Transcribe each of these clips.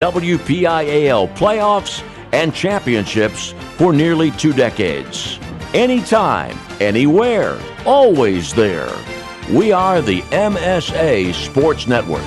WPIHL playoffs and championships for nearly 2 decades. Anytime, anywhere, always there. We are the MSA Sports Network.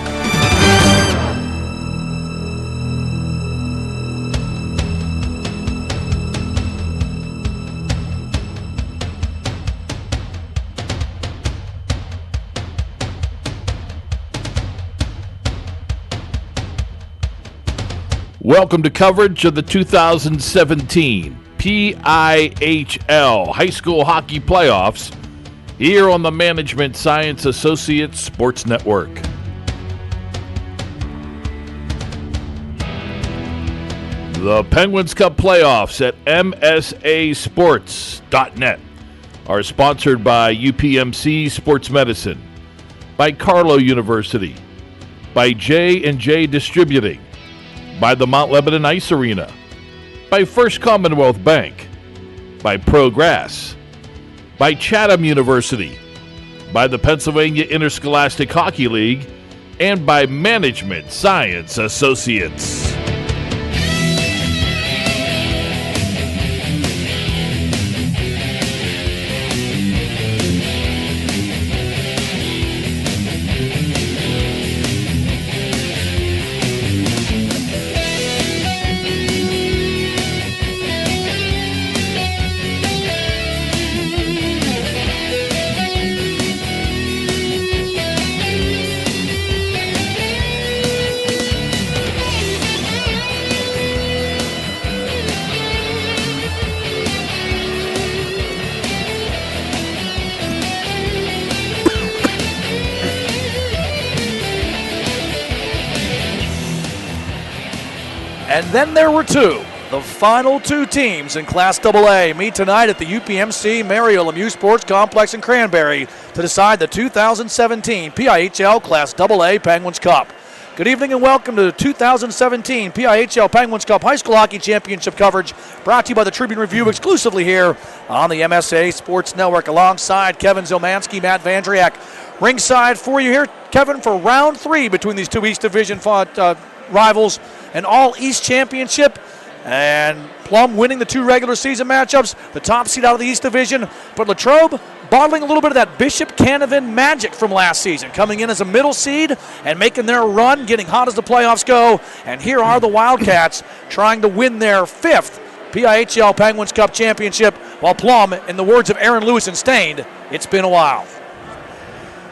Welcome to coverage of the 2017 PIHL High School Hockey Playoffs here on the Management Science Associates Sports Network. The Penguins Cup Playoffs at MSAsports.net are sponsored by UPMC Sports Medicine, by Carlow University, by J&J Distributing, by the Mount Lebanon Ice Arena, by First Commonwealth Bank, by Progress, by Chatham University, by the Pennsylvania Interscholastic Hockey League, and by Management Science Associates. And then there were two. The final two teams in Class AA meet tonight at the UPMC Mario Lemieux Sports Complex in Cranberry to decide the 2017 PIHL Class AA Penguins Cup. Good evening and welcome to the 2017 PIHL Penguins Cup High School Hockey Championship coverage brought to you by the Tribune Review exclusively here on the MSA Sports Network alongside Kevin Zilmansky, Matt Vandriak. Ringside for you here, Kevin, for round 3 between these two East Division rivals, an all-East championship, and Plum winning the 2 regular season matchups, the top seed out of the East Division, but Latrobe bottling a little bit of that Bishop Canavan magic from last season, coming in as a middle seed and making their run, getting hot as the playoffs go, and here are the Wildcats trying to win their 5th PIHL Penguins Cup championship, while Plum, in the words of Aaron Lewis and Stained, it's been a while.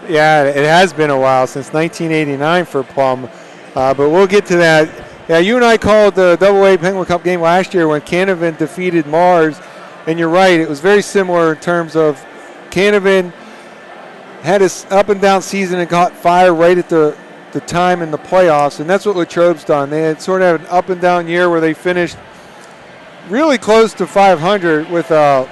Yeah, it has been a while, since 1989 for Plum. But we'll get to that. Yeah, you and I called the AA Penguin Cup game last year when Canavan defeated Mars, and you're right, it was very similar in terms of Canavan had his up and down season and got fire right at the time in the playoffs, and that's what Latrobe's done. They had sort of an up and down year where they finished really close to 500 with a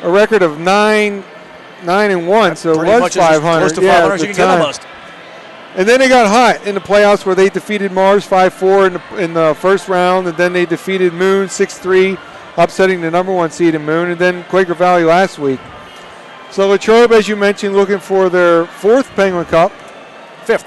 record of 9-1, so it was 500. Close to 500 as you can get almost. And then they got hot in the playoffs where they defeated Mars 5-4 in the first round, and then they defeated Moon 6-3, upsetting the number 1 seed in Moon, and then Quaker Valley last week. So Latrobe, as you mentioned, looking for their 4th Penguin Cup. 5th.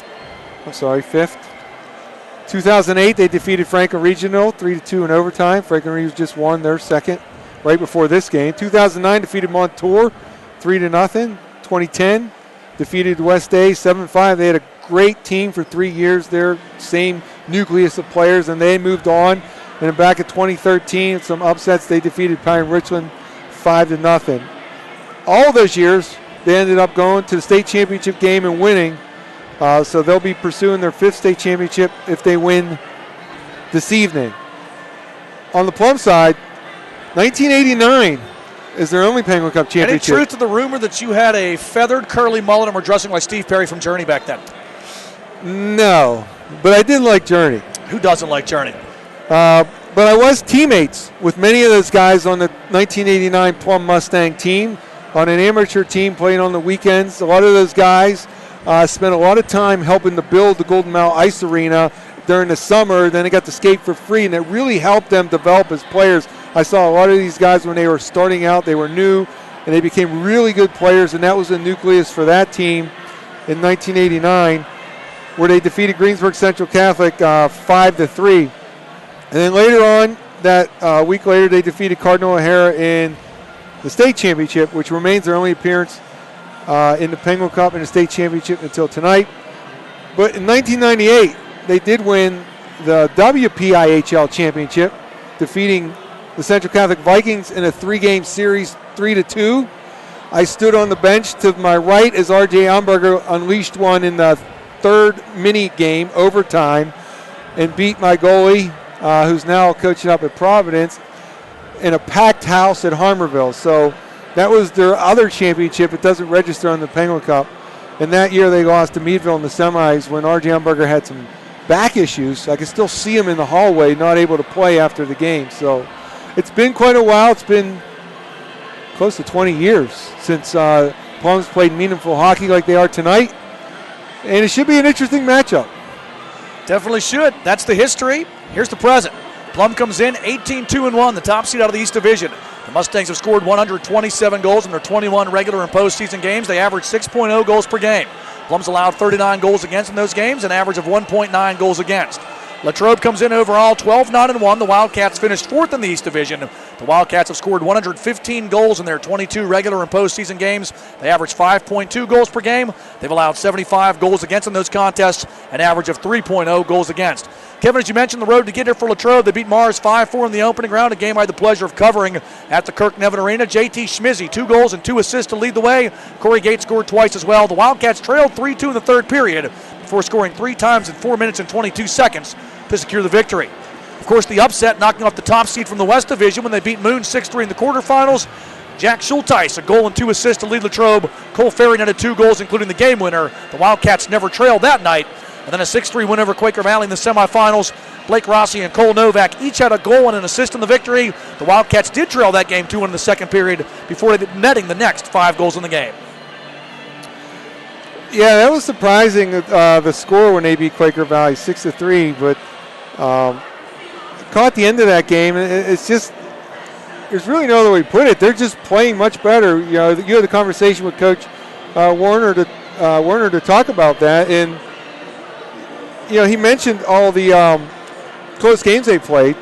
2008, they defeated Franklin Regional 3-2 in overtime. Franklin Regional just won their 2nd right before this game. 2009, defeated Montour 3-0. 2010, defeated West A 7-5. They had a great team for 3 years there, same nucleus of players, and they moved on. And back in 2013, some upsets, they defeated Pine Richland 5-0. All those years, they ended up going to the state championship game and winning. So they'll be pursuing their 5th state championship if they win this evening. On the Plum side, 1989 is their only Penguin Cup championship. Any truth to the rumor that you had a feathered curly mullet and were dressing like Steve Perry from Journey back then? No, but I did like Journey. Who doesn't like Journey? But I was teammates with many of those guys on the 1989 Plum Mustang team, on an amateur team playing on the weekends. A lot of those guys spent a lot of time helping to build the Golden Mile Ice Arena during the summer. Then they got to skate for free, and it really helped them develop as players. I saw a lot of these guys when they were starting out. They were new, and they became really good players, and that was the nucleus for that team in 1989. where they defeated Greensburg Central Catholic 5-3. And then later on, that week later, they defeated Cardinal O'Hara in the state championship, which remains their only appearance in the Penguin Cup and the state championship until tonight. But in 1998, they did win the WPIHL championship, defeating the Central Catholic Vikings in a 3-game series, 3-2. I stood on the bench to my right as R.J. Amberger unleashed one in the third mini game, overtime, and beat my goalie, who's now coaching up at Providence, in a packed house at Harmerville. So that was their other championship. It doesn't register on the Penguin Cup. And that year they lost to Meadville in the semis when R.J. Amberger had some back issues. I could still see him in the hallway, not able to play after the game. So it's been quite a while. It's been close to 20 years since Plum's played meaningful hockey like they are tonight. And it should be an interesting matchup. Definitely should. That's the history. Here's the present. Plum comes in 18-2-1, the top seed out of the East Division. The Mustangs have scored 127 goals in their 21 regular and postseason games. They average 6.0 goals per game. Plum's allowed 39 goals against in those games, an average of 1.9 goals against. Latrobe comes in overall 12-9-1. The Wildcats finished fourth in the East Division. The Wildcats have scored 115 goals in their 22 regular and postseason games. They average 5.2 goals per game. They've allowed 75 goals against in those contests, an average of 3.0 goals against. Kevin, as you mentioned, the road to get here for Latrobe, they beat Mars 5-4 in the opening round, a game I had the pleasure of covering at the Kirk Nevin Arena. JT Schmizzy, 2 goals and 2 assists to lead the way. Corey Gates scored twice as well. The Wildcats trailed 3-2 in the third period before scoring 3 times in 4 minutes and 22 seconds to secure the victory. Of course, the upset, knocking off the top seed from the West Division when they beat Moon 6-3 in the quarterfinals. Jack Schulteis, a goal and 2 assists to lead Latrobe. Cole Ferry netted 2 goals, including the game winner. The Wildcats never trailed that night. And then a 6-3 win over Quaker Valley in the semifinals. Blake Rossi and Cole Novak each had a goal and an assist in the victory. The Wildcats did trail that game 2-1 in the second period before netting the next 5 goals in the game. Yeah, that was surprising, the score when they beat Quaker Valley 6-3, but caught the end of that game. It's just, there's really no other way to put it. They're just playing much better. You know, you had the conversation with Coach Warner to talk about that, and you know, he mentioned all the close games they played,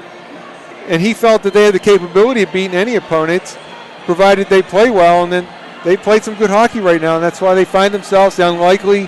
and he felt that they had the capability of beating any opponents, provided they play well, and then they played some good hockey right now, and that's why they find themselves the unlikely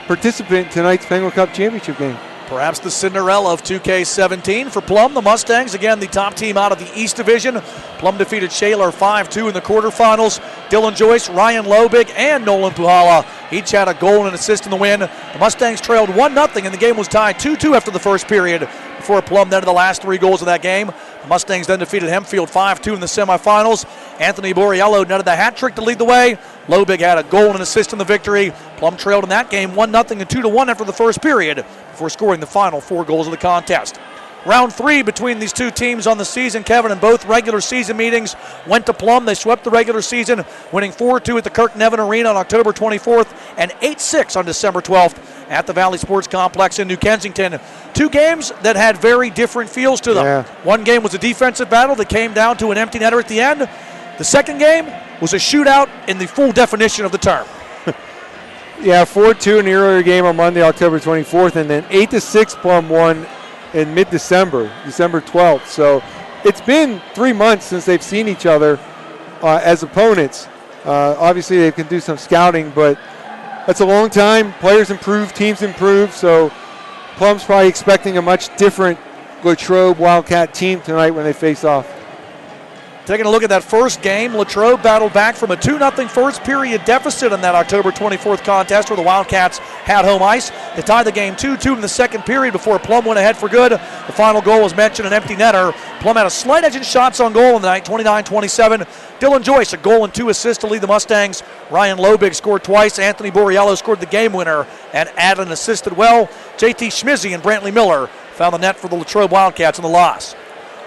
participant in tonight's Penguin Cup championship game. Perhaps the Cinderella of 2K17 for Plum. The Mustangs, again, the top team out of the East Division. Plum defeated Shaler 5-2 in the quarterfinals. Dylan Joyce, Ryan Lobig, and Nolan Puhala each had a goal and an assist in the win. The Mustangs trailed 1-0, and the game was tied 2-2 after the first period before Plum netted the last 3 goals of that game. The Mustangs then defeated Hempfield 5-2 in the semifinals. Anthony Borriello netted the hat trick to lead the way. Lobig had a goal and an assist in the victory. Plum trailed in that game 1-0 and 2-1 after the first period before scoring the final 4 goals of the contest. Round 3 between these two teams on the season, Kevin, and both regular season meetings went to Plum. They swept the regular season, winning 4-2 at the Kirk Nevin Arena on October 24th and 8-6 on December 12th at the Valley Sports Complex in New Kensington. 2 games that had very different feels to them. Yeah. One game was a defensive battle that came down to an empty netter at the end. The second game was a shootout in the full definition of the term. Yeah, 4-2 in the earlier game on Monday, October 24th, and then 8-6 Plum won in mid-December, December 12th. So it's been 3 months since they've seen each other as opponents. Obviously, they can do some scouting, but that's a long time. Players improve, teams improve, so Plum's probably expecting a much different Latrobe Wildcat team tonight when they face off. Taking a look at that first game, Latrobe battled back from a 2-0 first period deficit in that October 24th contest where the Wildcats had home ice. They tied the game 2-2 in the second period before Plum went ahead for good. The final goal was mentioned, an empty netter. Plum had a slight edge in shots on goal in the night, 29-27. Dylan Joyce, a goal and 2 assists to lead the Mustangs. Ryan Lobig scored twice. Anthony Borriello scored the game winner and added an assist as well. JT Schmizzy and Brantley Miller found the net for the Latrobe Wildcats in the loss.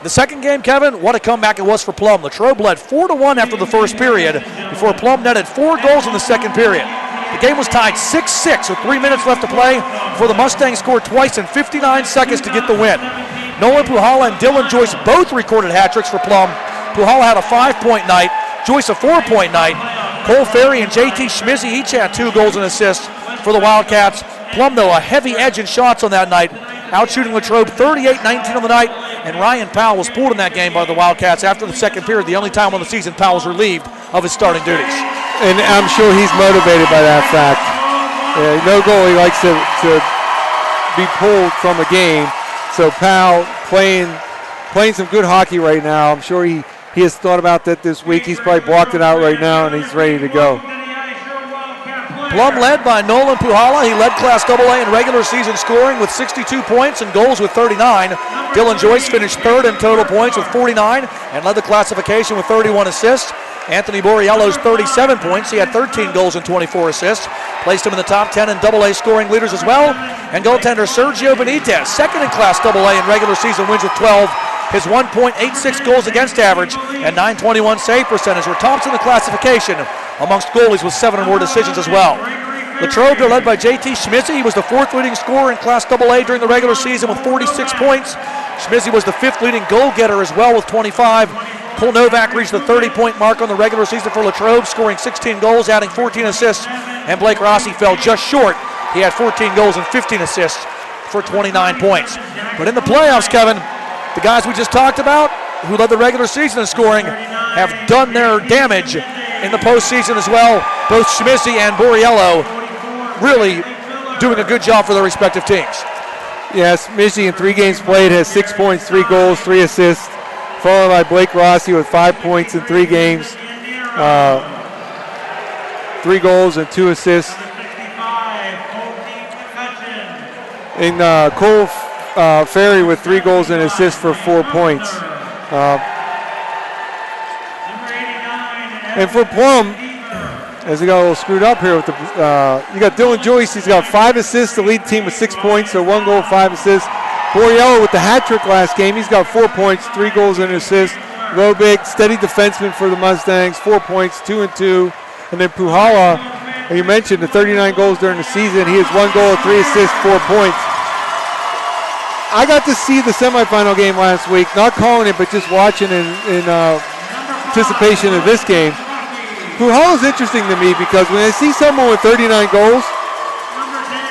The second game, Kevin, what a comeback it was for Plum. Latrobe led 4-1 after the first period before Plum netted 4 goals in the second period. The game was tied 6-6 with 3 minutes left to play before the Mustangs scored twice in 59 seconds to get the win. Nolan Puhala and Dylan Joyce both recorded hat tricks for Plum. Puhala had a 5-point night, Joyce a 4-point night. Cole Ferry and JT Schmizzy each had 2 goals and assists for the Wildcats. Plum, though, a heavy edge in shots on that night, out-shooting Latrobe 38-19 on the night, and Ryan Powell was pulled in that game by the Wildcats after the second period, the only time on the season Powell was relieved of his starting duties. And I'm sure he's motivated by that fact. No goalie likes to be pulled from a game, so Powell playing some good hockey right now. I'm sure he has thought about that this week. He's probably blocked it out right now, and he's ready to go. Plum led by Nolan Puhala. He led Class AA in regular season scoring with 62 points and goals with 39. Dylan Joyce finished third in total points with 49 and led the classification with 31 assists. Anthony Borriello's 37 points. He had 13 goals and 24 assists. Placed him in the top 10 in AA scoring leaders as well. And goaltender Sergio Benitez, second in Class AA in regular season wins with 12. His 1.86 goals against average and .921 save percentage were tops in the classification amongst goalies with 7 or more decisions as well. Latrobe are led by J.T. Schmizzy. He was the 4th leading scorer in Class AA during the regular season with 46 points. Schmizzy was the 5th leading goal getter as well with 25. Cole Novak reached the 30-point mark on the regular season for Latrobe, scoring 16 goals, adding 14 assists. And Blake Rossi fell just short. He had 14 goals and 15 assists for 29 points. But in the playoffs, Kevin, the guys we just talked about, who led the regular season in scoring, have done their damage in the postseason as well. Both Schmizzy and Borriello really doing a good job for their respective teams. Yes, Schmizzy in 3 games played has 6 points, 3 goals, 3 assists, followed by Blake Rossi with 5 points in 3 games, 3 goals and 2 assists. And Cole Ferry with 3 goals and assists for 4 points. And for Plum, as he got a little screwed up here with the, you got Dylan Joyce. He's got 5 assists to lead the team with 6 points, so 1 goal, 5 assists. Borriello with the hat trick last game. He's got 4 points, 3 goals and an assist. Robig, steady defenseman for the Mustangs, 4 points, 2 and 2. And then Puhala, you mentioned the 39 goals during the season. He has 1 goal, 3 assists, 4 points. I got to see the semifinal game last week, not calling it, but just watching in anticipation of this game. Puhala is interesting to me because when I see someone with 39 goals,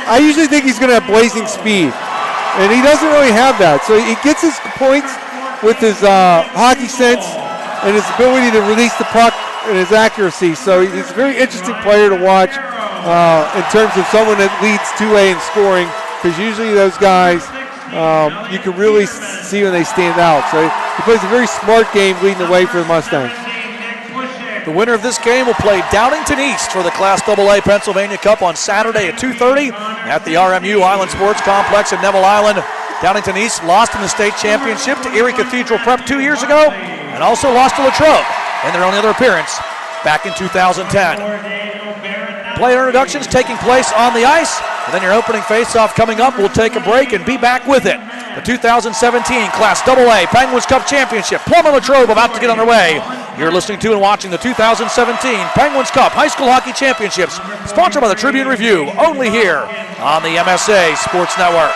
I usually think he's going to have blazing speed, and he doesn't really have that. So he gets his points with his hockey sense and his ability to release the puck and his accuracy. So he's a very interesting player to watch in terms of someone that leads 2A in scoring, because usually those guys, you can really see when they stand out. So he plays a very smart game leading the way for the Mustangs. The winner of this game will play Downington East for the Class AA Pennsylvania Cup on Saturday at 2:30 at the RMU Island Sports Complex in Neville Island. Downington East lost in the state championship to Erie Cathedral Prep 2 years ago and also lost to Latrobe in their only other appearance back in 2010. Player introductions taking place on the ice, and then your opening face-off coming up. We'll take a break and be back with it. The 2017 Class AA Penguins Cup Championship. Plum and Latrobe about to get underway. You're listening to and watching the 2017 Penguins Cup High School Hockey Championships, sponsored by the Tribune Review, only here on the MSA Sports Network.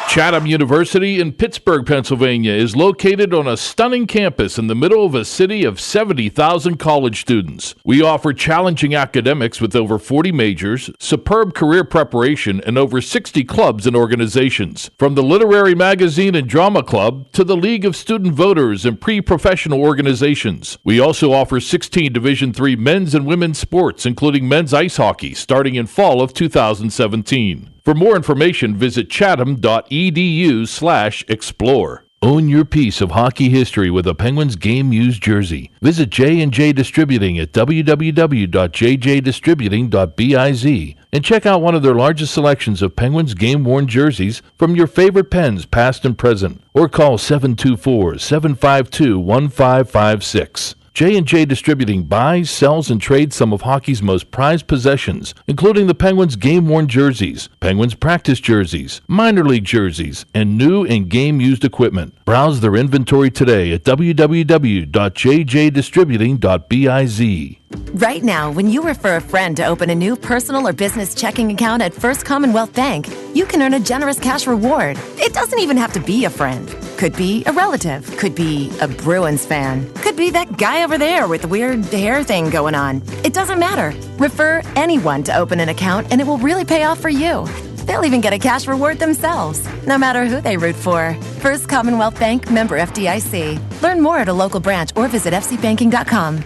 Chatham University in Pittsburgh, Pennsylvania is located on a stunning campus in the middle of a city of 70,000 college students. We offer challenging academics with over 40 majors, superb career preparation, and over 60 clubs and organizations. From the Literary Magazine and Drama Club to the League of Student Voters and pre-professional organizations. We also offer 16 Division III men's and women's sports, including men's ice hockey, starting in fall of 2017. For more information, visit chatham.edu/explore. Own your piece of hockey history with a Penguins game used jersey. Visit J&J Distributing at www.jjdistributing.biz and check out one of their largest selections of Penguins game-worn jerseys from your favorite Pens, past and present, or call 724-752-1556. J&J Distributing buys, sells, and trades some of hockey's most prized possessions, including the Penguins game-worn jerseys, Penguins practice jerseys, minor league jerseys, and new and game-used equipment. Browse their inventory today at www.jjdistributing.biz. Right now, when you refer a friend to open a new personal or business checking account at First Commonwealth Bank, you can earn a generous cash reward. It doesn't even have to be a friend. Could be a relative. Could be a Bruins fan. Could be that guy over there with the weird hair thing going on. It doesn't matter. Refer anyone to open an account and it will really pay off for you. They'll even get a cash reward themselves, no matter who they root for. First Commonwealth Bank, member FDIC. Learn more at a local branch or visit fcbanking.com.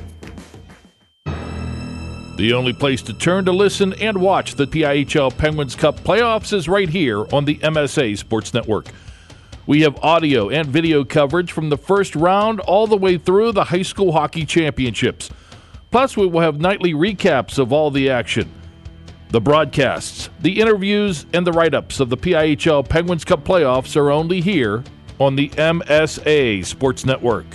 The only place to turn to listen and watch the PIHL Penguins Cup playoffs is right here on the MSA Sports Network. We have audio and video coverage from the first round all the way through the high school hockey championships. Plus, we will have nightly recaps of all the action. The broadcasts, the interviews, and the write-ups of the PIHL Penguins Cup playoffs are only here on the MSA Sports Network.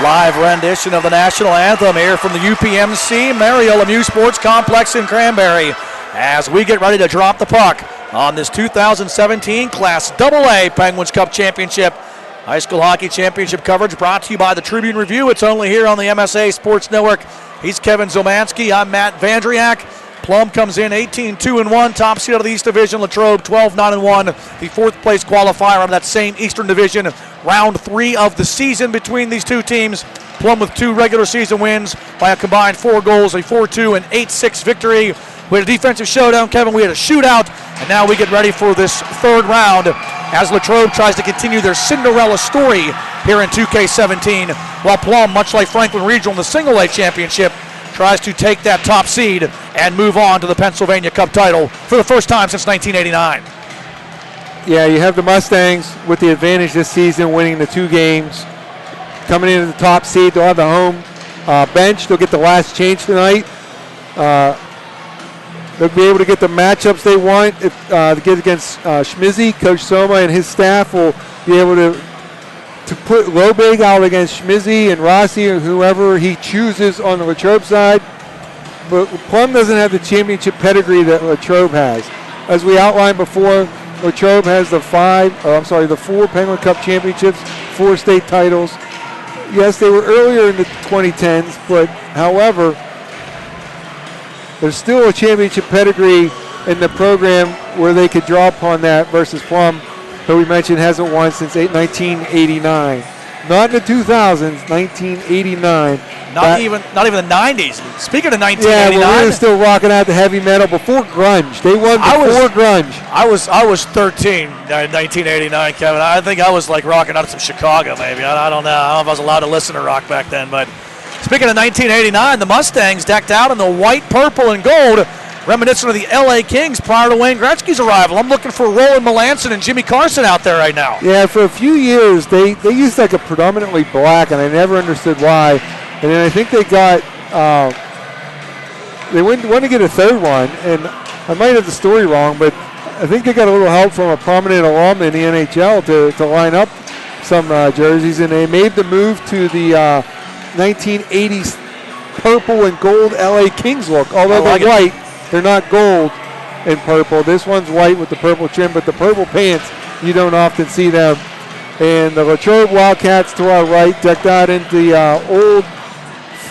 Live rendition of the national anthem here from the UPMC Lemieux Sports Complex in Cranberry as we get ready to drop the puck on this 2017 Class AA Penguins Cup Championship. High school hockey championship coverage brought to you by the Tribune Review. It's only here on the MSA Sports Network. He's Kevin Zomansky. I'm Matt Vandriak. Plum comes in 18-2-1, top seed out of the East Division. Latrobe 12-9-1, the fourth place qualifier out of that same Eastern Division. Round 3 of the season between these two teams. Plum with 2 regular season wins by a combined 4 goals, a 4-2 and 8-6 victory. We had a defensive showdown, Kevin. We had a shootout, and now we get ready for this third round as Latrobe tries to continue their Cinderella story here in 2K17, while Plum, much like Franklin Regional in the Single A Championship, tries to take that top seed and move on to the Pennsylvania Cup title for the first time since 1989. Yeah, you have the Mustangs with the advantage this season, winning the 2 games. Coming into the top seed, they'll have the home bench. They'll get the last change tonight. They'll be able to get the matchups they want to get against Schmizzy. Coach Soma and his staff will be able to put Lobig out against Schmizzy and Rossi or whoever he chooses on the Latrobe side. But Plum doesn't have the championship pedigree that Latrobe has. As we outlined before, Latrobe has the 4 Penguin Cup championships, 4 state titles. Yes, they were earlier in the 2010s, but however, there's still a championship pedigree in the program where they could draw upon that versus Plum, who we mentioned hasn't won since 1989. Not in the 2000s, 1989. Not even the 90s. Speaking of 1989, yeah, we were still rocking out the heavy metal before grunge. They won before grunge. I was 13 in 1989, Kevin. I think I was like rocking out some Chicago, maybe. I don't know. I don't know if I was allowed to listen to rock back then. But speaking of 1989, the Mustangs decked out in the white, purple, and gold, reminiscent of the LA Kings prior to Wayne Gretzky's arrival. I'm looking for Roland Melanson and Jimmy Carson out there right now. Yeah, for a few years, they used like a predominantly black, and I never understood why. And then I think they got, they went to get a third one, and I might have the story wrong, but I think they got a little help from a prominent alum in the NHL to line up some jerseys, and they made the move to the 1980s purple and gold LA Kings look. Although they're white, they're not gold and purple. This one's white with the purple trim, but the purple pants, you don't often see them. And the Latrobe Wildcats to our right, decked out in the old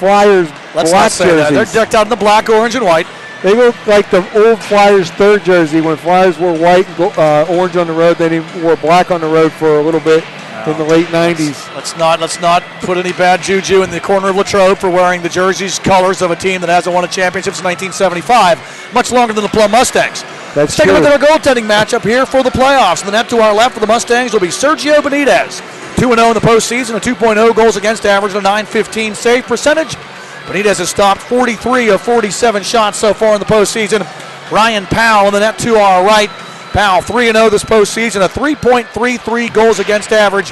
Flyers black jerseys. They're decked out in the black, orange, and white. They look like the old Flyers third jersey when Flyers wore white and orange on the road. Then he wore black on the road for a little bit in the late 90s. Let's not put any bad juju in the corner of Latrobe for wearing the jerseys colors of a team that hasn't won a championship since 1975, much longer than the Plum Mustangs. Let's take a look at our goaltending matchup here for the playoffs. In the net to our left for the Mustangs will be Sergio Benitez, 2-0 in the postseason, a 2.0 goals against average, and a .915 save percentage. Benitez has stopped 43 of 47 shots so far in the postseason. Ryan Powell in the net to our right. Powell 3-0 this postseason, a 3.33 goals against average,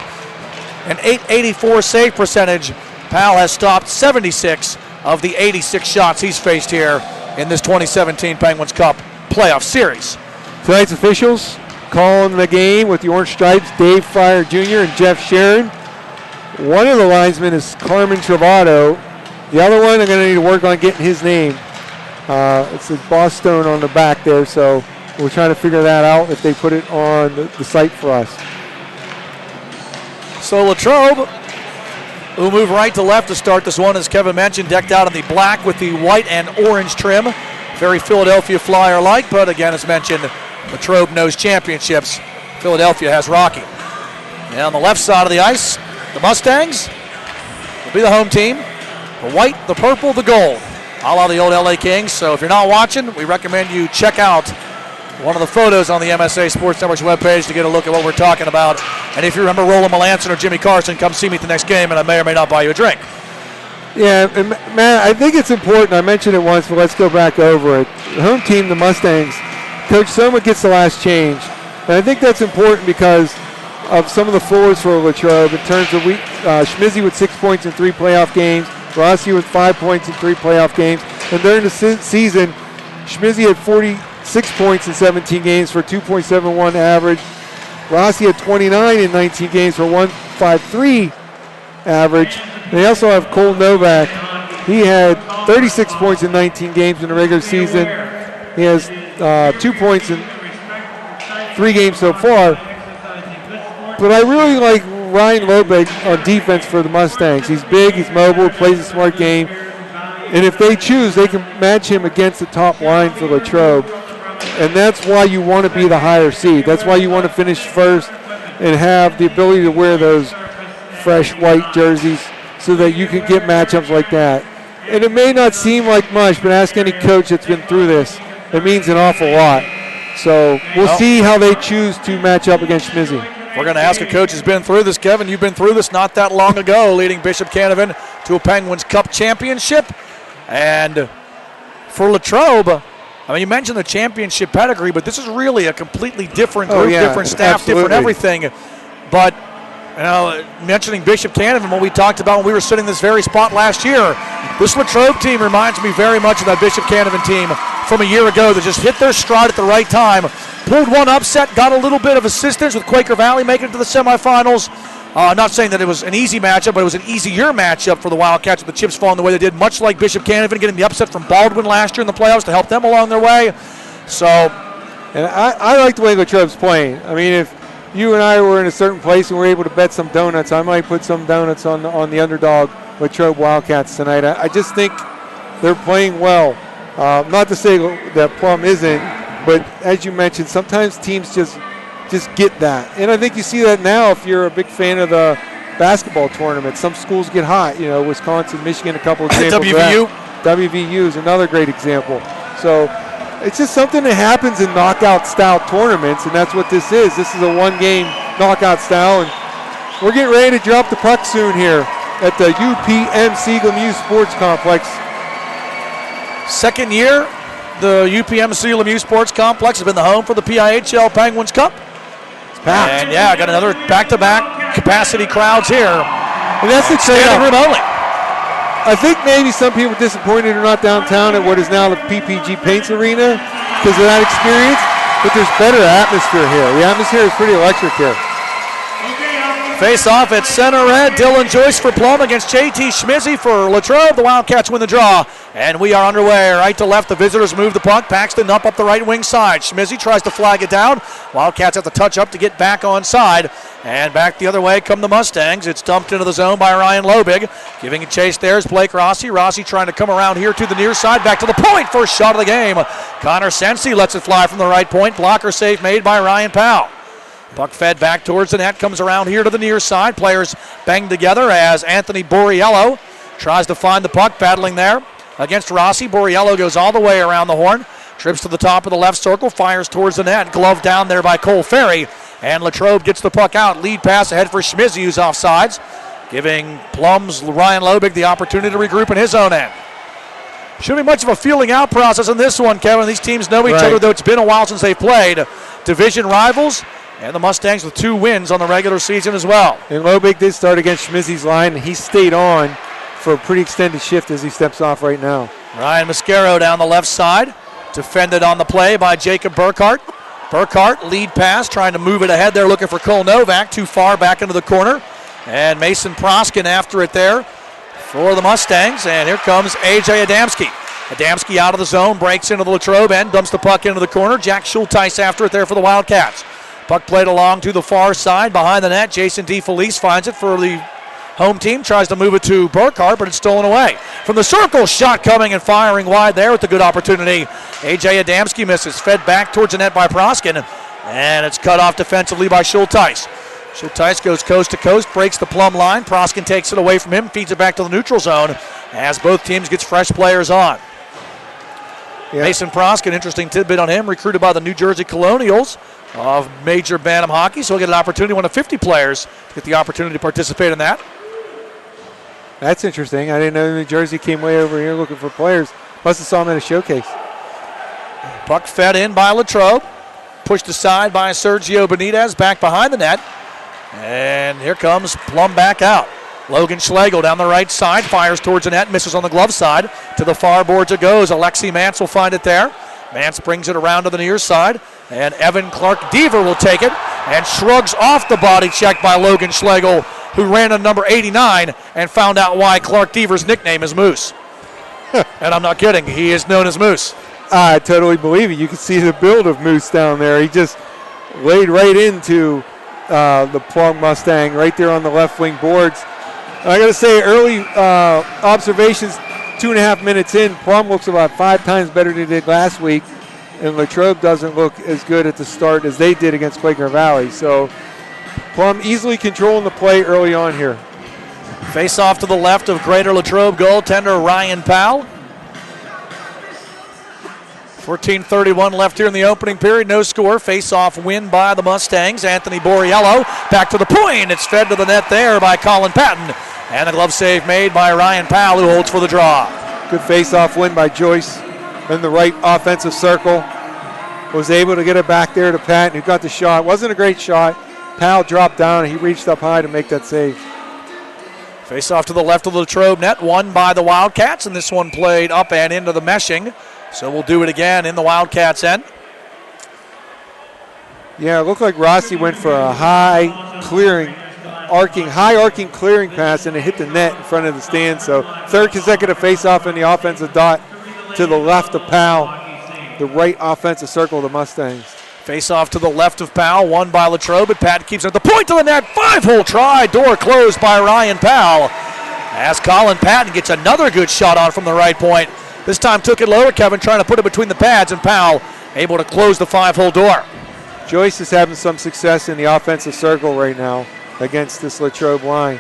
an .884 save percentage. Powell has stopped 76 of the 86 shots he's faced here in this 2017 Penguins Cup playoff series. Tonight's officials, calling the game with the orange stripes, Dave Fryer Jr. and Jeff Sharon. One of the linesmen is Carmen Travato. The other one, they're going to need to work on getting his name. It's a boss stone on the back there, so we're trying to figure that out if they put it on the site for us. So Latrobe will move right to left to start this one, as Kevin mentioned, decked out in the black with the white and orange trim. Very Philadelphia Flyer-like, but again, as mentioned, Latrobe knows championships. Philadelphia has Rocky. And on the left side of the ice, the Mustangs will be the home team. The white, the purple, the gold, a la the old LA Kings. So if you're not watching, we recommend you check out one of the photos on the MSA Sports Network's webpage to get a look at what we're talking about. And if you remember Roland Melanson or Jimmy Carson, come see me at the next game, and I may or may not buy you a drink. Yeah, and Matt, I think it's important. I mentioned it once, but let's go back over it. The home team, the Mustangs, Coach Soma gets the last change. And I think that's important because of some of the forwards for Latrobe in terms of Schmizzy with 6 points in 3 playoff games, Rossi with 5 points in 3 playoff games. And during the season, Schmizzy had 46 points in 17 games for 2.71 average. Rossi had 29 in 19 games for 1.53 average. They also have Cole Novak. He had 36 points in 19 games in the regular season. He has 2 points in 3 games so far. But I really like Ryan Lobig on defense for the Mustangs. He's big, he's mobile, plays a smart game. And if they choose, they can match him against the top line for Latrobe. And that's why you want to be the higher seed. That's why you want to finish first and have the ability to wear those fresh white jerseys so that you can get matchups like that. And it may not seem like much, but ask any coach that's been through this. It means an awful lot. So we'll see how they choose to match up against Schmizzy. We're going to ask a coach who's been through this. Kevin, you've been through this not that long ago, leading Bishop Canavan to a Penguins Cup championship. And for Latrobe, I mean, you mentioned the championship pedigree, but this is really a completely different group, different staff, different everything. But, you know, mentioning Bishop Canavan, what we talked about when we were sitting in this very spot last year, this Latrobe team reminds me very much of that Bishop Canavan team from a year ago that just hit their stride at the right time, pulled one upset, got a little bit of assistance with Quaker Valley making it to the semifinals. Not saying that it was an easy matchup, but it was an easier matchup for the Wildcats with the chips falling the way they did, much like Bishop Canavan getting the upset from Baldwin last year in the playoffs to help them along their way. So, and I like the way Latrobe's playing. I mean, if you and I were in a certain place and were able to bet some donuts, I might put some donuts on the underdog Latrobe Wildcats tonight. I just think they're playing well. Not to say that Plum isn't, but as you mentioned, sometimes teams just get that. And I think you see that now if you're a big fan of the basketball tournament. Some schools get hot, you know, Wisconsin, Michigan, a couple of examples. WVU is another great example. So it's just something that happens in knockout-style tournaments, and that's what this is. This is a one-game knockout style, and we're getting ready to drop the puck soon here at the UPMC Lemieux Sports Complex. Second year, the UPMC Lemieux Sports Complex has been the home for the PIHL Penguins Cup. Packed. And yeah, got another back-to-back capacity crowds here. And that's the trade-off. Room only. I think maybe some people are disappointed they're not downtown at what is now the PPG Paints Arena because of that experience, but there's better atmosphere here. The atmosphere is pretty electric here. Face off at center red. Dylan Joyce for Plum against JT Schmizzy for Latrobe. The Wildcats win the draw. And we are underway. Right to left, the visitors move the puck. Paxton up the right wing side. Schmizzy tries to flag it down. Wildcats have to touch up to get back on side. And back the other way come the Mustangs. It's dumped into the zone by Ryan Lobig. Giving a chase there is Blake Rossi. Rossi trying to come around here to the near side. Back to the point. First shot of the game. Connor Sensi lets it fly from the right point. Blocker save made by Ryan Powell. Puck fed back towards the net, comes around here to the near side. Players bang together as Anthony Borriello tries to find the puck, battling there against Rossi. Borriello goes all the way around the horn, trips to the top of the left circle, fires towards the net. Glove down there by Cole Ferry, and Latrobe gets the puck out. Lead pass ahead for Schmizzy, who's offsides, giving Plum's Ryan Lobig the opportunity to regroup in his own end. Shouldn't be much of a feeling out process in this one, Kevin. These teams know each other, though it's been a while since they've played. Division rivals. And the Mustangs with 2 wins on the regular season as well. And Lobig did start against Schmizzy's line, and he stayed on for a pretty extended shift as he steps off right now. Ryan Mascaro down the left side. Defended on the play by Jacob Burkhart. Burkhart, lead pass, trying to move it ahead there, looking for Cole Novak. Too far back into the corner. And Mason Proskin after it there for the Mustangs. And here comes A.J. Adamski. Adamski out of the zone, breaks into the Latrobe end, dumps the puck into the corner. Jack Schulteis after it there for the Wildcats. Puck played along to the far side, behind the net. Jason DeFelice finds it for the home team, tries to move it to Burkhart, but it's stolen away. From the circle, shot coming and firing wide there with a good opportunity. A.J. Adamski misses, fed back towards the net by Proskin, and it's cut off defensively by Schulteis. Schulteis goes coast to coast, breaks the Plum line. Proskin takes it away from him, feeds it back to the neutral zone as both teams gets fresh players on. Yeah. Mason Proskin, interesting tidbit on him, recruited by the New Jersey Colonials of Major Bantam Hockey, so he'll get an opportunity, one of 50 players, to get the opportunity to participate in that. That's interesting. I didn't know New Jersey came way over here looking for players. Must have saw him at a showcase. Puck fed in by Latrobe. Pushed aside by Sergio Benitez, back behind the net. And here comes Plum back out. Logan Schlegel down the right side, fires towards the net, misses on the glove side. To the far boards it goes. Alexi Mance will find it there. Mance brings it around to the near side. And Evan Clark-Deaver will take it and shrugs off the body check by Logan Schlegel, who ran on number 89 and found out why Clark-Deaver's nickname is Moose. And I'm not kidding. He is known as Moose. I totally believe it. You can see the build of Moose down there. He just laid right into the Plum Mustang right there on the left wing boards. I got to say, early observations, 2.5 minutes in, Plum looks about 5 times better than it did last week, and Latrobe doesn't look as good at the start as they did against Quaker Valley. So Plum easily controlling the play early on here. Face off to the left of Greater Latrobe goaltender Ryan Powell. 14:31 left here in the opening period. No score. Face-off win by the Mustangs. Anthony Borriello back to the point. It's fed to the net there by Colin Patton. And the glove save made by Ryan Powell, who holds for the draw. Good face-off win by Joyce in the right offensive circle. Was able to get it back there to Patton, who got the shot. Wasn't a great shot. Powell dropped down, and he reached up high to make that save. Face-off to the left of the Latrobe net, won by the Wildcats, and this one played up and into the meshing. So we'll do it again in the Wildcats' end. Yeah, it looked like Rossi went for a high arcing clearing pass, and it hit the net in front of the stand. So third consecutive face-off in the offensive dot to the left of Powell, the right offensive circle of the Mustangs. Face-off to the left of Powell, won by Latrobe, but Patton keeps it at the point of the net. 5-hole try, door closed by Ryan Powell. As Colin Patton gets another good shot on from the right point. This time took it lower, Kevin, trying to put it between the pads, and Powell able to close the 5-hole door. Joyce is having some success in the offensive circle right now against this Latrobe line.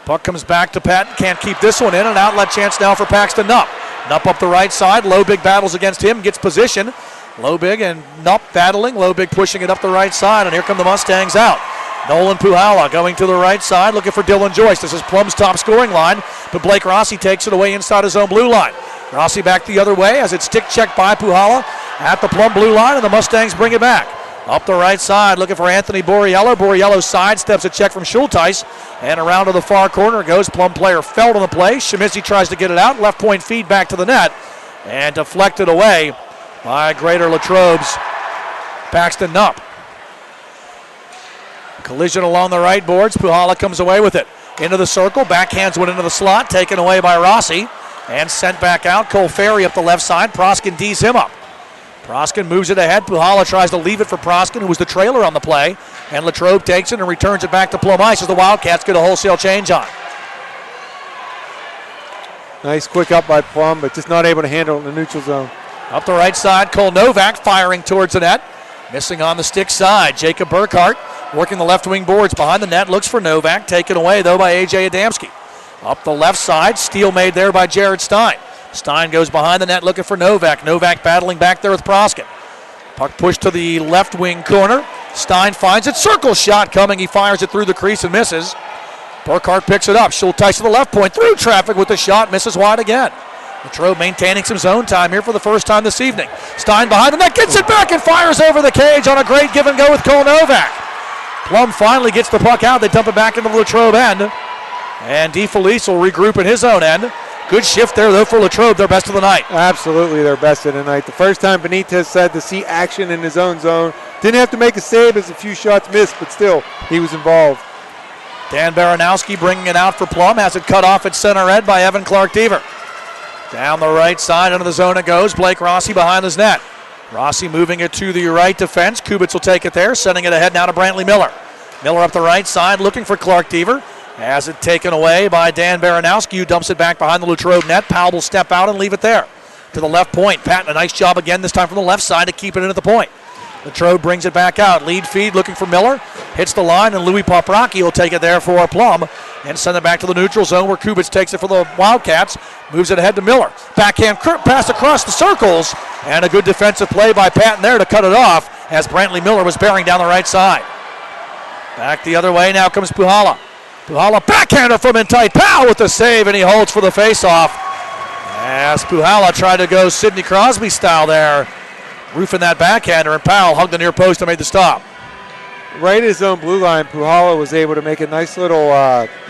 Puck comes back to Patton, can't keep this one in. An outlet chance now for Paxton Knupp. Knupp up the right side, Lobig battles against him, gets position. Lobig and Knupp battling, Lobig pushing it up the right side, and here come the Mustangs out. Nolan Puhala going to the right side, looking for Dylan Joyce. This is Plum's top scoring line, but Blake Rossi takes it away inside his own blue line. Rossi back the other way as it's stick checked by Puhala at the Plum blue line, and the Mustangs bring it back. Up the right side, looking for Anthony Borriello. Borriello sidesteps a check from Schulteis, and around to the far corner goes Plum player Feld on the play. Shimizi tries to get it out, left point feed back to the net, and deflected away by Greater Latrobe's Paxton Knupp. Collision along the right boards. Puhala comes away with it. Into the circle, backhands one into the slot, taken away by Rossi, and sent back out. Cole Ferry up the left side. Proskin D's him up. Proskin moves it ahead. Puhala tries to leave it for Proskin, who was the trailer on the play, and Latrobe takes it and returns it back to Plum Ice as the Wildcats get a wholesale change on. Nice quick up by Plum, but just not able to handle it in the neutral zone. Up the right side, Cole Novak firing towards the net. Missing on the stick side. Jacob Burkhart working the left wing boards behind the net. Looks for Novak. Taken away, though, by A.J. Adamski. Up the left side. Steal made there by Jared Stein. Stein goes behind the net looking for Novak. Novak battling back there with Proskin. Puck pushed to the left wing corner. Stein finds it. Circle shot coming. He fires it through the crease and misses. Burkhart picks it up. Schulteis to the left point. Through traffic with the shot. Misses wide again. Latrobe maintaining some zone time here for the first time this evening. Stein behind the net, gets it back and fires over the cage on a great give and go with Cole Novak. Plum finally gets the puck out. They dump it back into the Latrobe end. And DeFelice will regroup in his own end. Good shift there, though, for Latrobe, their best of the night. Absolutely their best of the night. The first time Benitez said to see action in his own zone. Didn't have to make a save as a few shots missed, but still, he was involved. Dan Baranowski bringing it out for Plum. Has it cut off at center red by Evan Clark-Deaver. Down the right side, into the zone it goes. Blake Rossi behind his net. Rossi moving it to the right defense. Kubitz will take it there, sending it ahead now to Brantley Miller. Miller up the right side, looking for Clark-Deaver. Has it taken away by Dan Baranowski, who dumps it back behind the Latrobe net. Powell will step out and leave it there. To the left point. Patton, a nice job again, this time from the left side to keep it in at the point. Latrobe brings it back out. Lead feed looking for Miller. Hits the line, and Louis Poprocki will take it there for Plum and send it back to the neutral zone where Kubitz takes it for the Wildcats. Moves it ahead to Miller. Backhand pass across the circles, and a good defensive play by Patton there to cut it off as Brantley Miller was bearing down the right side. Back the other way, now comes Puhala. Puhala backhander from in tight. Powell with the save, and he holds for the faceoff. As Puhala tried to go Sidney Crosby style there, roofing that backhander, and Powell hugged the near post and made the stop. Right at his own blue line, Puhala was able to make a nice little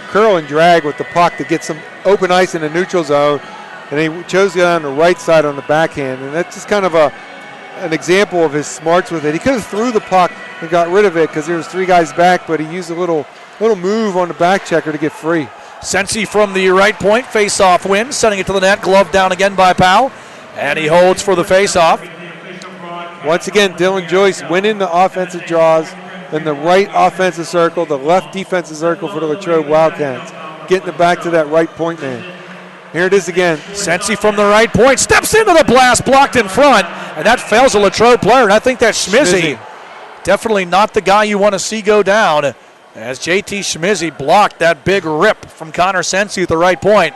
curl and drag with the puck to get some open ice in the neutral zone, and he chose to get on the right side on the backhand, and that's just kind of an example of his smarts with it. He could have threw the puck and got rid of it because there was three guys back, but he used a little move on the back checker to get free. Sensi from the right point, face-off win, sending it to the net, glove down again by Powell, and he holds for the face-off. Once again, Dylan Joyce winning the offensive draws in the right offensive circle, the left defensive circle for the Latrobe Wildcats, getting it back to that right point man. Here it is again. Sensi from the right point, steps into the blast, blocked in front, and that fails a Latrobe player, and I think that Schmizzy, definitely not the guy you want to see go down, as JT Schmizzy blocked that big rip from Connor Sensi at the right point,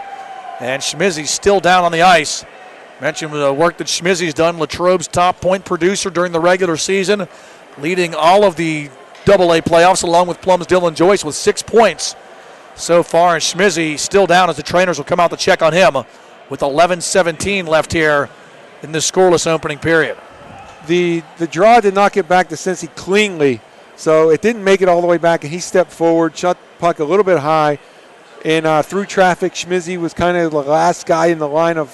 and Schmizzy's still down on the ice. Mentioned the work that Schmizzy's done, Latrobe's top point producer during the regular season, leading all of the AA playoffs along with Plum's Dylan Joyce with 6 points so far, and Schmizzy still down as the trainers will come out to check on him with 11:17 left here in this scoreless opening period. The draw did not get back to Sensi cleanly, so it didn't make it all the way back, and he stepped forward, shot the puck a little bit high, and through traffic, Schmizzy was kind of the last guy in the line of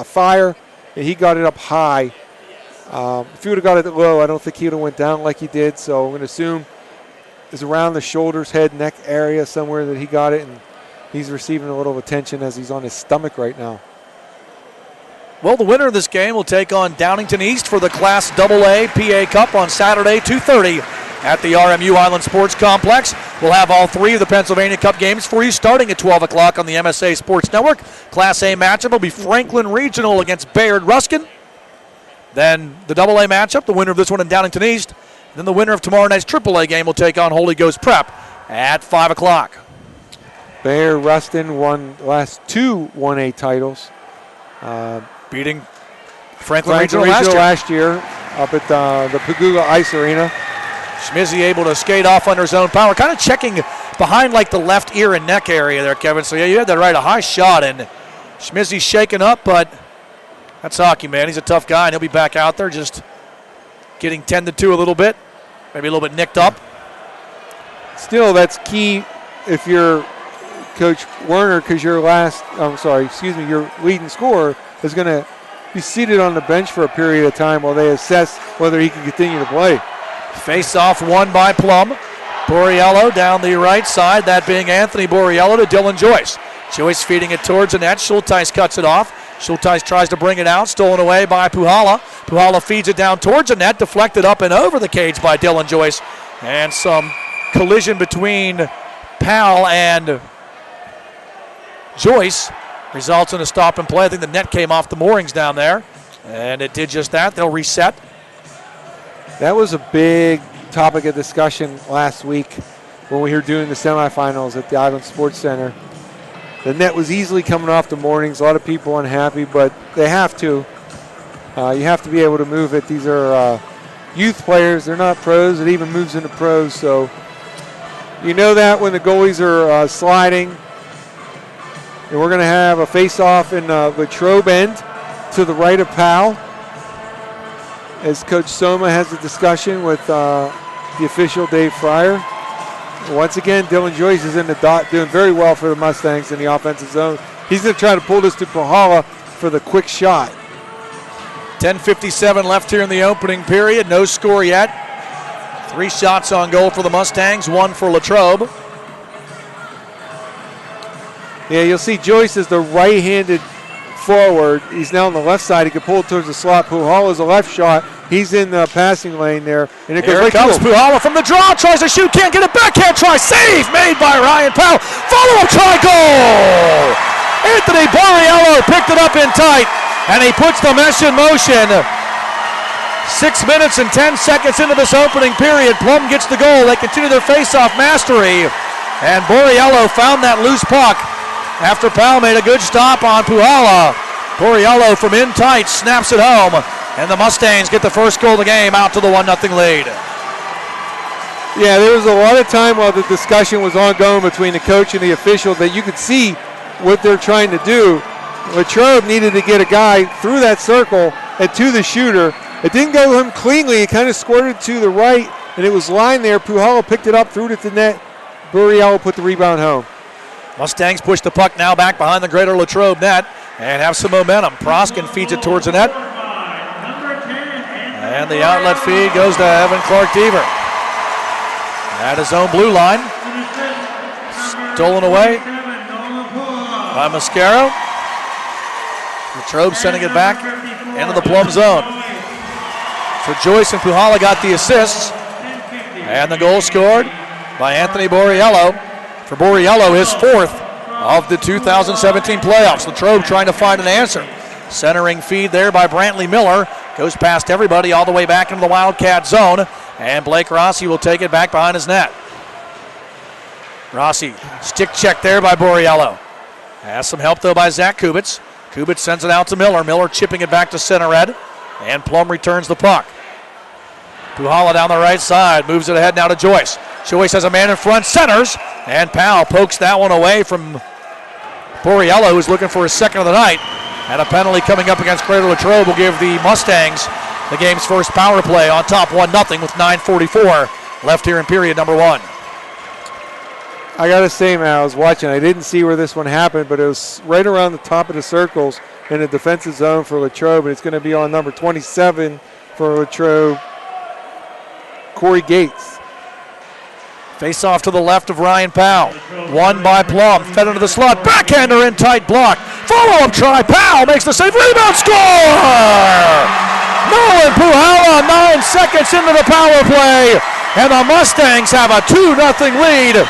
fire, and he got it up high. If he would have got it low, I don't think he would have went down like he did, so I'm going to assume it's around the shoulders, head, neck area somewhere that he got it, and he's receiving a little attention as he's on his stomach right now. Well, the winner of this game will take on Downington East for the Class AA PA Cup on Saturday, 2:30 at the RMU Island Sports Complex. We'll have all three of the Pennsylvania Cup games for you starting at 12 o'clock on the MSA Sports Network. Class A matchup will be Franklin Regional against Bayard Ruskin. Then the AA matchup, the winner of this one in Downington East. Then the winner of tomorrow night's AAA game will take on Holy Ghost Prep at 5 o'clock. Bayard Ruskin won the last two 1A titles. Beating Franklin Regional last year up at the Pagula Ice Arena. Schmizzy able to skate off under his own power, kind of checking behind like the left ear and neck area there, Kevin. So yeah, you had that right, a high shot, and Schmizzy's shaking up, but that's hockey, man. He's a tough guy, and he'll be back out there just getting tended to a little bit, maybe a little bit nicked up. Still, that's key if you're Coach Werner, because your leading scorer is going to be seated on the bench for a period of time while they assess whether he can continue to play. Face-off won by Plum. Borriello down the right side, that being Anthony Borriello to Dylan Joyce. Joyce feeding it towards the net. Schulteis cuts it off. Schulteis tries to bring it out, stolen away by Puhala. Puhala feeds it down towards the net, deflected up and over the cage by Dylan Joyce. And some collision between Powell and Joyce results in a stop and play. I think the net came off the moorings down there, and it did just that. They'll reset. That was a big topic of discussion last week when we were doing the semifinals at the Island Sports Center. The net was easily coming off the moorings. A lot of people unhappy, but they have to. You have to be able to move it. These are youth players. They're not pros. It even moves into pros. So you know that when the goalies are sliding. And we're going to have a face-off in Latrobe end to the right of Powell, as Coach Soma has a discussion with the official Dave Fryer. Once again, Dylan Joyce is in the dot, doing very well for the Mustangs in the offensive zone. He's going to try to pull this to PIHL for the quick shot. 10:57 left here in the opening period. No score yet. 3 shots on goal for the Mustangs, 1 for Latrobe. Yeah, you'll see Joyce is the right-handed forward. He's now on the left side. He can pull it towards the slot. PIHL is a left shot. He's in the passing lane there. And Here it comes PIHL from the draw. Tries to shoot. Can't get it. Backhand try. Save made by Ryan Powell. Follow-up try. Goal! Anthony Borriello picked it up in tight, and he puts the mesh in motion. 6 minutes and 10 seconds into this opening period. Plum gets the goal. They continue their face-off mastery. And Borriello found that loose puck after Powell made a good stop on PIHL. Borriello from in tight snaps it home, and the Mustangs get the first goal of the game out to the 1-0 lead. Yeah, there was a lot of time while the discussion was ongoing between the coach and the official that you could see what they're trying to do. Latrobe needed to get a guy through that circle and to the shooter. It didn't go to him cleanly. It kind of squirted to the right, and it was lined there. PIHL picked it up, threw it at the net. Borriello put the rebound home. Mustangs push the puck now back behind the Greater Latrobe net and have some momentum. Proskin feeds it towards the net. And the outlet feed goes to Evan Clark-Deaver. At his own blue line. Stolen away by Mascaro. Latrobe sending it back into the Plum zone. So Joyce and PIHL got the assists. And the goal scored by Anthony Borriello. For Borriello, his 4th of the 2017 playoffs. Latrobe trying to find an answer. Centering feed there by Brantley Miller. Goes past everybody all the way back into the Wildcat zone. And Blake Rossi will take it back behind his net. Rossi, stick check there by Borriello. Has some help though by Zach Kubitz. Kubitz sends it out to Miller. Miller chipping it back to center red. And Plum returns the puck. PIHL down the right side. Moves it ahead now to Joyce. Joyce has a man in front. Centers. And Powell pokes that one away from Borriello, who's looking for his 2nd of the night. And a penalty coming up against Greater Latrobe will give the Mustangs the game's first power play on top 1-0 with 9:44 left here in period number 1. I got to say, man, I was watching. I didn't see where this one happened, but it was right around the top of the circles in the defensive zone for Latrobe. And it's going to be on number 27 for Latrobe, Corey Gates. Face off to the left of Ryan Powell. Won by Plum. Fed into the slot. Backhander in tight block. Follow-up try. Powell makes the save. Rebound score! Nolan PIHL 9 seconds into the power play. And the Mustangs have a 2-0 lead.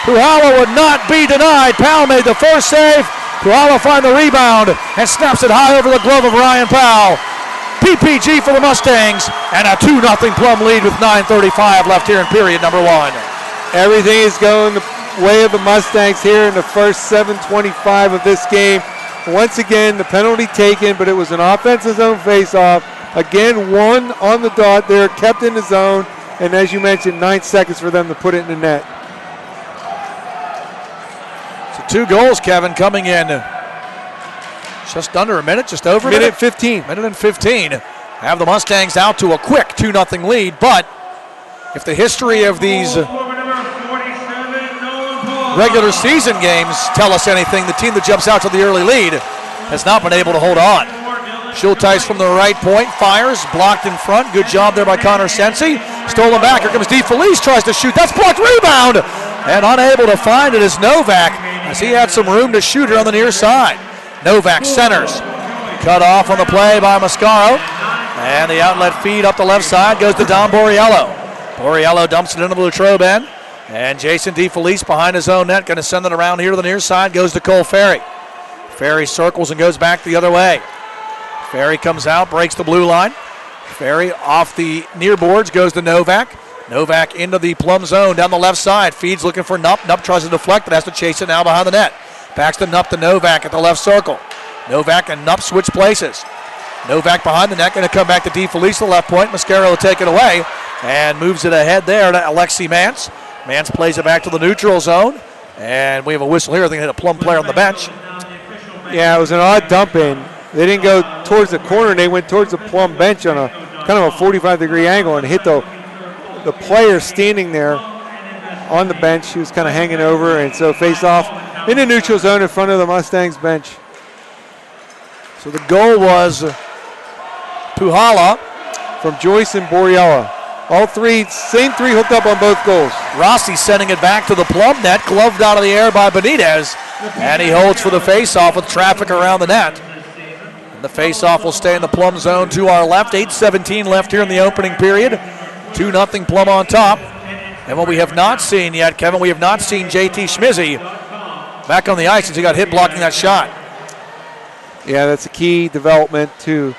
PIHL would not be denied. Powell made the first save. PIHL find the rebound and snaps it high over the glove of Ryan Powell. PPG for the Mustangs and a 2-0 Plum lead with 9:35 left here in period number 1. Everything is going the way of the Mustangs here in the first 7:25 of this game. Once again, the penalty taken, but it was an offensive zone faceoff. Again, 1 on the dot there, kept in the zone, and as you mentioned, 9 seconds for them to put it in the net. So 2 goals, Kevin, coming in just under a minute, just over a minute. 15. Minute and 15. Have the Mustangs out to a quick 2-0 lead, but if the history of these regular season games tell us anything, the team that jumps out to the early lead has not been able to hold on. Schulteis from the right point, fires, blocked in front. Good job there by Connor Sensi. Stolen back, here comes DeFelice, tries to shoot. That's blocked, rebound! And unable to find it is Novak, as he had some room to shoot her on the near side. Novak centers. Cut off on the play by Mascaro. And the outlet feed up the left side goes to Don Borriello. Borriello dumps it into the Latrobe end. And Jason DeFelice behind his own net, going to send it around here to the near side, goes to Cole Ferry. Ferry circles and goes back the other way. Ferry comes out, breaks the blue line. Ferry off the near boards, goes to Novak. Novak into the Plum zone down the left side, feeds looking for Nupp. Nupp tries to deflect, but has to chase it now behind the net. Backs to Nupp to Novak at the left circle. Novak and Nupp switch places. Novak behind the net, going to come back to DeFelice, the left point. Mascaro will take it away and moves it ahead there to Alexi Mance. Mance plays it back to the neutral zone, and we have a whistle here. I think they hit a Plum player on the bench. Yeah, it was an odd dump in. They didn't go towards the corner. They went towards the Plum bench on a kind of a 45-degree angle and hit the player standing there on the bench. He was kind of hanging over, and so face off in the neutral zone in front of the Mustangs bench. So the goal was Puhala from Joyce and Borriella. All three, same three hooked up on both goals. Rossi sending it back to the Plum net, gloved out of the air by Benitez, and he holds for the faceoff with traffic around the net. And the faceoff will stay in the Plum zone to our left. 8:17 left here in the opening period. 2-0 Plum on top. And what we have not seen yet, Kevin, we have not seen JT Schmizzy back on the ice since he got hit blocking that shot. Yeah, that's a key development to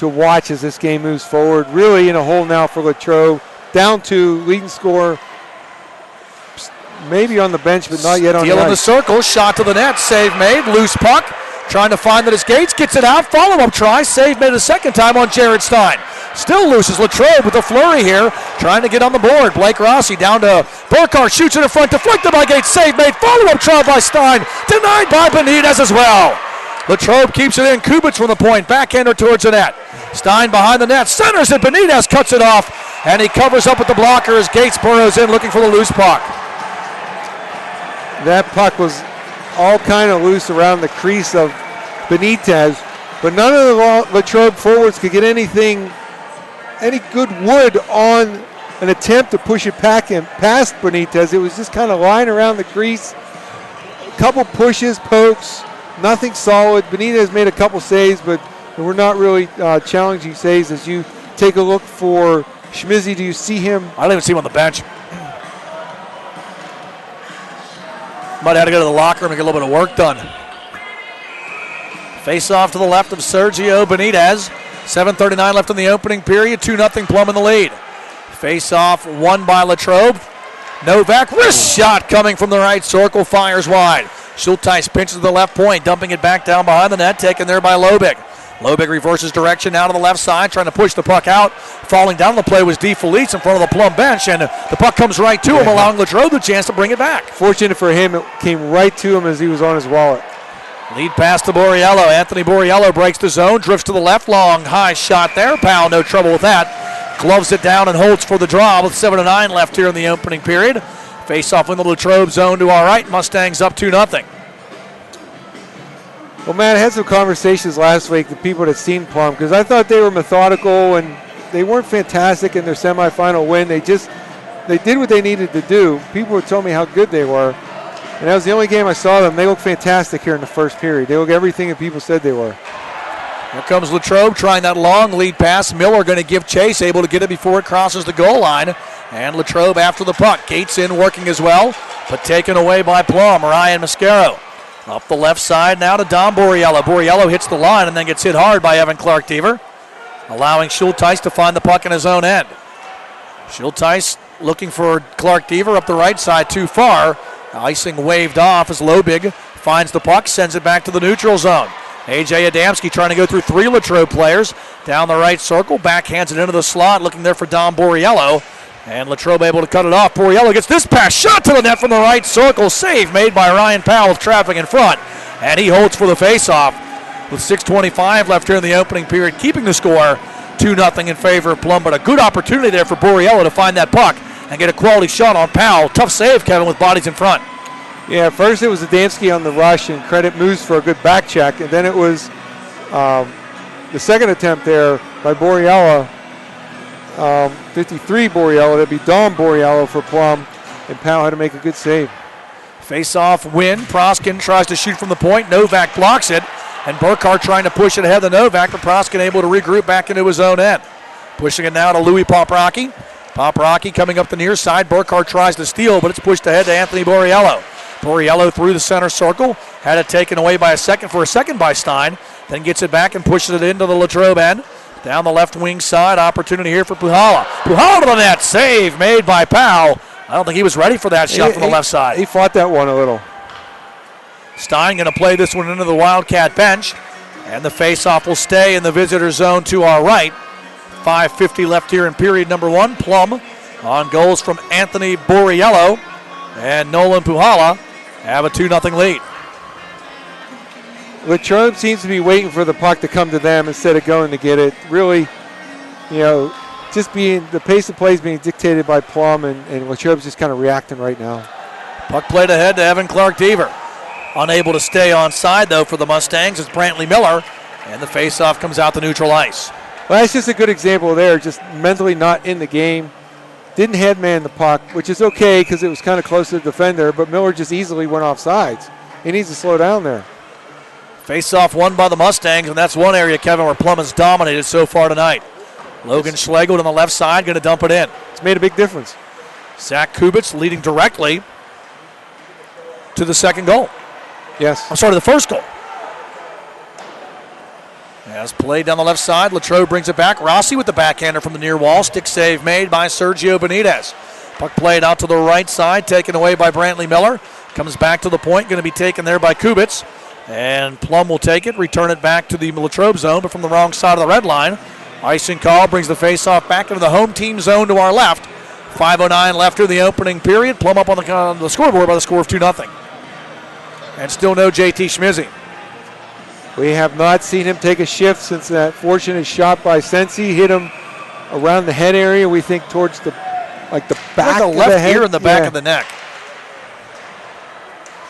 watch as this game moves forward. Really in a hole now for Latrobe. Down to leading scorer, maybe on the bench, but not yet on the ice. Steal in the circle, shot to the net, save made, loose puck. Trying to find it as Gates gets it out. Follow-up try, save made a second time on Jared Stein. Still loose as Latrobe with a flurry here, trying to get on the board. Blake Rossi down to Burkhardt, shoots it in front, deflected by Gates, save made. Follow-up try by Stein, denied by Benitez as well. Latrobe keeps it in. Kubitz from the point, backhander towards the net. Stein behind the net, centers it. Benitez cuts it off, and he covers up with the blocker as Gates burrows in looking for the loose puck. That puck was all kind of loose around the crease of Benitez, but none of the Latrobe forwards could get any good wood on an attempt to push it past Benitez. It was just kind of lying around the crease. A couple pushes, pokes, nothing solid. Benitez made a couple saves, but we're not really challenging saves. As you take a look for Schmizzy, do you see him? I don't even see him on the bench. Might have to go to the locker room and get a little bit of work done. Face off to the left of Sergio Benitez. 7:39 left in the opening period. 2-0 Plum in the lead. Face off won by Latrobe. Novak, wrist shot coming from the right circle, fires wide. Schulteis pinches to the left point, dumping it back down behind the net, taken there by Lobig. Lobig reverses direction now to the left side, trying to push the puck out. Falling down the play was D. Felice in front of the Plum bench, and the puck comes right to him, allowing Latrobe the chance to bring it back. Fortunate for him, it came right to him as he was on his wallet. Lead pass to Borriello. Anthony Borriello breaks the zone, drifts to the left, long, high shot there. Powell, no trouble with that. Gloves it down and holds for the draw with 7:09 left here in the opening period. Face off in the Latrobe zone to our right. Mustangs up 2-0. Well, man, I had some conversations last week with people that seen Plum because I thought they were methodical and they weren't fantastic in their semifinal win. They did what they needed to do. People were telling me how good they were. And that was the only game I saw them. They look fantastic here in the first period. They look everything that people said they were. Here comes Latrobe trying that long lead pass. Miller going to give chase, able to get it before it crosses the goal line. And Latrobe after the puck. Gates in working as well, but taken away by Plum. Ryan Mascaro. Up the left side now to Dom Borriello. Borriello hits the line and then gets hit hard by Evan Clark-Dever, allowing Schulteis to find the puck in his own end. Schulteis looking for Clark-Dever up the right side, too far. Icing waved off as Lobig finds the puck, sends it back to the neutral zone. A.J. Adamski trying to go through three Latrobe players. Down the right circle, backhands it into the slot, looking there for Dom Borriello. And Latrobe able to cut it off. Borriello gets this pass, shot to the net from the right circle. Save made by Ryan Powell with traffic in front. And he holds for the faceoff with 6:25 left here in the opening period, keeping the score 2-0 in favor of Plum. But a good opportunity there for Borriello to find that puck and get a quality shot on Powell. Tough save, Kevin, with bodies in front. Yeah, first it was Adamski on the rush, and credit Moose for a good back check. And then it was the second attempt there by Borriello. 53 Borriello, that'd be Dom Borriello for Plum, and Powell had to make a good save. Face-off win. Proskin tries to shoot from the point. Novak blocks it, and Burkhardt trying to push it ahead of Novak, but Proskin able to regroup back into his own end. Pushing it now to Louis Poprocki. Poprocki coming up the near side. Burkhardt tries to steal, but it's pushed ahead to Anthony Borriello. Borriello through the center circle, had it taken away by a second by Stein, then gets it back and pushes it into the Latrobe end. Down the left wing side, opportunity here for Puhala. Puhala to the net, save made by Powell. I don't think he was ready for that shot from the left side. He fought that one a little. Stein going to play this one into the Wildcat bench, and the faceoff will stay in the visitor zone to our right. 5:50 left here in period number one. Plum on goals from Anthony Borriello and Nolan Puhala have a 2-0 lead. Latrobe seems to be waiting for the puck to come to them instead of going to get it. Really, just being the pace of play is being dictated by Plum, and Latrobe's just kind of reacting right now. Puck played ahead to Evan Clark-Dever. Unable to stay onside, though, for the Mustangs is Brantley Miller, and the faceoff comes out to neutral ice. Well, that's just a good example there, just mentally not in the game. Didn't headman the puck, which is okay because it was kind of close to the defender, but Miller just easily went off sides. He needs to slow down there. Face-off won by the Mustangs, and that's one area, Kevin, where Plum has dominated so far tonight. Logan Schlegel on the left side going to dump it in. It's made a big difference. Zach Kubitz leading directly to the second goal. Yes. I'm sorry, the first goal. As played down the left side, Latrobe brings it back. Rossi with the backhander from the near wall. Stick save made by Sergio Benitez. Puck played out to the right side, taken away by Brantley Miller. Comes back to the point, going to be taken there by Kubitz. And Plum will take it, return it back to the Latrobe zone, but from the wrong side of the red line. Icing call brings the faceoff back into the home team zone to our left. 5:09 left in the opening period. Plum up on the scoreboard by the score of 2-0. And still no JT Schmizzy. We have not seen him take a shift since that fortunate shot by Sensi hit him around the head area. We think towards the back of the left head. ear in the back of the neck.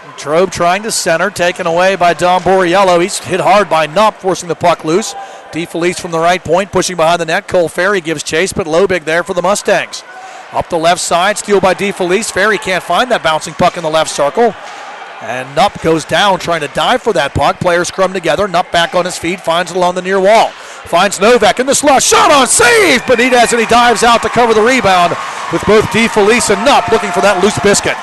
Latrobe trying to center, taken away by Dom Borriello. He's hit hard by Nupp, forcing the puck loose. DeFelice from the right point, pushing behind the net. Cole Ferry gives chase, but Lobig there for the Mustangs. Up the left side, steal by DeFelice. Ferry can't find that bouncing puck in the left circle. And Nupp goes down trying to dive for that puck. Players scrum together. Nupp back on his feet, finds it along the near wall. Finds Novak in the slot. Shot on save! Benitez, and he dives out to cover the rebound with both DeFelice and Nupp looking for that loose biscuit.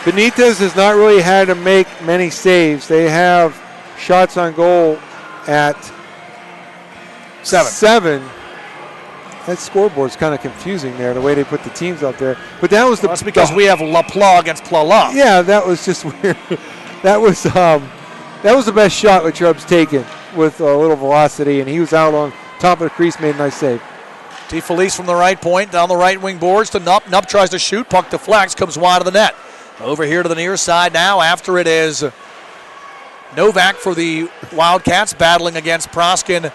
Benitez has not really had to make many saves. They have shots on goal at 7. That scoreboard's kind of confusing there, the way they put the teams up there. But that was that's because we have LaPlaw against Plala. Yeah, that was just weird. That was the best shot Latrobe's taken with a little velocity, and he was out on top of the crease, made a nice save. DeFelice from the right point, down the right wing boards to Nupp. Nupp tries to shoot, puck deflects, comes wide of the net. Over here to the near side now, after it is Novak for the Wildcats, battling against Proskin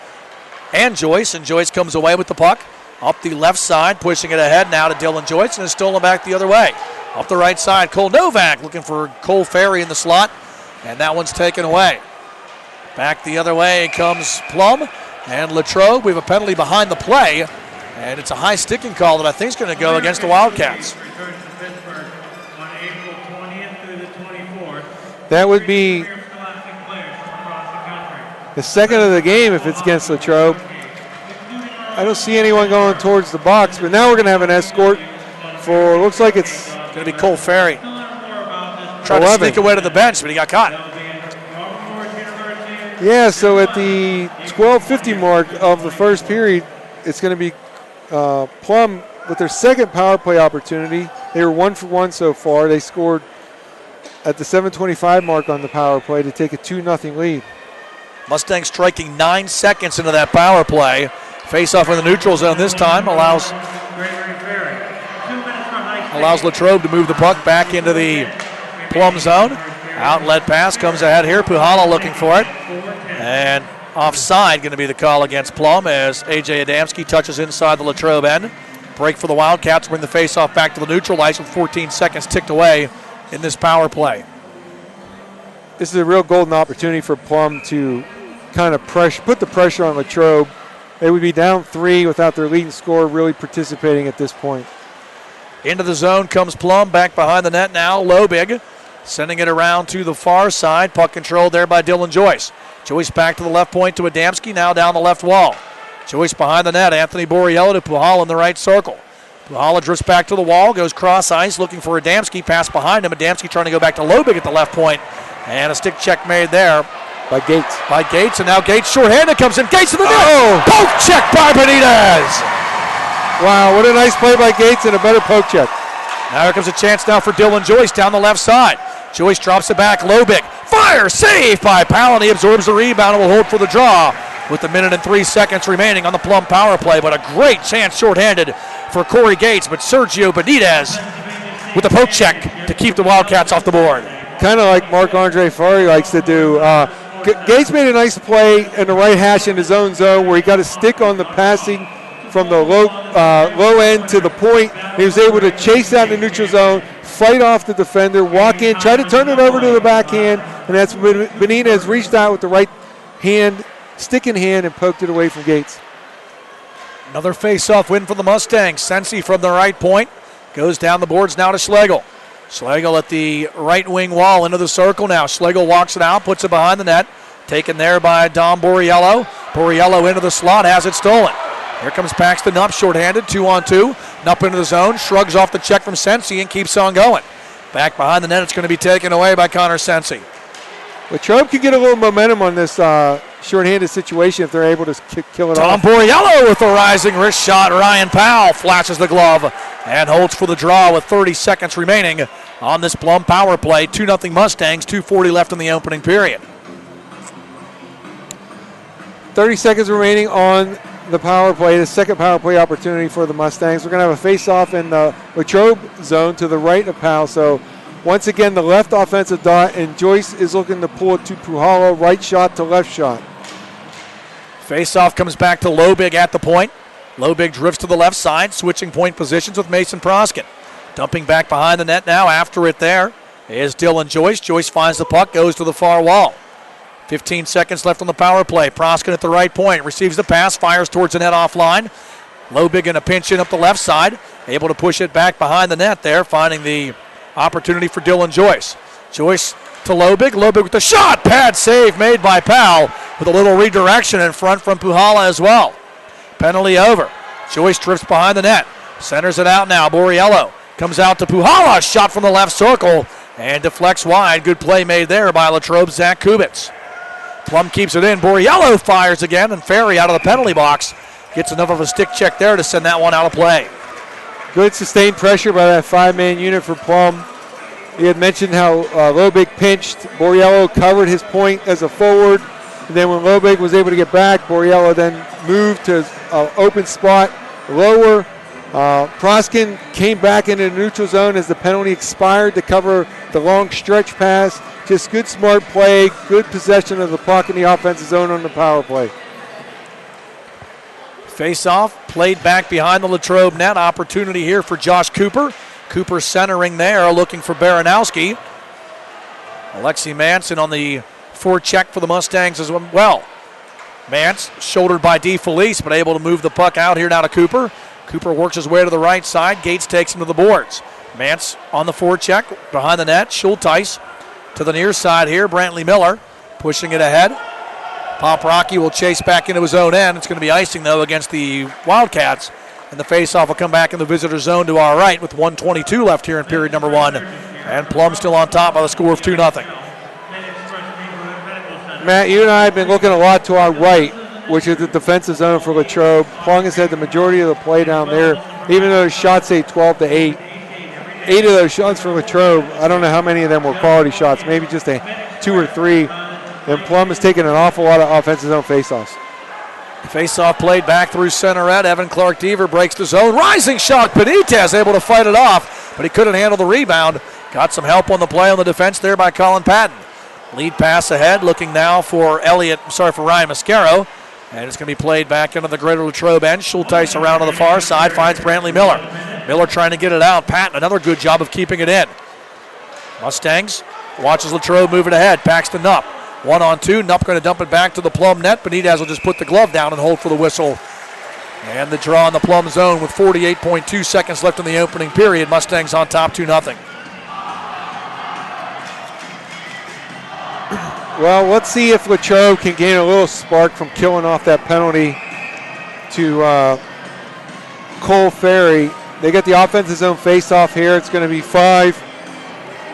and Joyce comes away with the puck. Up the left side, pushing it ahead now to Dylan Joyce, and is stolen back the other way. Up the right side, Cole Novak looking for Cole Ferry in the slot, and that one's taken away. Back the other way comes Plum and Latrobe. We have a penalty behind the play, and it's a high sticking call that I think is going to go against the Wildcats. That would be the second of the game if it's against Latrobe. I don't see anyone going towards the box, but now we're going to have an escort for, looks like it's going to be Cole Ferry. Tried to sneak away to the bench, but he got caught. Yeah, so at the 12:50 mark of the first period, it's going to be Plum with their second power play opportunity. They were 1 for 1 so far. They scored at the 7:25 mark on the power play to take a 2-0 lead. Mustangs striking 9 seconds into that power play. Face-off in the neutral zone this time allows Latrobe to move the puck back into the Plum zone. Outlet pass comes ahead here. PIHL looking for it. And offside going to be the call against Plum as A.J. Adamski touches inside the Latrobe end. Break for the Wildcats, bring the face-off back to the neutral ice with 14 seconds ticked away in this power play. This is a real golden opportunity for Plum to kind of put the pressure on Latrobe. They would be down 3 without their leading scorer really participating at this point. Into the zone comes Plum, back behind the net now. Lobig sending it around to the far side. Puck controlled there by Dylan Joyce. Joyce back to the left point to Adamski, now down the left wall. Joyce behind the net. Anthony Borriello to PIHL in the right circle. PIHL drifts back to the wall, goes cross ice, looking for Adamski. Pass behind him. Adamski trying to go back to Lobig at the left point. And a stick check made there. By Gates. And now Gates shorthanded comes in. Gates to the net. Oh! Poke check by Benitez. Wow, what a nice play by Gates and a better poke check. Now here comes a chance now for Dylan Joyce down the left side. Joyce drops it back. Lobig. Fire! Save by Powell, and he absorbs the rebound and will hold for the draw with 1 minute and 3 seconds remaining on the Plum power play. But a great chance shorthanded for Corey Gates, but Sergio Benitez with the poke check to keep the Wildcats off the board. Kind of like Marc-Andre Fleury likes to do. Gates made a nice play in the right hash in his own zone where he got a stick on the passing from the low end to the point. He was able to chase out in the neutral zone, fight off the defender, walk in, try to turn it over to the backhand, and that's when Benitez reached out with the right hand, stick in hand, and poked it away from Gates. Another face-off win for the Mustangs. Sensi from the right point goes down the boards now to Schlegel. Schlegel at the right wing wall into the circle now. Schlegel walks it out, puts it behind the net. Taken there by Dom Borriello. Borriello into the slot, has it stolen. Here comes Paxton Nupp, shorthanded, 2-on-2. Nupp into the zone, shrugs off the check from Sensi and keeps on going. Back behind the net, it's going to be taken away by Connor Sensi. Latrobe can get a little momentum on this shorthanded situation if they're able to kill it off. Dom Borriello with the rising wrist shot. Ryan Powell flashes the glove and holds for the draw with 30 seconds remaining on this Plum power play. 2-0 Mustangs, 2:40 left in the opening period. 30 seconds remaining on the power play, the second power play opportunity for the Mustangs. We're going to have a face-off in the Latrobe zone to the right of Powell. So once again, the left offensive dot, and Joyce is looking to pull it to PIHL, right shot to left shot. Face-off comes back to Lobig at the point. Lobig drifts to the left side, switching point positions with Mason Proskin. Dumping back behind the net now. After it there is Dylan Joyce. Joyce finds the puck, goes to the far wall. 15 seconds left on the power play. Proskin at the right point. Receives the pass, fires towards the net offline. Lobig in a pinch in up the left side. Able to push it back behind the net there, finding the opportunity for Dylan Joyce. Joyce to Lobig. Lobig with the shot. Pad save made by Powell with a little redirection in front from Puhala as well. Penalty over. Joyce drifts behind the net. Centers it out now. Borriello comes out to Puhala. Shot from the left circle and deflects wide. Good play made there by Latrobe's Zach Kubitz. Plum keeps it in. Borriello fires again, and Ferry out of the penalty box gets enough of a stick check there to send that one out of play. Good sustained pressure by that five-man unit for Plum. He had mentioned how Lobig pinched. Borriello covered his point as a forward. And then when Lobig was able to get back, Borriello then moved to an open spot lower. Proskin came back into the neutral zone as the penalty expired to cover the long stretch pass. Just good, smart play, good possession of the puck in the offensive zone on the power play. Face-off, played back behind the Latrobe net. Opportunity here for Josh Cooper. Cooper centering there, looking for Baranowski. Alexi Manson on the forecheck for the Mustangs as well. Mance, shouldered by DeFelice, but able to move the puck out here now to Cooper. Cooper works his way to the right side. Gates takes him to the boards. Mance on the forecheck, behind the net. Schulteis to the near side here. Brantley Miller pushing it ahead. Pop Rocky will chase back into his own end. It's going to be icing, though, against the Wildcats. And the faceoff will come back in the visitor zone to our right with 1:22 left here in period number one. And Plum still on top by the score of 2-0. Matt, you and I have been looking a lot to our right, which is the defensive zone for Latrobe. Plum has had the majority of the play down there, even though his shots say 12-8. 8 of those shots for Latrobe, I don't know how many of them were quality shots, maybe just 2 or 3. And Plum has taken an awful lot of offensive zone faceoffs. Face-off played back through center red. Evan Clark-Deaver breaks the zone. Rising shot. Benitez able to fight it off, but he couldn't handle the rebound. Got some help on the play on the defense there by Colin Patton. Lead pass ahead, looking now for Ryan Mascaro. And it's going to be played back into the greater Latrobe end. Schulteis around on the far side, finds Brantley Miller. Miller trying to get it out. Patton, another good job of keeping it in. Mustangs watches Latrobe move it ahead. Paxton Nupp. 1-on-2. Nupp going to dump it back to the Plum net. Benitez will just put the glove down and hold for the whistle. And the draw in the Plum zone with 48.2 seconds left in the opening period. Mustangs on top 2-0. Well, let's see if Latrobe can gain a little spark from killing off that penalty to Cole Ferry. They get the offensive zone face-off here. It's going to be 5.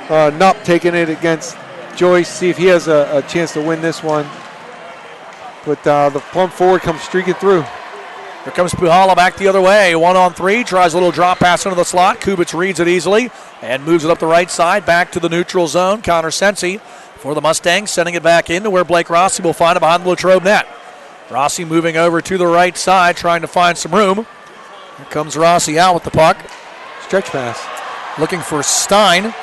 Nupp taking it against Joyce, see if he has a chance to win this one. But the Plum forward comes streaking through. Here comes Puhala back the other way. 1-on-3, tries a little drop pass into the slot. Kubitz reads it easily and moves it up the right side, back to the neutral zone. Connor Sensi for the Mustangs, sending it back into where Blake Rossi will find it behind the Latrobe net. Rossi moving over to the right side, trying to find some room. Here comes Rossi out with the puck. Stretch pass. Looking for Stein.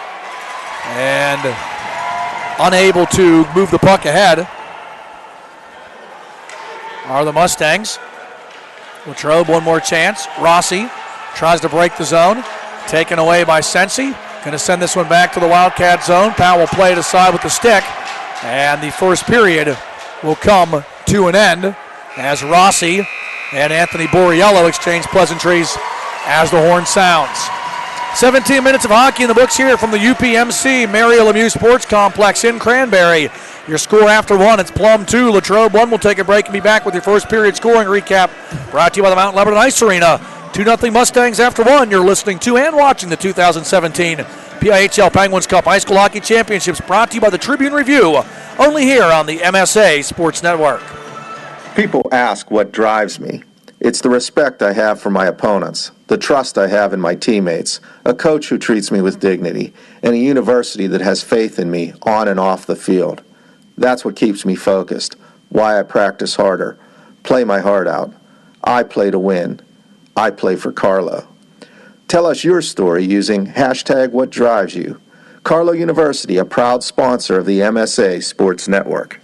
And unable to move the puck ahead are the Mustangs. Latrobe, one more chance. Rossi tries to break the zone. Taken away by Sensi. Going to send this one back to the Wildcat zone. Powell will play it aside with the stick. And the first period will come to an end as Rossi and Anthony Borriello exchange pleasantries as the horn sounds. 17 minutes of hockey in the books here from the UPMC Mario Lemieux Sports Complex in Cranberry. Your score after one, it's Plum 2, Latrobe 1. We'll take a break and be back with your first period scoring recap brought to you by the Mount Lebanon Ice Arena. 2-0 Mustangs after one. You're listening to and watching the 2017 PIHL Penguins Cup High School Hockey Championships brought to you by the Tribune Review, only here on the MSA Sports Network. People ask what drives me. It's the respect I have for my opponents, the trust I have in my teammates, a coach who treats me with dignity, and a university that has faith in me on and off the field. That's what keeps me focused, why I practice harder, play my heart out. I play to win. I play for Carlo. Tell us your story using #WhatDriveSYou. Carlo University, a proud sponsor of the MSA Sports Network.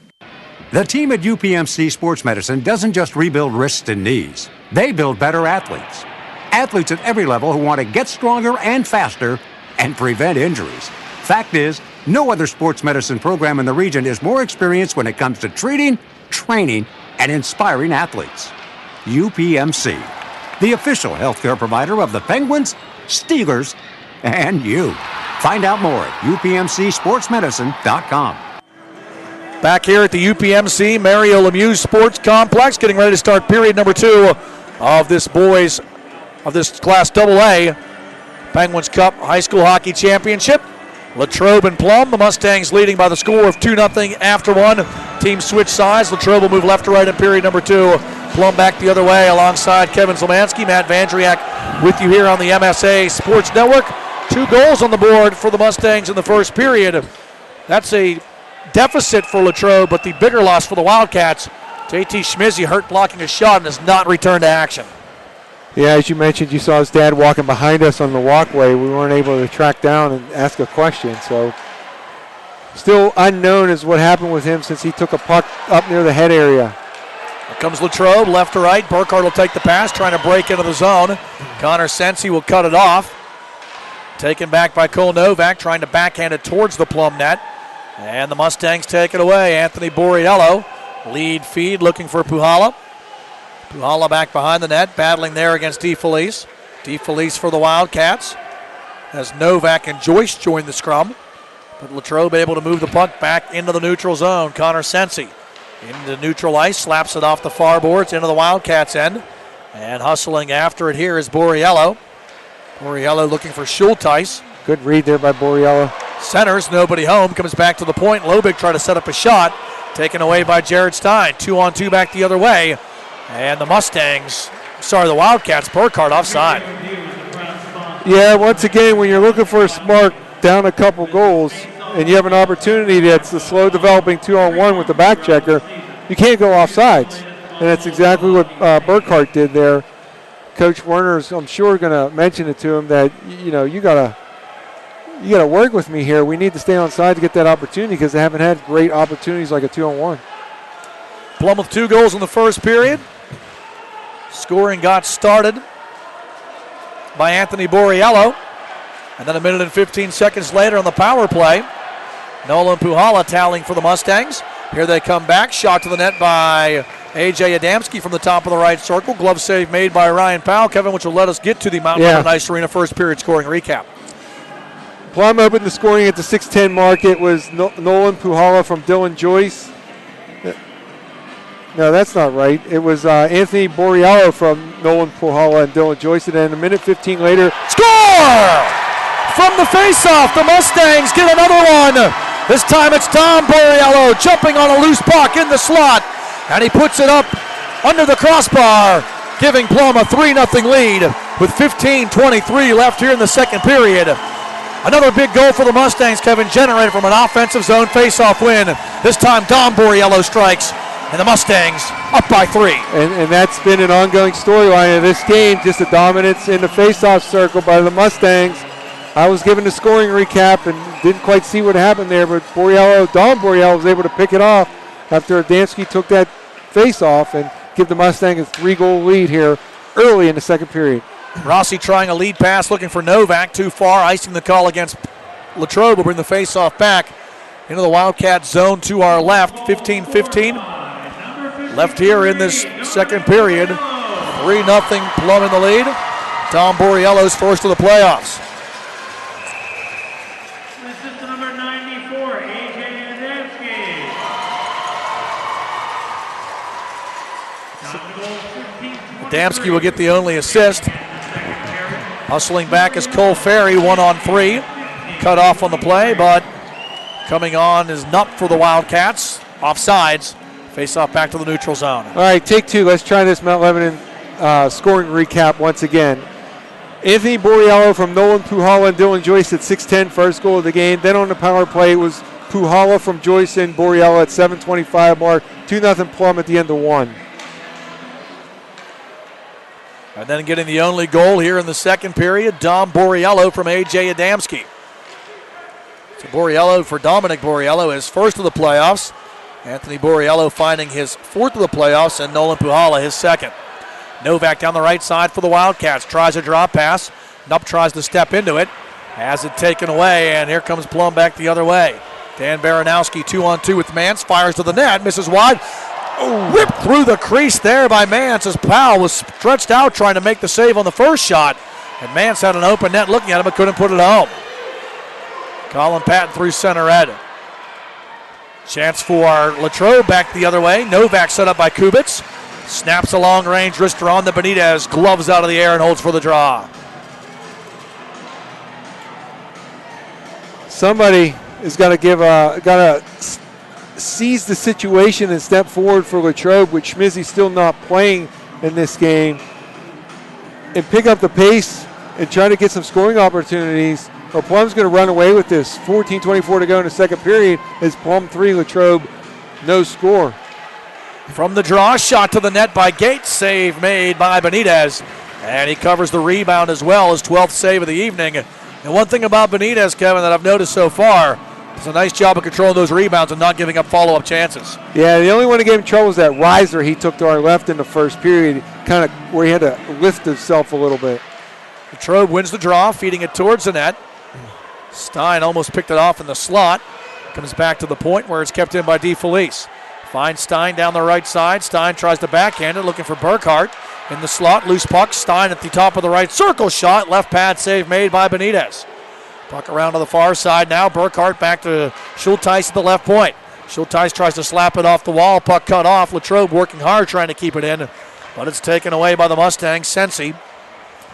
The team at UPMC Sports Medicine doesn't just rebuild wrists and knees. They build better athletes. Athletes at every level who want to get stronger and faster and prevent injuries. Fact is, no other sports medicine program in the region is more experienced when it comes to treating, training, and inspiring athletes. UPMC, the official healthcare provider of the Penguins, Steelers, and you. Find out more at upmcsportsmedicine.com. Back here at the UPMC Mario Lemieux Sports Complex, getting ready to start period number 2 of this Class AA Penguins Cup High School Hockey Championship. Latrobe and Plum, the Mustangs leading by the score of 2-0 after one. Teams switch sides. Latrobe will move left to right in period number 2. Plum back the other way alongside Kevin Zlemansky. Matt Vandriak with you here on the MSA Sports Network. 2 goals on the board for the Mustangs in the first period. That's a deficit for Latrobe, but the bigger loss for the Wildcats. JT Schmizzy hurt blocking a shot and has not returned to action. Yeah, as you mentioned, you saw his dad walking behind us on the walkway. We weren't able to track down and ask a question, so still unknown is what happened with him since he took a puck up near the head area. Here comes Latrobe, left to right. Burkhardt will take the pass, trying to break into the zone. Connor Sensi will cut it off. Taken back by Cole Novak, trying to backhand it towards the Plum net. And the Mustangs take it away. Anthony Borriello, lead feed, looking for Puhala. Puhala back behind the net, battling there against DeFelice. DeFelice for the Wildcats, as Novak and Joyce join the scrum. But Latrobe able to move the puck back into the neutral zone. Connor Sensi into neutral ice, slaps it off the far boards into the Wildcats' end. And hustling after it here is Borriello. Borriello looking for Schulteis. Good read there by Borriello. Centers, nobody home, comes back to the point. Lobig trying to set up a shot. Taken away by Jared Stein. 2-on-2 back the other way. And the Wildcats, Burkhardt offside. Yeah, once again, when you're looking for a spark down a couple goals and you have an opportunity that's a slow developing 2-on-1 with the back checker, you can't go offsides. And that's exactly what Burkhardt did there. Coach Werner's, I'm sure, going to mention it to him that, you gotta work with me here. We need to stay on side to get that opportunity because they haven't had great opportunities like a 2-on-1. Plum with 2 goals in the first period. Scoring got started by Anthony Borriello. And then a minute and 15 seconds later on the power play, Nolan Puhala tallying for the Mustangs. Here they come back. Shot to the net by A.J. Adamski from the top of the right circle. Glove save made by Ryan Powell. Kevin, which will let us get to the Mount Lebanon Ice Arena first period scoring recap. Plum opened the scoring at the 6:10 mark. It was Nolan Puhala from Dylan Joyce. No, that's not right. It was Anthony Borriello from Nolan Puhala and Dylan Joyce. And then a minute 15 later, score! From the faceoff, the Mustangs get another one. This time it's Tom Borriello jumping on a loose puck in the slot. And he puts it up under the crossbar, giving Plum a 3-0 lead with 15:23 left here in the second period. Another big goal for the Mustangs, Kevin, generated from an offensive zone faceoff win. This time Dom Borriello strikes, and the Mustangs up by 3. And that's been an ongoing storyline of this game, just the dominance in the faceoff circle by the Mustangs. I was given the scoring recap and didn't quite see what happened there, but Dom Borriello was able to pick it off after Adamski took that faceoff and give the Mustangs a 3-goal lead here early in the second period. Rossi trying a lead pass, looking for Novak. Too far, icing the call against Latrobe. Will bring the faceoff back into the Wildcat zone to our left. 15-15 left here in this second period. 3-0 Plum in the lead. Tom Borriello's first of the playoffs. Assistant number 94, A.J. Adamski. Adamski will get the only assist. Hustling back is Cole Ferry, 1-on-3. Cut off on the play, but coming on is Nupp for the Wildcats. Offsides. Face off back to the neutral zone. All right, take two. Let's try this Mount Lebanon scoring recap once again. Anthony Borriello from Nolan Puhala and Dylan Joyce at 6:10, first goal of the game. Then on the power play, it was Puhala from Joyce and Borriello at 7:25 mark. 2-0 Plum at the end of one. And then getting the only goal here in the second period, Dom Borriello from A.J. Adamski. So Borriello for Dominic Borriello, his first of the playoffs. Anthony Borriello finding his fourth of the playoffs, and Nolan Puhala his second. Novak down the right side for the Wildcats. Tries a drop pass. Nupp tries to step into it. Has it taken away, and here comes Plum back the other way. Dan Baranowski 2-on-2 with Mance. Fires to the net. Misses wide. Whipped through the crease there by Mance as Powell was stretched out trying to make the save on the first shot. And Mance had an open net looking at him but couldn't put it home. Colin Patton through center ed. Chance for Latrobe back the other way. Novak set up by Kubitz. Snaps a long-range wrister on the Benitez. Gloves out of the air and holds for the draw. Somebody is got to seize the situation and step forward for Latrobe, with Schmizzy still not playing in this game, and pick up the pace and try to get some scoring opportunities, or Plum's going to run away with this. 14:24 to go in the second period. It's Plum 3, Latrobe no score. From the draw, shot to the net by Gates. Save made by Benitez. And he covers the rebound as well, his 12th save of the evening. And one thing about Benitez, Kevin, that I've noticed so far, it's a nice job of controlling those rebounds and not giving up follow-up chances. Yeah, the only one that gave him trouble was that riser he took to our left in the first period, kind of where he had to lift himself a little bit. Latrobe wins the draw, feeding it towards the net. Stein almost picked it off in the slot. Comes back to the point where it's kept in by DeFelice. Finds Stein down the right side. Stein tries to backhand it, looking for Burkhart. In the slot, loose puck. Stein at the top of the right circle shot. Left pad save made by Benitez. Puck around to the far side now. Burkhart back to Schulteis at the left point. Schulteis tries to slap it off the wall. Puck cut off. Latrobe working hard trying to keep it in, but it's taken away by the Mustangs. Sensi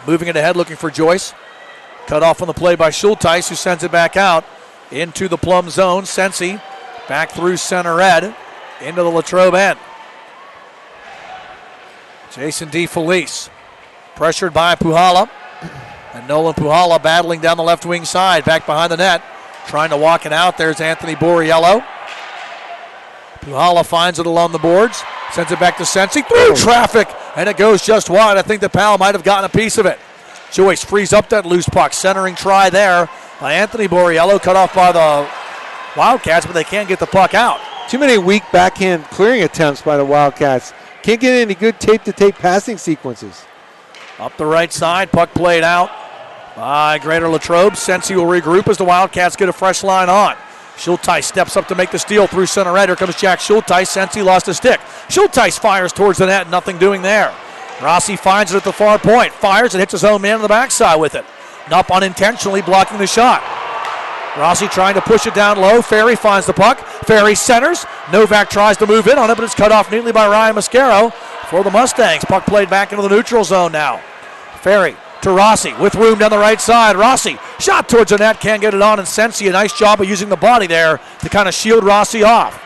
moving it ahead, looking for Joyce. Cut off on the play by Schulteis, who sends it back out into the Plum zone. Sensi back through center ed into the Latrobe end. Jason DeFelice pressured by Puhala. And Nolan Puhala battling down the left wing side, back behind the net, trying to walk it out. There's Anthony Borriello. Puhala finds it along the boards, sends it back to Sensi, through traffic, and it goes just wide. I think the Powell might have gotten a piece of it. Joyce frees up that loose puck, centering try there by Anthony Borriello, cut off by the Wildcats, but they can't get the puck out. Too many weak backhand clearing attempts by the Wildcats. Can't get any good tape-to-tape passing sequences. Up the right side, puck played out by Greater Latrobe. Sensi will regroup as the Wildcats get a fresh line on. Schulteis steps up to make the steal through center red. Here comes Jack Schulteis. Sensi lost a stick. Schulteis fires towards the net. Nothing doing there. Rossi finds it at the far point. Fires and hits his own man on the backside with it. Nupp unintentionally blocking the shot. Rossi trying to push it down low. Ferry finds the puck. Ferry centers. Novak tries to move in on it, but it's cut off neatly by Ryan Mascaro for the Mustangs. Puck played back into the neutral zone now. Ferry to Rossi with room down the right side. Rossi shot towards the net, can't get it on, and Sensi a nice job of using the body there to kind of shield Rossi off.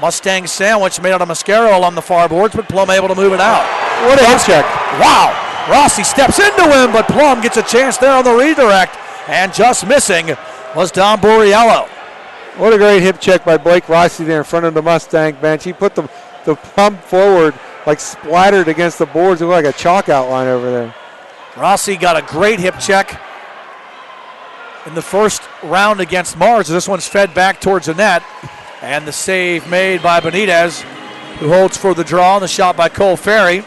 Mustang sandwich made out of Mascaro along the far boards, but Plum able to move it out. What a hit check. Wow. Rossi steps into him, but Plum gets a chance there on the redirect, and just missing was Dom Borriello. What a great hip check by Blake Rossi there in front of the Mustang bench. He put the pump forward, like splattered against the boards. It looked like a chalk outline over there. Rossi got a great hip check in the first round against Mars. This one's fed back towards the net. And the save made by Benitez, who holds for the draw, and the shot by Cole Ferry.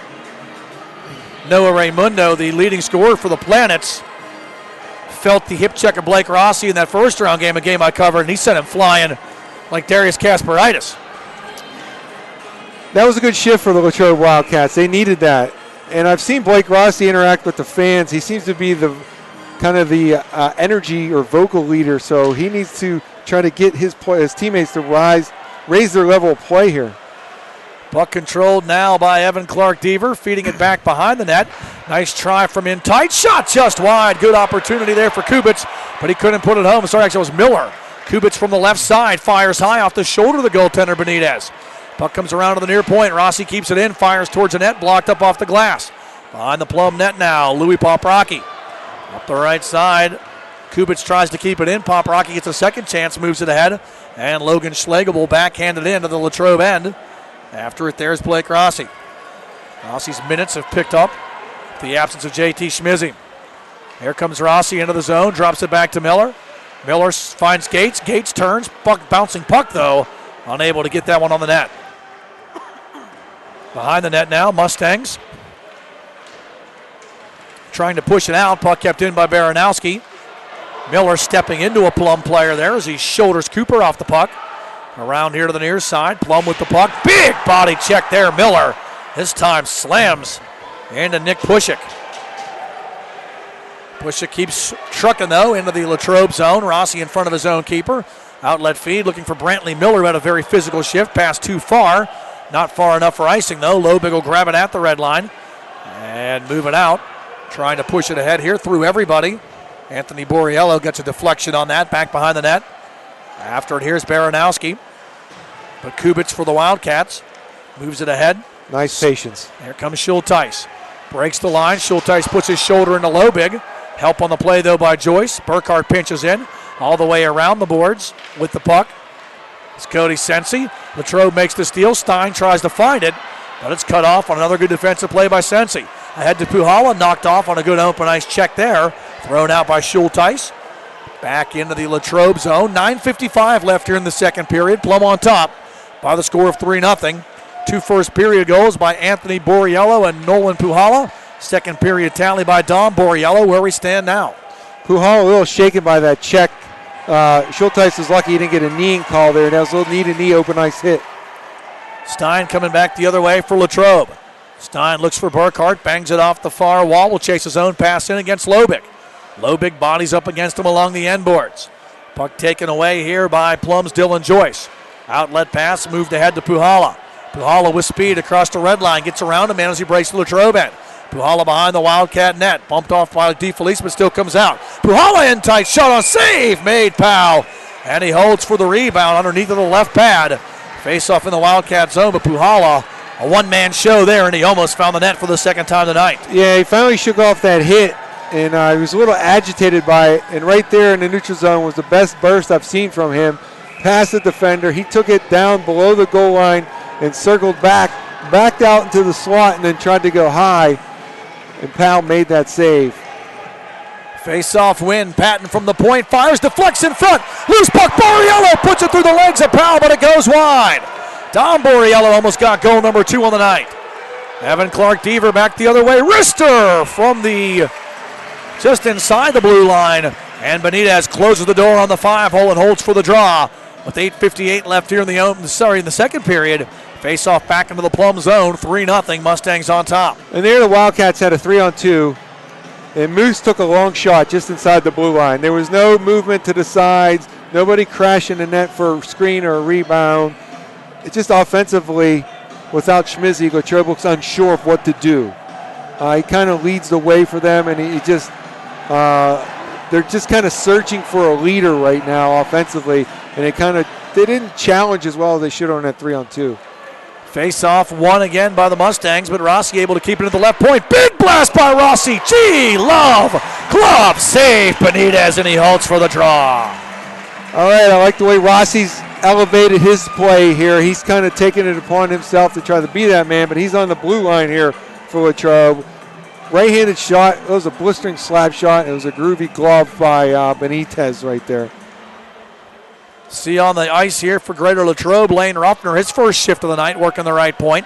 Noah Raimundo, the leading scorer for the Planets, felt the hip check of Blake Rossi in that first round game, a game I covered, and he sent him flying like Darius Kasparaitis. That was a good shift for the Latrobe Wildcats. They needed that. And I've seen Blake Rossi interact with the fans. He seems to be the kind of the energy or vocal leader, so he needs to try to get his teammates to raise their level of play here. Puck controlled now by Evan Clark-Deaver, feeding it back behind the net. Nice try from in tight. Shot just wide. Good opportunity there for Kubitz, but he couldn't put it home. Sorry, actually, it was Miller. Kubitz from the left side fires high off the shoulder of the goaltender, Benitez. Puck comes around to the near point. Rossi keeps it in, fires towards the net, blocked up off the glass. Behind the Plum net now, Louis Poprocki. Up the right side, Kubitz tries to keep it in. Poprocki gets a second chance, moves it ahead, and Logan Schlegel will backhand it into the Latrobe end. After it, there's Blake Rossi. Rossi's minutes have picked up the absence of JT Schmizzy. Here comes Rossi into the zone, drops it back to Miller. Miller finds Gates. Gates turns, bouncing puck though, unable to get that one on the net. Behind the net now, Mustangs trying to push it out. Puck kept in by Baranowski. Miller stepping into a Plum player there as he shoulders Cooper off the puck. Around here to the near side, Plum with the puck. Big body check there, Miller. This time slams into Nick Pushik. Pushik keeps trucking though into the Latrobe zone. Rossi in front of his own keeper. Outlet feed looking for Brantley Miller, who had a very physical shift. Pass too far. Not far enough for icing though. Lobig will grab it at the red line and move it out. Trying to push it ahead here through everybody. Anthony Borriello gets a deflection on that, back behind the net. After it, here's Baranowski. But Kubitz for the Wildcats. Moves it ahead. Nice patience. Here comes Schulteis. Breaks the line. Schulteis puts his shoulder into Lobig. Help on the play, though, by Joyce. Burkhart pinches in all the way around the boards with the puck. It's Cody Sensi. Latrobe makes the steal. Stein tries to find it, but it's cut off on another good defensive play by Sensi. Ahead to Puhala, knocked off on a good open ice check there. Thrown out by Schulteis. Back into the Latrobe zone. 9:55 left here in the second period. Plum on top by the score of 3-0. Two first period goals by Anthony Borriello and Nolan Puhala. Second period tally by Dom Borriello. Where we stand now. Puhala a little shaken by that check. Schulteis is lucky he didn't get a kneeing call there. That was a little knee-to-knee open ice hit. Stein coming back the other way for Latrobe. Stein looks for Burkhart, bangs it off the far wall, will chase his own pass in against Lobig. Lobig bodies up against him along the end boards. Puck taken away here by Plum's Dylan Joyce. Outlet pass, moved ahead to Puhala. Puhala with speed across the red line, gets around him as he breaks the Latrobe end. Puhala behind the Wildcat net, bumped off by DeFelice, but still comes out. Puhala in tight, shot on save, made Powell. And he holds for the rebound underneath of the left pad. Face off in the Wildcat zone, but Puhala, a one-man show there, and he almost found the net for the second time tonight. Yeah, he finally shook off that hit, and he was a little agitated by it. And right there in the neutral zone was the best burst I've seen from him. Past the defender, he took it down below the goal line and circled back, backed out into the slot, and then tried to go high. And Powell made that save. Face-off win. Patton from the point, fires, deflects in front. Loose puck, Borriello puts it through the legs of Powell, but it goes wide. Dom Borriello almost got goal number 2 on the night. Evan Clark-Deaver back the other way. Wrister from the just inside the blue line. And Benitez closes the door on the 5-hole and holds for the draw. With 8:58 left here in the second period. Face-off back into the Plum zone. 3-0. Mustangs on top. And there the Wildcats had a 3-on-2. And Moose took a long shot just inside the blue line. There was no movement to the sides. Nobody crashing the net for a screen or a rebound. It's just offensively, without Schmizzy, Latrobe looks unsure of what to do. He kind of leads the way for them, and he just they're just kind of searching for a leader right now offensively, and they didn't challenge as well as they should on that 3-on-2. Face-off won again by the Mustangs, but Rossi able to keep it at the left point. Big blast by Rossi. Gee, love. Glove save Benitez, and he holds for the draw. All right, I like the way Rossi's elevated his play here. He's kind of taken it upon himself to try to be that man, but he's on the blue line here for Latrobe. Right-handed shot. It was a blistering slap shot. It was a groovy glove by Benitez right there. See on the ice here for Greater Latrobe, Lane Ruffner, his first shift of the night, working the right point.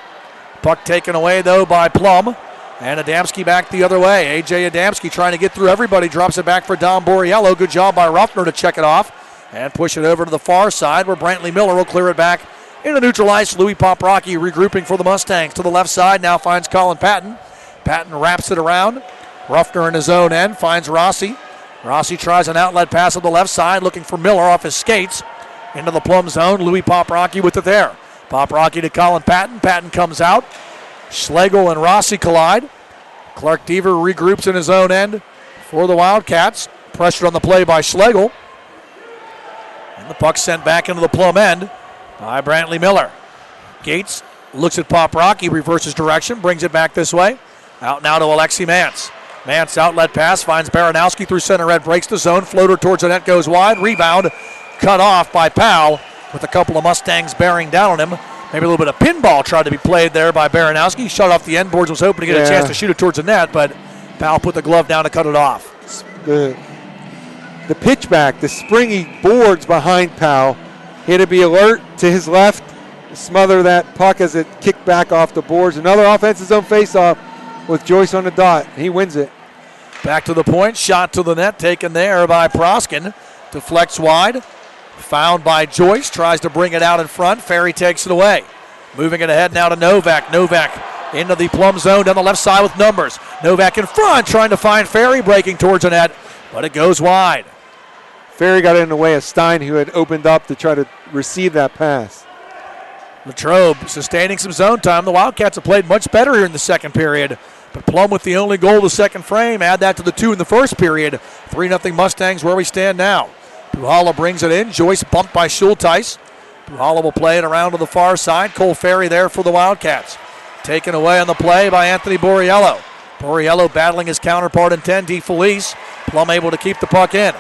Puck taken away, though, by Plum. And Adamski back the other way. A.J. Adamski trying to get through everybody. Drops it back for Dom Borriello. Good job by Ruffner to check it off. And push it over to the far side where Brantley Miller will clear it back into neutral ice. Louis Poprocki regrouping for the Mustangs to the left side. Now finds Colin Patton. Patton wraps it around. Ruffner in his own end finds Rossi. Rossi tries an outlet pass on the left side, looking for Miller off his skates. Into the Plum zone. Louis Poprocki with it there. Poprocki to Colin Patton. Patton comes out. Schlegel and Rossi collide. Clark Deaver regroups in his own end for the Wildcats. Pressured on the play by Schlegel. And the puck sent back into the Plum end by Brantley Miller. Gates looks at Poprocki, reverses direction, brings it back this way. Out now to Alexi Mance. Mance outlet pass, finds Baranowski through center red, breaks the zone, floater towards the net, goes wide, rebound, cut off by Powell with a couple of Mustangs bearing down on him. Maybe a little bit of pinball tried to be played there by Baranowski. Shut off the end boards, was hoping to get a chance to shoot it towards the net, but Powell put the glove down to cut it off. The pitchback, the springy boards behind Powell. He had to be alert to his left, smother that puck as it kicked back off the boards. Another offensive zone faceoff with Joyce on the dot. He wins it. Back to the point, shot to the net, taken there by Proskin. Deflects wide. Found by Joyce, tries to bring it out in front. Ferry takes it away. Moving it ahead now to Novak. Novak into the Plum zone down the left side with numbers. Novak in front, trying to find Ferry, breaking towards the net, but it goes wide. Ferry got in the way of Stein, who had opened up to try to receive that pass. Latrobe sustaining some zone time. The Wildcats have played much better here in the second period, but Plum with the only goal of the second frame. Add that to the 2 in the first period. 3-0 Mustangs where we stand now. Puhala brings it in. Joyce bumped by Schulteis. Puhala will play it around to the far side. Cole Ferry there for the Wildcats. Taken away on the play by Anthony Borriello. Borriello battling his counterpart in 10, DeFelice. Plum able to keep the puck in.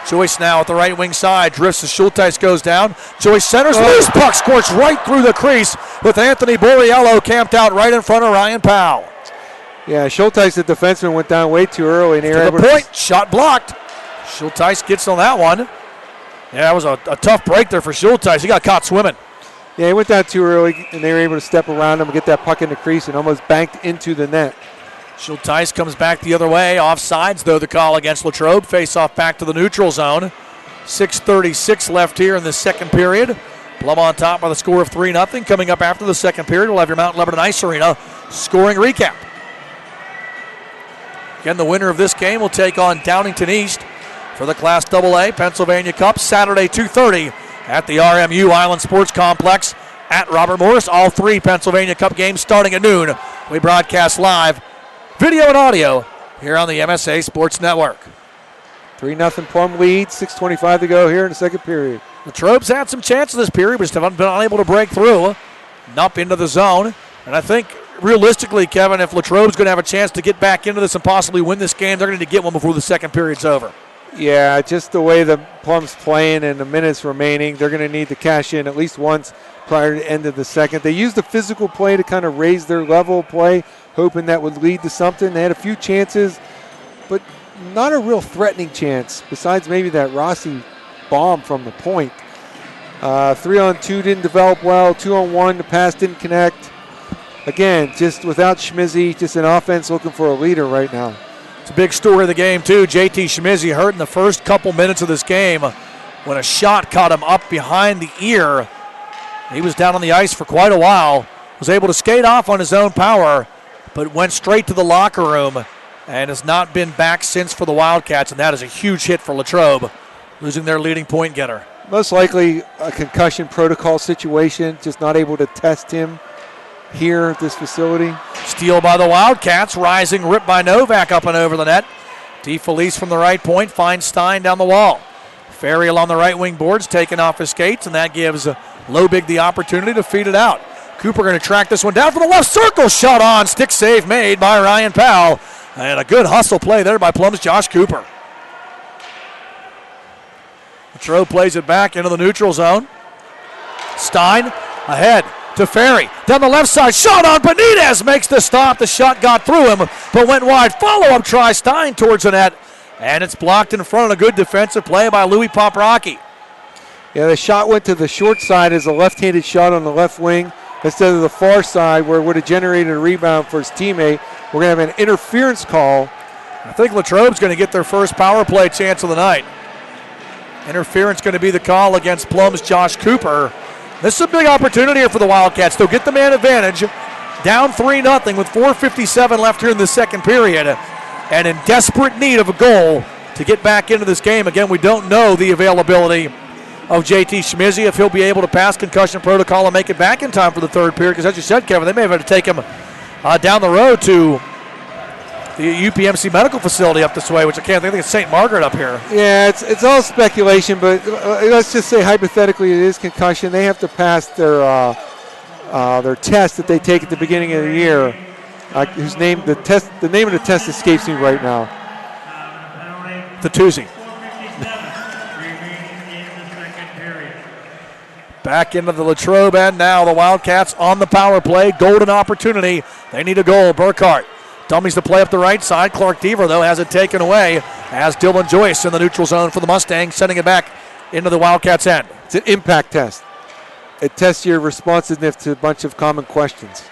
Joyce now at the right wing side. Drifts as Schulteis goes down. Joyce centers. Loose puck squirts right through the crease with Anthony Borriello camped out right in front of Ryan Powell. Yeah, Schulteis, the defenseman, went down way too early. And to the point. Shot blocked. Schulteis gets on that one. Yeah, that was a tough break there for Schulteis. He got caught swimming. Yeah, he went down too early, and they were able to step around him and get that puck in the crease and almost banked into the net. Schulteis comes back the other way. Offsides, though, the call against Latrobe. Face-off back to the neutral zone. 6:36 left here in the second period. Plum on top by the score of 3-0. Coming up after the second period, we'll have your Mount Lebanon Ice Arena scoring recap. Again, the winner of this game will take on Downington East for the Class AA Pennsylvania Cup Saturday 2:30 at the RMU Island Sports Complex at Robert Morris. All 3 Pennsylvania Cup games starting at noon. We broadcast live, video and audio here on the MSA Sports Network. 3-0 Plum lead, 6:25 to go here in the second period. The Trobes had some chances this period, but just haven't been unable to break through and up into the zone. And I think realistically, Kevin, if Latrobe's going to have a chance to get back into this and possibly win this game, they're going to need to get one before the second period's over. Yeah, just the way the Plum's playing and the minutes remaining, they're going to need to cash in at least once prior to the end of the second. They used the physical play to kind of raise their level of play, hoping that would lead to something. They had a few chances, but not a real threatening chance, besides maybe that Rossi bomb from the point. 3-on-2 didn't develop well. 2-on-1, the pass didn't connect. Again, just without Schmizzy, just an offense looking for a leader right now. It's a big story of the game, too. JT Schmizzy hurt in the first couple minutes of this game when a shot caught him up behind the ear. He was down on the ice for quite a while, was able to skate off on his own power, but went straight to the locker room and has not been back since for the Wildcats, and that is a huge hit for Latrobe, losing their leading point getter. Most likely a concussion protocol situation, just not able to test him here at this facility. Steal by the Wildcats, rising, ripped by Novak up and over the net. DeFelice from the right point finds Stein down the wall. Ferry along the right wing boards, taking off his skates, and that gives Lobig the opportunity to feed it out. Cooper going to track this one down from the left circle. Shot on, stick save made by Ryan Powell. And a good hustle play there by Plum's Josh Cooper. Latrobe plays it back into the neutral zone. Stein ahead to Ferry. Down the left side, shot on. Benitez makes the stop. The shot got through him, but went wide. Follow-up try, Stein towards the net. And it's blocked in front of a good defensive play by Louis Poprocki. Yeah, the shot went to the short side as a left-handed shot on the left wing instead of the far side where it would have generated a rebound for his teammate. we're going to have an interference call. I think Latrobe's going to get their first power play chance of the night. Interference going to be the call against Plum's Josh Cooper. This is a big opportunity here for the Wildcats. They'll get the man advantage. Down 3-0 with 4:57 left here in the second period. And in desperate need of a goal to get back into this game. Again, we don't know the availability of JT Schmizzy, if he'll be able to pass concussion protocol and make it back in time for the third period. Because as you said, Kevin, they may have had to take him down the road to the UPMC medical facility up this way, which I think it's St. Margaret up here. Yeah, it's all speculation, but let's just say hypothetically it is concussion. They have to pass their test that they take at the beginning of the year. The name of the test escapes me right now. The Toozy. Back into the Latrobe end now. The Wildcats on the power play. Golden opportunity. They need a goal. Burkhart dummies the play up the right side. Clark Deaver, though, has it taken away as Dylan Joyce in the neutral zone for the Mustangs, sending it back into the Wildcats' end. It's an impact test. It tests your responsiveness to a bunch of common questions.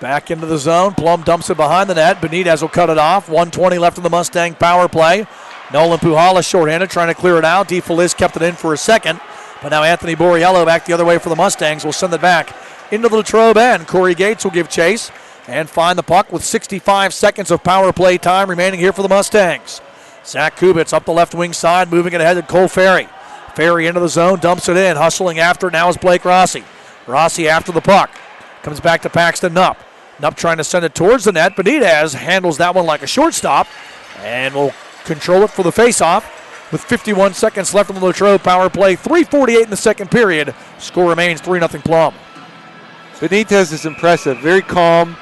Back into the zone. Plum dumps it behind the net. Benitez will cut it off. 1:20 left in the Mustang power play. Nolan Puhala shorthanded, trying to clear it out. DeFeliz kept it in for a second. But now Anthony Borriello back the other way for the Mustangs will send it back into the Latrobe end. Corey Gates will give chase and find the puck with 65 seconds of power play time remaining here for the Mustangs. Zach Kubitz up the left wing side, moving it ahead to Cole Ferry. Ferry into the zone, dumps it in. Hustling after it now is Blake Rossi. Rossi after the puck. Comes back to Paxton Knupp. Knupp trying to send it towards the net. Benitez handles that one like a shortstop and will control it for the faceoff with 51 seconds left on the Latrobe power play. 3:48 in the second period. Score remains 3-0 Plum. Benitez is impressive. Very calm.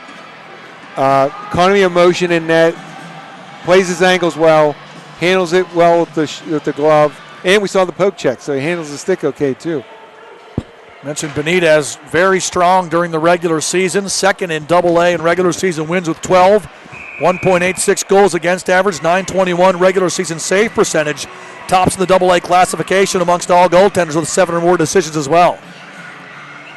Economy of motion in net. Plays his angles well. Handles it well with the glove. And we saw the poke check, so he handles the stick okay too. Mentioned Benitez, very strong during the regular season. Second in Double-A in regular season wins with 12. 1.86 goals against average, 921 regular season save percentage. Tops in the Double-A classification amongst all goaltenders with 7 or more decisions as well.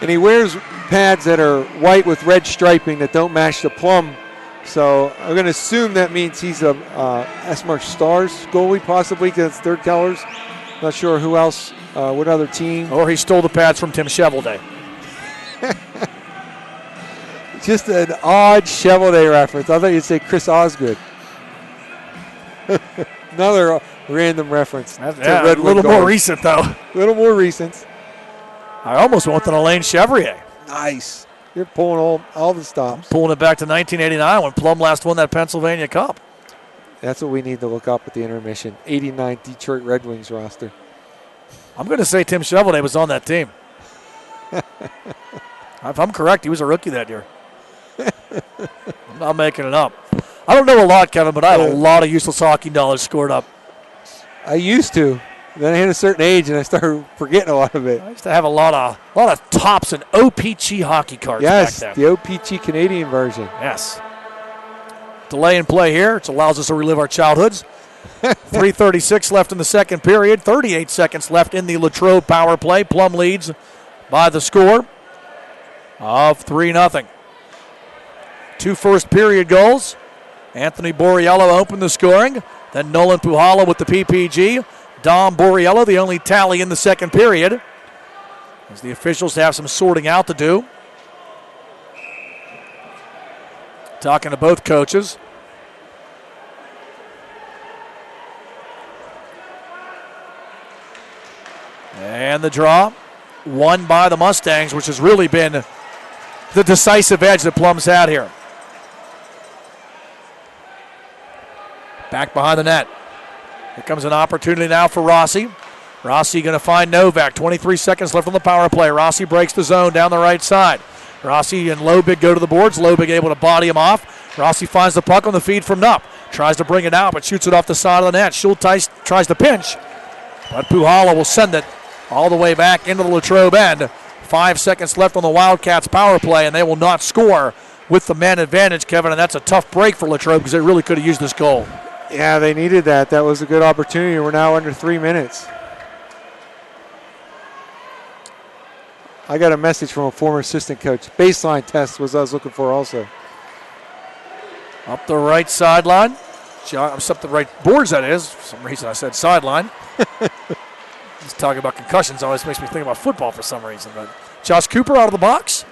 And he wears pads that are white with red striping that don't match the Plum. So I'm going to assume that means he's a SMART Stars goalie, possibly, because it's their colors. Not sure who else, what other team. Or he stole the pads from Tim Chevelday. Just an odd Chevelday reference. I thought you'd say Chris Osgood. Another random reference. Yeah, a little more recent, though. A little more recent. I almost went to Elaine Chevrier. Nice. You're pulling all the stops. Pulling it back to 1989 when Plum last won that Pennsylvania Cup. That's what we need to look up at the intermission. 89 Detroit Red Wings roster. I'm going to say Tim Chevelday was on that team. If I'm correct, he was a rookie that year. I'm not making it up. I don't know a lot, Kevin, but I have a lot of useless hockey knowledge scored up. I used to. Then I hit a certain age and I started forgetting a lot of it. I used to have a lot of tops and OPC hockey cards back then. Yes, the OPC Canadian version. Yes. Delay in play here, which allows us to relive our childhoods. 3:36 left in the second period. 38 seconds left in the Latrobe power play. Plum leads by the score of 3-0. 2 first period goals. Anthony Borriello opened the scoring. Then Nolan Puhala with the PPG. Dom Borriello, the only tally in the second period, as the officials have some sorting out to do. Talking to both coaches. And the draw, won by the Mustangs, which has really been the decisive edge that Plum's had here. Back behind the net. Here comes an opportunity now for Rossi. Rossi going to find Novak. 23 seconds left on the power play. Rossi breaks the zone down the right side. Rossi and Lobig go to the boards. Lobig able to body him off. Rossi finds the puck on the feed from Knupp. Tries to bring it out, but shoots it off the side of the net. Schulteis tries to pinch, but Puhala will send it all the way back into the Latrobe end. 5 seconds left on the Wildcats power play, and they will not score with the man advantage, Kevin, and that's a tough break for Latrobe because they really could have used this goal. Yeah, they needed that. That was a good opportunity. We're now under 3 minutes. I got a message from a former assistant coach. Baseline test was I was looking for also. Up the right sideline. Up the right boards, that is. For some reason I said sideline. He's talking about concussions. Always makes me think about football for some reason. But Josh Cooper out of the box.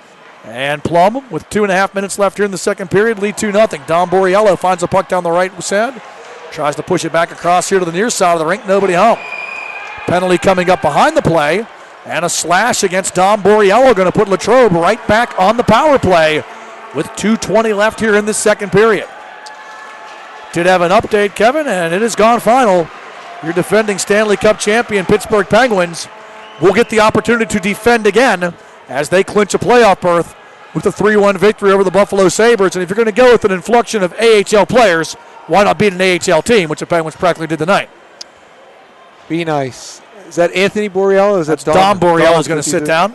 And Plum, with 2.5 minutes left here in the second period, lead 2-0. Dom Borriello finds the puck down the right side. Tries to push it back across here to the near side of the rink. Nobody home. Penalty coming up behind the play. And a slash against Dom Borriello going to put Latrobe right back on the power play with 2:20 left here in the second period. Did have an update, Kevin, and it has gone final. Your defending Stanley Cup champion Pittsburgh Penguins will get the opportunity to defend again as they clinch a playoff berth with a 3-1 victory over the Buffalo Sabres. And if you're going to go with an inflection of AHL players, why not beat an AHL team, which the Penguins practically did tonight? Be nice. Is that Anthony Borriello? Or is that Dom Borriello is going to sit down?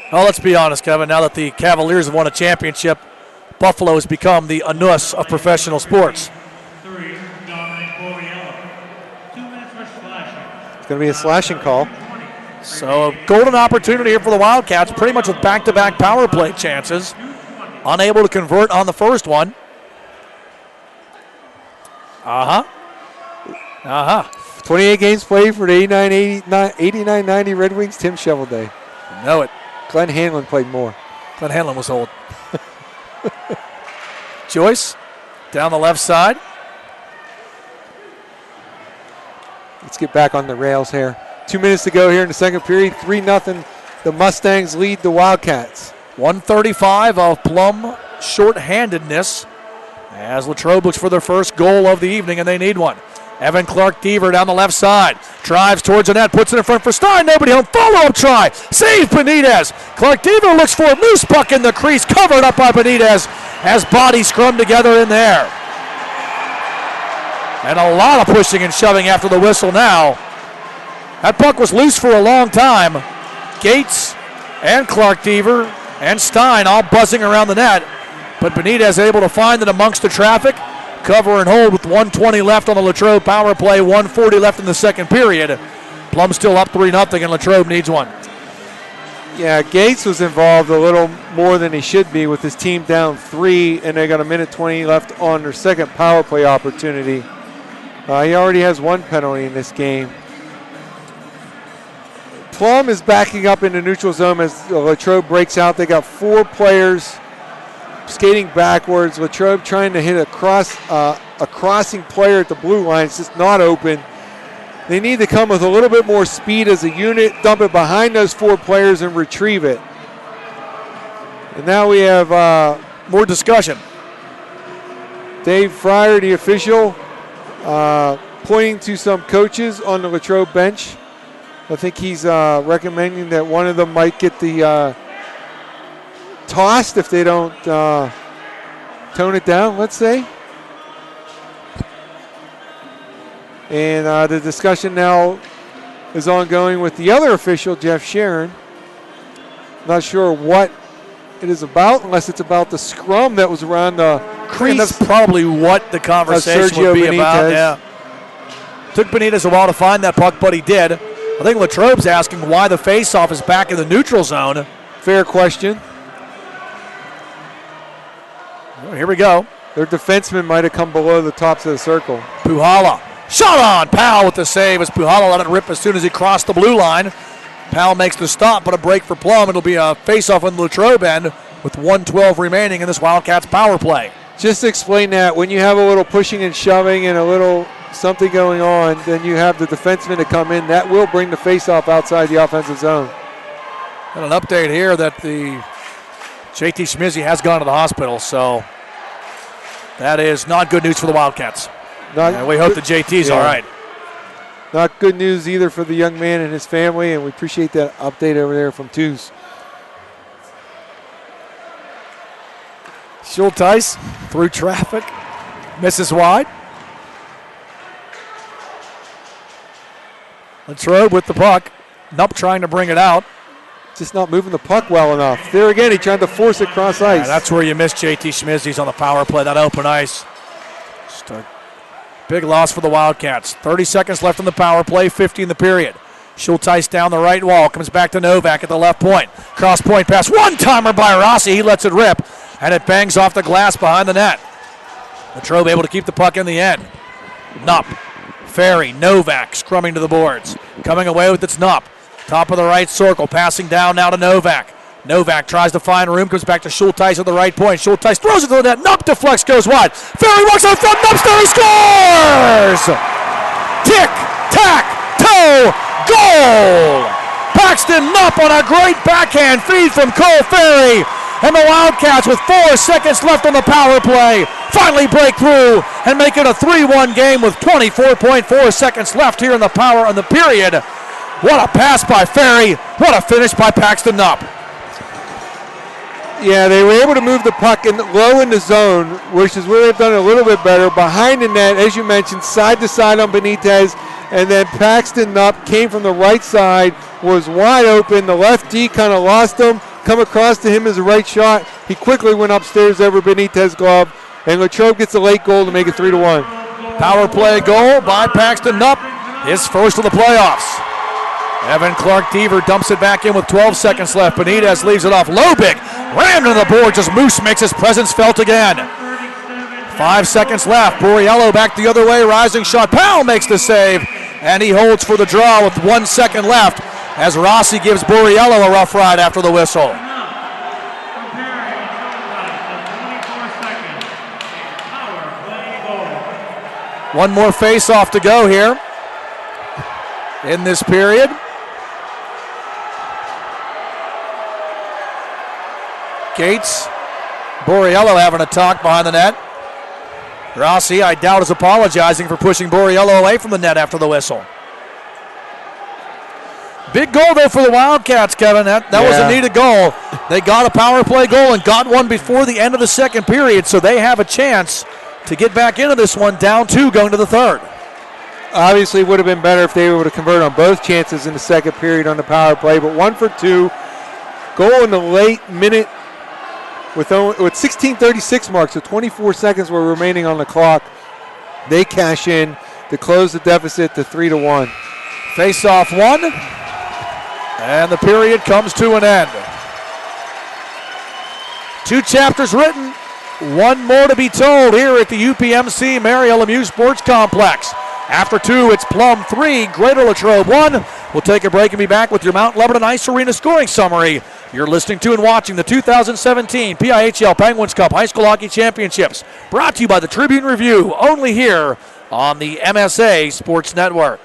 Well, let's be honest, Kevin. Now that the Cavaliers have won a championship, Buffalo has become the anus of professional sports. It's going to be a slashing call. So a golden opportunity here for the Wildcats, pretty much with back-to-back power play chances. Unable to convert on the first one. 28 games played for the 89-90 Red Wings, Tim Shovelday. Know it. Glenn Hanlon played more. Glenn Hanlon was old. Joyce down the left side. Let's get back on the rails here. 2 minutes to go here in the second period. 3-0. The Mustangs lead the Wildcats. 1:35 of Plum shorthandedness as Latrobe looks for their first goal of the evening, and they need one. Evan Clark-Deaver down the left side. Drives towards the net, puts it in front for Stein. Nobody home. Follow-up try. Save Benitez. Clark-Deaver looks for a loose puck in the crease, covered up by Benitez as bodies scrum together in there. And a lot of pushing and shoving after the whistle now. That puck was loose for a long time. Gates and Clark-Deaver and Stein all buzzing around the net. But Benitez able to find it amongst the traffic. Cover and hold with 1:20 left on the Latrobe power play. 1:40 left in the second period. Plum still up 3-0 and Latrobe needs one. Yeah, Gates was involved a little more than he should be with his team down 3, and they got 1:20 left on their second power play opportunity. He already has one penalty in this game. Plum is backing up in the neutral zone as Latrobe breaks out. They got 4 players skating backwards. Latrobe trying to hit a crossing player at the blue line. It's just not open. They need to come with a little bit more speed as a unit, dump it behind those 4 players and retrieve it. And now we have more discussion. Dave Fryer, the official, pointing to some coaches on the Latrobe bench. I think he's recommending that one of them might get the tossed if they don't tone it down, let's say. And the discussion now is ongoing with the other official, Jeff Sharon. Not sure what it is about, unless it's about the scrum that was around the crease. And that's probably what the conversation would be about. Yeah. Took Benitez a while to find that puck, but he did. I think Latrobe's asking why the faceoff is back in the neutral zone. Fair question. Well, here we go. Their defenseman might have come below the tops of the circle. Puhala. Shot on. Powell with the save as Puhala let it rip as soon as he crossed the blue line. Powell makes the stop, but a break for Plum. It'll be a face-off on the Latrobe end with 1:12 remaining in this Wildcats power play. Just to explain that, when you have a little pushing and shoving and a little something going on, then you have the defenseman to come in. That will bring the face-off outside the offensive zone. And an update here that the JT Schmizzy has gone to the hospital, so that is not good news for the Wildcats. And we hope the JT's all right. Not good news either for the young man and his family, and we appreciate that update over there from Tews. Schulteis through traffic, misses wide. Latrobe with the puck. Nupp trying to bring it out. Just not moving the puck well enough. There again, he tried to force it cross ice. Yeah, that's where you miss JT Schmizzy's on the power play, that open ice. Just a big loss for the Wildcats. 30 seconds left on the power play, 50 in the period. Schulteis down the right wall, comes back to Novak at the left point. Cross point pass, one-timer by Rossi. He lets it rip, and it bangs off the glass behind the net. Latrobe able to keep the puck in the end. Nupp, Ferry, Novak scrumming to the boards. Coming away with its Nupp. Top of the right circle, passing down now to Novak. Novak tries to find room, comes back to Schulteis at the right point. Schulteis throws it to the net. Nupp deflects, goes wide. Ferry walks out front. Nupp's there, he scores! Tick, tack, toe, goal! Paxton Nupp on a great backhand feed from Cole Ferry. And the Wildcats, with 4 seconds left on the power play, finally break through and make it a 3-1 game with 24.4 seconds left here in the period. What a pass by Ferry. What a finish by Paxton Nupp. Yeah, they were able to move the puck low in the zone, which is where they've done it a little bit better. Behind the net, as you mentioned, side to side on Benitez, and then Paxton Nupp came from the right side, was wide open. The left D kind of lost him. Come across to him as a right shot. He quickly went upstairs over Benitez's glove, and Latrobe gets a late goal to make it 3-1. Power play goal by Paxton Nupp, his first of the playoffs. Evan Clark-Deaver dumps it back in with 12 seconds left. Benitez leaves it off. Lobig rammed into the board. Just Moose makes his presence felt again. 5 seconds left. Borriello back the other way. Rising shot. Powell makes the save. And he holds for the draw with 1 second left as Rossi gives Borriello a rough ride after the whistle. One more face-off to go here in this period. Gates, Borriello having a talk behind the net. Rossi, I doubt, is apologizing for pushing Borriello away from the net after the whistle. Big goal, though, for the Wildcats, Kevin. That was a needed goal. They got a power play goal and got one before the end of the second period, so they have a chance to get back into this one, down 2 going to the third. Obviously, it would have been better if they were able to convert on both chances in the second period on the power play, but 1 for 2. Goal in the late minute with 16:36 marks, so 24 seconds were remaining on the clock. They cash in to close the deficit to 3-1. Face-off 1, and the period comes to an end. 2 chapters written, 1 more to be told here at the UPMC Lemieux Sports Complex. After 2, it's Plum 3, Greater Latrobe 1. We'll take a break and be back with your Mount Lebanon Ice Arena scoring summary. You're listening to and watching the 2017 PIHL Penguins Cup High School Hockey Championships, brought to you by the Tribune Review, only here on the MSA Sports Network.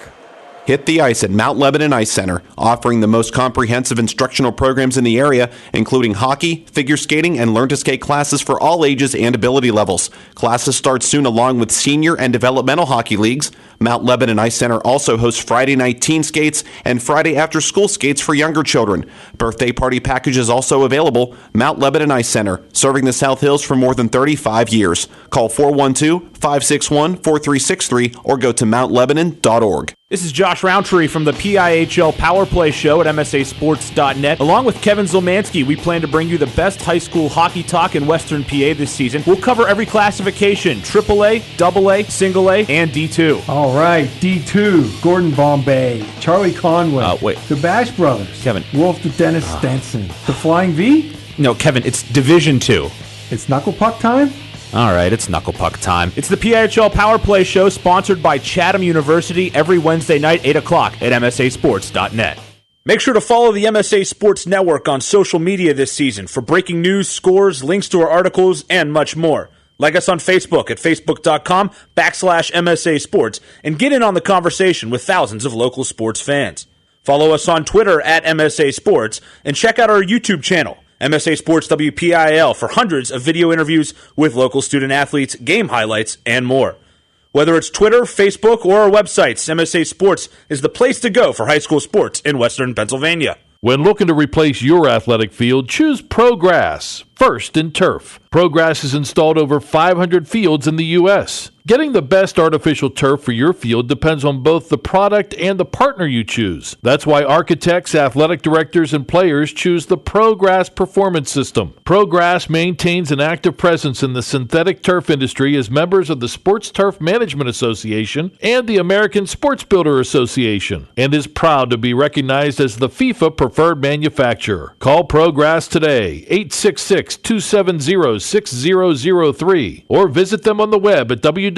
Hit the ice at Mount Lebanon Ice Center, offering the most comprehensive instructional programs in the area, including hockey, figure skating, and learn-to-skate classes for all ages and ability levels. Classes start soon along with senior and developmental hockey leagues. Mount Lebanon Ice Center also hosts Friday night teen skates and Friday after-school skates for younger children. Birthday party packages also available. Mount Lebanon Ice Center, serving the South Hills for more than 35 years. Call 412-561-4363 or go to mountlebanon.org. This is Josh Roundtree from the PIHL Power Play Show at MSASports.net. Along with Kevin Zilmansky, we plan to bring you the best high school hockey talk in Western PA this season. We'll cover every classification, AAA, AA, Single A, and D2. All right, D2, Gordon Bombay, Charlie Conway, the Bash Brothers, Kevin, Wolf the Dennis Stenson, the Flying V? No, Kevin, it's Division 2. It's Knuckle Puck time? All right, it's Knuckle Puck time. It's the PIHL Power Play Show, sponsored by Chatham University, every Wednesday night, 8 o'clock at MSASports.net. Make sure to follow the MSA Sports Network on social media this season for breaking news, scores, links to our articles, and much more. Like us on Facebook at facebook.com/MSA Sports and get in on the conversation with thousands of local sports fans. Follow us on Twitter at MSA Sports and check out our YouTube channel, MSA Sports WPIL, for hundreds of video interviews with local student athletes, game highlights, and more. Whether it's Twitter, Facebook, or our websites, MSA Sports is the place to go for high school sports in Western Pennsylvania. When looking to replace your athletic field, choose ProGrass, first in turf. ProGrass has installed over 500 fields in the U.S. Getting the best artificial turf for your field depends on both the product and the partner you choose. That's why architects, athletic directors, and players choose the ProGrass Performance System. ProGrass maintains an active presence in the synthetic turf industry as members of the Sports Turf Management Association and the American Sports Builder Association, and is proud to be recognized as the FIFA preferred manufacturer. Call ProGrass today, 866-270-6003, or visit them on the web at www.progressturf.com.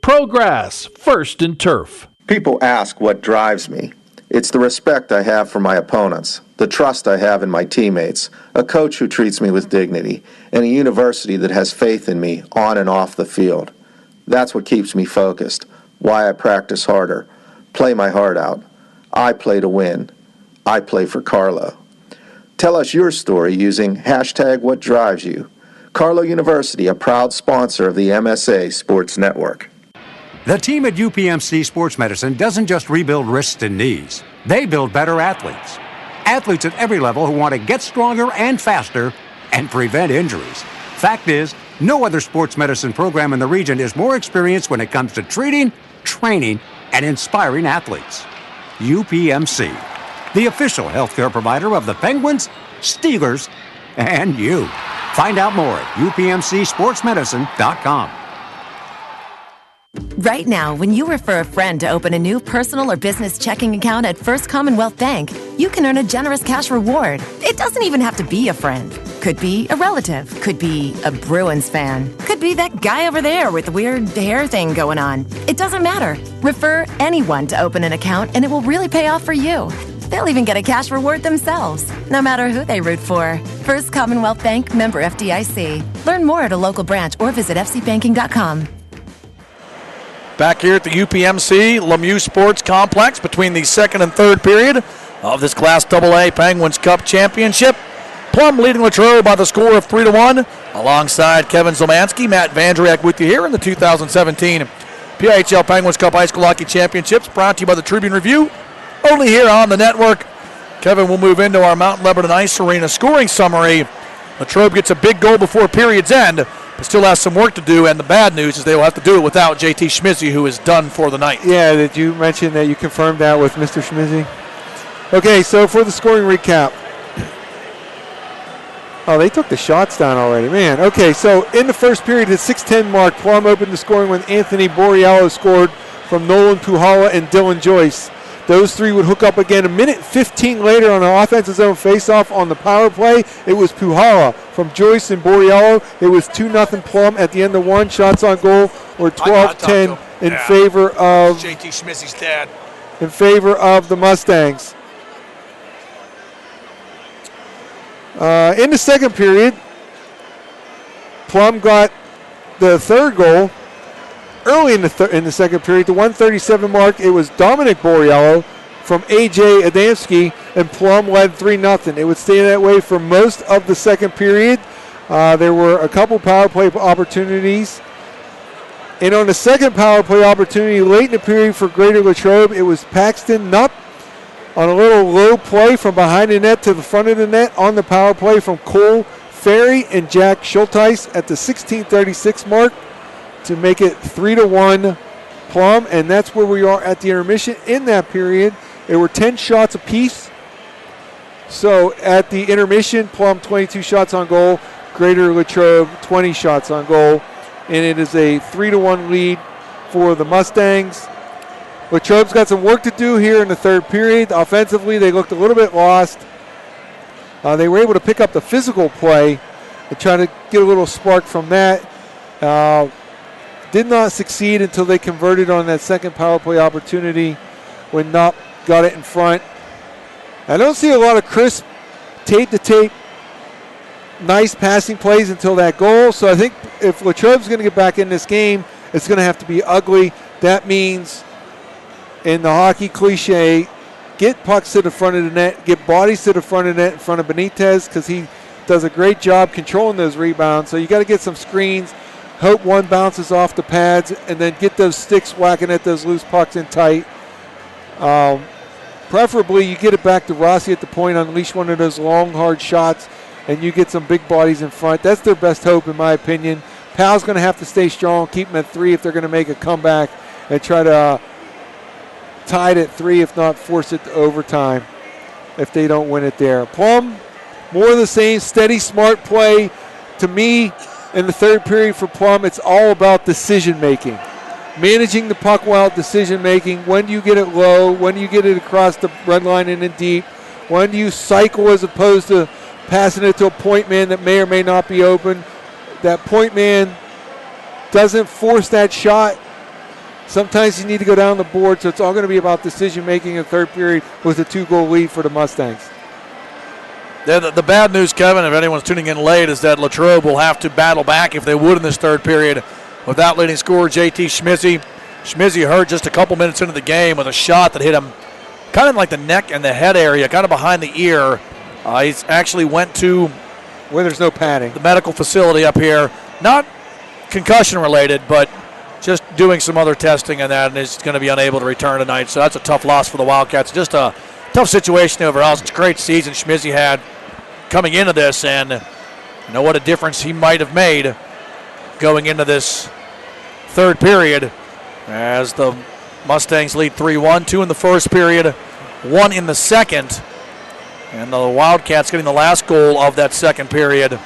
ProGrass, first in turf. People ask what drives me. It's the respect I have for my opponents, the trust I have in my teammates, a coach who treats me with dignity, and a university that has faith in me on and off the field. That's what keeps me focused, why I practice harder, play my heart out. I play to win. I play for Carlo. Tell us your story using #WhatDrivesYou. Carlo University, a proud sponsor of the MSA Sports Network. The team at UPMC Sports Medicine doesn't just rebuild wrists and knees. They build better athletes. Athletes at every level who want to get stronger and faster and prevent injuries. Fact is, no other sports medicine program in the region is more experienced when it comes to treating, training, and inspiring athletes. UPMC, the official healthcare provider of the Penguins, Steelers, and you. Find out more at upmcsportsmedicine.com. Right now, when you refer a friend to open a new personal or business checking account at First Commonwealth Bank, you can earn a generous cash reward. It doesn't even have to be a friend. Could be a relative. Could be a Bruins fan. Could be that guy over there with the weird hair thing going on. It doesn't matter. Refer anyone to open an account and it will really pay off for you. They'll even get a cash reward themselves, no matter who they root for. First Commonwealth Bank, member FDIC. Learn more at a local branch or visit fcbanking.com. Back here at the UPMC Lemieux Sports Complex between the second and third period of this Class AA Penguins Cup Championship. Plum leading Latrobe by the score of 3-1. Alongside Kevin Zolmansky, Matt Vandriak with you here in the 2017 PIHL Penguins Cup High School Hockey Championships, brought to you by the Tribune Review, only here on the network. Kevin will move into our Mount Lebanon Ice Arena scoring summary. Latrobe gets a big goal before period's end, but still has some work to do, and the bad news is they will have to do it without JT Schmizzy, who is done for the night. Yeah, did you mention that you confirmed that with Mr. Schmizzy? Okay, so for the scoring recap. Oh, they took the shots down already, man. Okay, so in the first period, at 6:10 mark, Plum opened the scoring when Anthony Borriello scored from Nolan Puhala and Dylan Joyce. Those three would hook up again a minute 15 later on an offensive zone faceoff on the power play. It was Puhala from Joyce and Borriello. It was 2-0 Plum at the end of one. Shots on goal were 12-10 in favor of JT Schmizzy's dad. In favor of the Mustangs. In the second period, Plum got the third goal early in the second period. The 1:37 mark, it was Dominic Borriello from A.J. Adamski, and Plum led 3-0. It would stay that way for most of the second period. There were a couple power play opportunities. And on the second power play opportunity late in the period for Greater Latrobe, it was Paxton Nupp on a little low play from behind the net to the front of the net on the power play from Cole Ferry and Jack Schulteis at the 16:36 mark to make it 3-1 Plum, and that's where we are at the intermission. In that period, there were 10 shots apiece. So at the intermission, Plum 22 shots on goal, Greater Latrobe 20 shots on goal, and it is a 3-1 lead for the Mustangs. Latrobe's got some work to do here in the third period. Offensively, they looked a little bit lost. They were able to pick up the physical play and try to get a little spark from that. Did not succeed until they converted on that second power play opportunity when Knopp got it in front. I don't see a lot of crisp, tape-to-tape, nice passing plays until that goal. So I think if Latrobe's going to get back in this game, it's going to have to be ugly. That means, in the hockey cliche, get pucks to the front of the net, get bodies to the front of the net in front of Benitez, because he does a great job controlling those rebounds. So you got to get some screens, hope one bounces off the pads, and then get those sticks whacking at those loose pucks in tight. Preferably you get it back to Rossi at the point, unleash one of those long, hard shots, and you get some big bodies in front. That's their best hope, in my opinion. PAL's going to have to stay strong, keep them at 3 if they're going to make a comeback and try to tie it at 3, if not force it to overtime if they don't win it there. Plum, more of the same, steady, smart play. To me, in the third period for Plum, it's all about decision-making. Managing the puck well, decision-making. When do you get it low? When do you get it across the red line and in deep? When do you cycle as opposed to passing it to a point man that may or may not be open? That point man doesn't force that shot. Sometimes you need to go down the board, so it's all going to be about decision-making in the third period with a 2-goal lead for the Mustangs. The bad news, Kevin, if anyone's tuning in late, is that Latrobe will have to battle back if they would in this third period without leading scorer JT Schmizzy. Schmizzy hurt just a couple minutes into the game with a shot that hit him kind of like the neck and the head area, kind of behind the ear. He actually went to where there's no padding, the medical facility up here. Not concussion related, but just doing some other testing and that, and is going to be unable to return tonight. So that's a tough loss for the Wildcats. Just a tough situation overall. It's a great season Schmizzy had coming into this, and you know what a difference he might have made going into this third period as the Mustangs lead 3-1, 2 in the first period, 1 in the second, and the Wildcats getting the last goal of that second period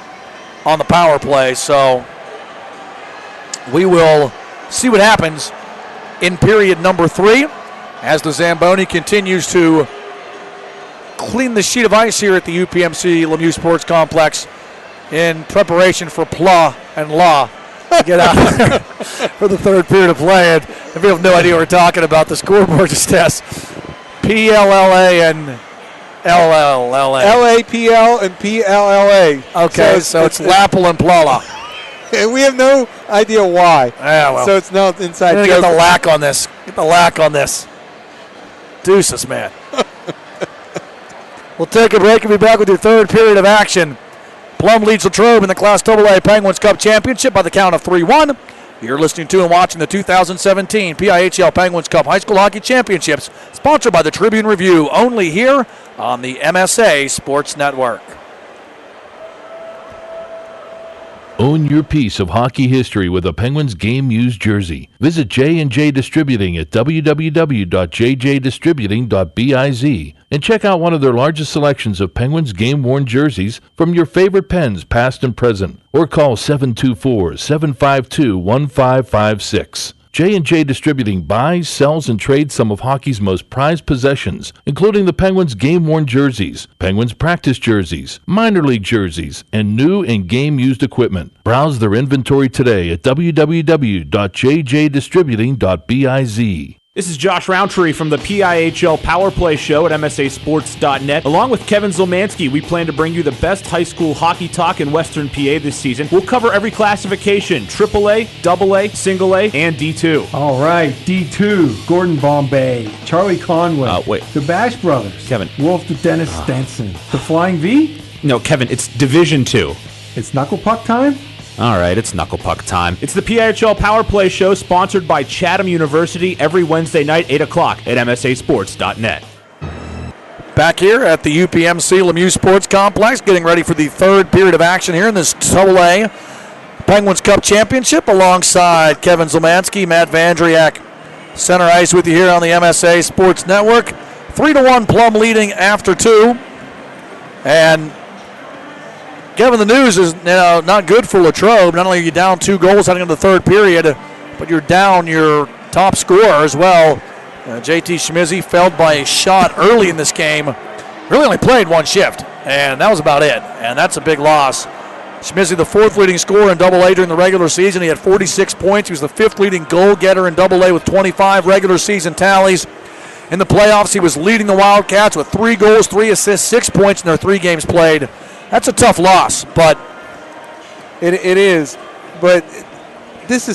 on the power play. So we will see what happens in period number 3 as the Zamboni continues to clean the sheet of ice here at the UPMC Lemieux Sports Complex in preparation for Plum and Law to get out there for the third period of play. And if you have no idea what we're talking about, the scoreboard just says PLLA and LLLA. LAPL and PLLA. Okay, so it's Lapple and Plala. And we have no idea why. Yeah, well, so it's no inside joke. Get the lack on this. Get the lack on this. Deuces, man. We'll take a break and be back with your third period of action. Plum leads Latrobe in the Class AA Penguins Cup Championship by the count of 3-1. You're listening to and watching the 2017 PIHL Penguins Cup High School Hockey Championships, sponsored by the Tribune Review, only here on the MSA Sports Network. Own your piece of hockey history with a Penguins game used jersey. Visit J&J Distributing at www.jjdistributing.biz and check out one of their largest selections of Penguins game-worn jerseys from your favorite Pens, past and present, or call 724-752-1556. J&J Distributing buys, sells, and trades some of hockey's most prized possessions, including the Penguins game-worn jerseys, Penguins practice jerseys, minor league jerseys, and new and game-used equipment. Browse their inventory today at www.jjdistributing.biz. This is Josh Roundtree from the PIHL Power Play Show at MSASports.net. Along with Kevin Zilmansky, we plan to bring you the best high school hockey talk in Western PA this season. We'll cover every classification, AAA, AA, Single A, and D2. All right, D2, Gordon Bombay, Charlie Conway, the Bash Brothers, Kevin, Wolf the Dennis Stenson, the Flying V? No, Kevin, it's Division 2. It's Knuckle Puck time? All right, it's Knuckle Puck time. It's the PIHL Power Play Show sponsored by Chatham University every Wednesday night, 8 o'clock at MSASports.net. Back here at the UPMC Lemieux Sports Complex, getting ready for the third period of action here in this AA Penguins Cup Championship alongside Kevin Zilmansky, Matt Vandriak, center ice with you here on the MSA Sports Network. 3-1 Plum leading after 2. And Kevin, the news is not good for Latrobe. Not only are you down 2 goals heading into the third period, but you're down your top scorer as well. JT Schmizzy failed by a shot early in this game. Really only played 1 shift, and that was about it. And that's a big loss. Schmizzy, the 4th leading scorer in AA during the regular season. He had 46 points. He was the 5th leading goal getter in AA with 25 regular season tallies. In the playoffs, he was leading the Wildcats with 3 goals, 3 assists, 6 points in their 3 games played. That's a tough loss, but it is. But the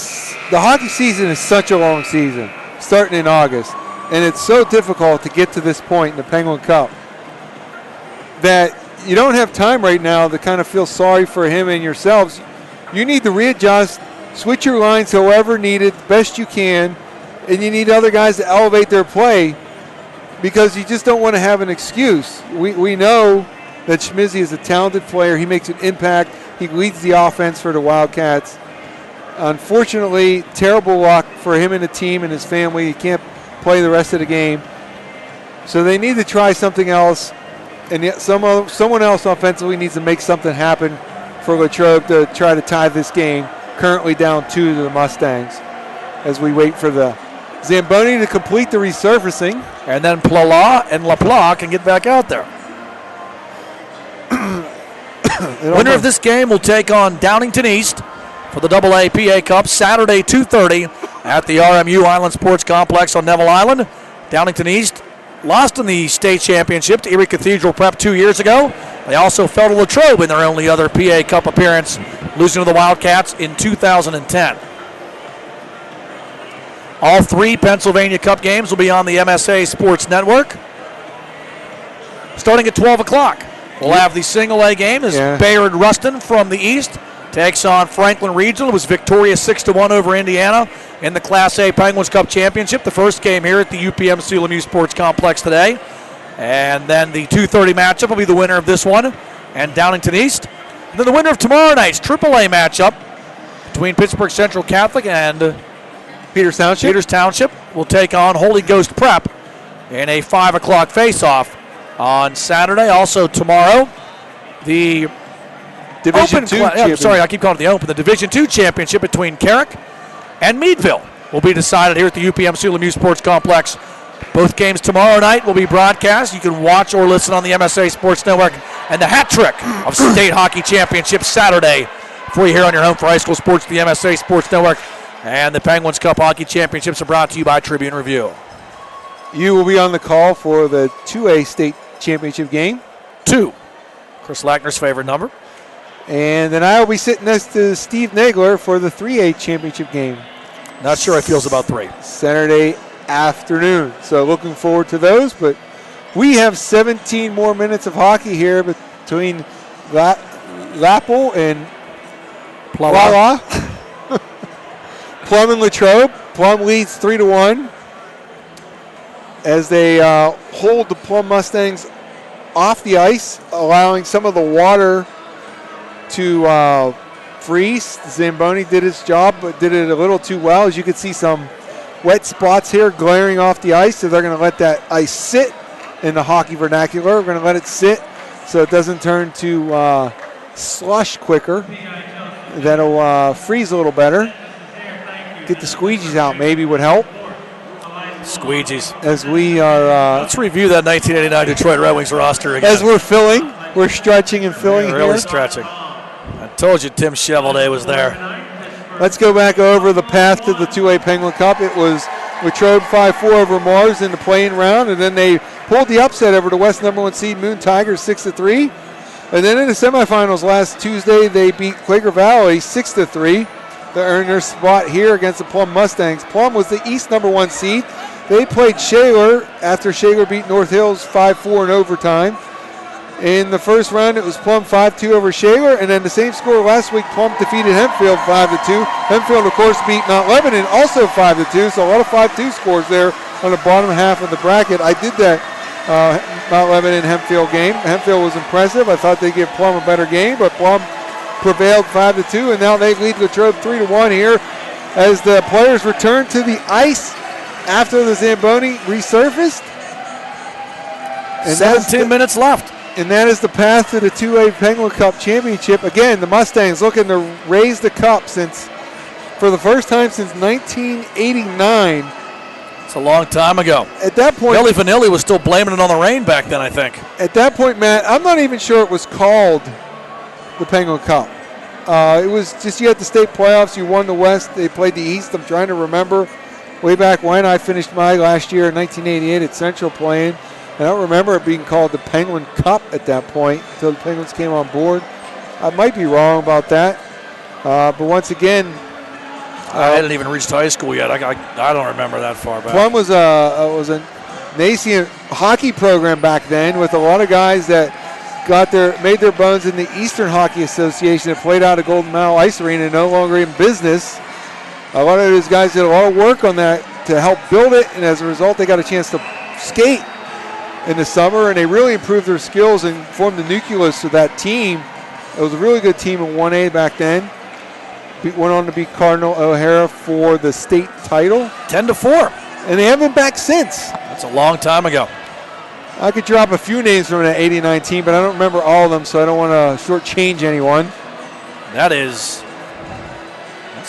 hockey season is such a long season, starting in August, and it's so difficult to get to this point in the Penguin Cup that you don't have time right now to kind of feel sorry for him and yourselves. You need to readjust, switch your lines however needed, best you can, and you need other guys to elevate their play because you just don't want to have an excuse. We know that Schmizzy is a talented player. He makes an impact. He leads the offense for the Wildcats. Unfortunately, terrible luck for him and the team and his family. He can't play the rest of the game. So they need to try something else, and yet someone else offensively needs to make something happen for Latrobe to try to tie this game, currently down 2 to the Mustangs, as we wait for the Zamboni to complete the resurfacing. And then Plala and LaPla can get back out there. Winner of this game will take on Downington East for the AA PA Cup Saturday 2:30 at the RMU Island Sports Complex on Neville Island. Downington East lost in the state championship to Erie Cathedral Prep 2 years ago. They also fell to Latrobe in their only other PA Cup appearance, losing to the Wildcats in 2010. All 3 Pennsylvania Cup games will be on the MSA Sports Network. Starting at 12 o'clock, we'll have the single A game as Bayard Ruston from the East takes on Franklin Regional, who was victorious 6-1 over Indiana in the Class A Penguins Cup Championship. The first game here at the UPMC Lemieux Sports Complex today. And then the 2:30 matchup will be the winner of this one and Downington East. And then the winner of tomorrow night's AAA matchup between Pittsburgh Central Catholic and Peters Township will take on Holy Ghost Prep in a 5 o'clock face-off on Saturday. Also tomorrow, the Division II The Division II championship between Carrick and Meadville will be decided here at the UPMC Lemieux Sports Complex. Both games tomorrow night will be broadcast. You can watch or listen on the MSA Sports Network. And the hat trick of state hockey championship Saturday for you here on your home for high school sports, the MSA Sports Network. And the Penguins Cup Hockey Championships are brought to you by Tribune Review. You will be on the call for the 2A state championship game. 2. Chris Lackner's favorite number. And then I will be sitting next to Steve Nagler for the 3A championship game. Not sure how he feels about 3. Saturday afternoon. So looking forward to those. But we have 17 more minutes of hockey here between Lappel and Plum. Plum and Latrobe. Plum leads 3-1 as they hold the Plum Mustangs off the ice, allowing some of the water to freeze. Zamboni did his job, but did it a little too well. As you can see, some wet spots here glaring off the ice, so they're going to let that ice sit in the hockey vernacular. We're going to let it sit so it doesn't turn to slush quicker. That'll freeze a little better. Get the squeegees out maybe would help. Squeegees. As we are... let's review that 1989 Detroit Red Wings roster again. As we're filling. We're stretching and filling really here. Stretching. I told you Tim Chevalier was there. Let's go back over the path to the 2A Penguin Cup. It was Latrobe 5-4 over Mars in the playing round, and then they pulled the upset over the West #1 seed Moon Tigers 6-3. And then in the semifinals last Tuesday, they beat Quaker Valley 6-3 to earn their spot here against the Plum Mustangs. Plum was the East #1 seed. They played Shaler after Shaler beat North Hills 5-4 in overtime. In the first round, it was Plum 5-2 over Shaler, and then the same score last week, Plum defeated Hempfield 5-2. Hempfield, of course, beat Mount Lebanon also 5-2, so a lot of 5-2 scores there on the bottom half of the bracket. I did that Mount Lebanon Hempfield game. Hempfield was impressive. I thought they'd give Plum a better game, but Plum prevailed 5-2, and now they lead Latrobe 3-1 here as the players return to the ice after the Zamboni resurfaced. And 17 minutes left. And that is the path to the 2A Penguin Cup Championship. Again, the Mustangs looking to raise the cup for the first time since 1989. It's a long time ago. At that point, Billy Vanilli was still blaming it on the rain back then, I think. At that point, Matt, I'm not even sure it was called the Penguin Cup. It was just you had the state playoffs. You won the West. They played the East. I'm trying to remember way back when I finished my last year in 1988 at Central playing. I don't remember it being called the Penguin Cup at that point until the Penguins came on board. I might be wrong about that. But once again, I hadn't even reached high school yet. I don't remember that far back. Plum was a nascent hockey program back then with a lot of guys that made their bones in the Eastern Hockey Association that played out of Golden Mile Ice Arena and no longer in business. A lot of those guys did a lot of work on that to help build it, and as a result, they got a chance to skate in the summer, and they really improved their skills and formed the nucleus of that team. It was a really good team in 1A back then. went on to beat Cardinal O'Hara for the state title. 10-4. And they haven't been back since. That's a long time ago. I could drop a few names from that 89 team, but I don't remember all of them, so I don't want to shortchange anyone. That's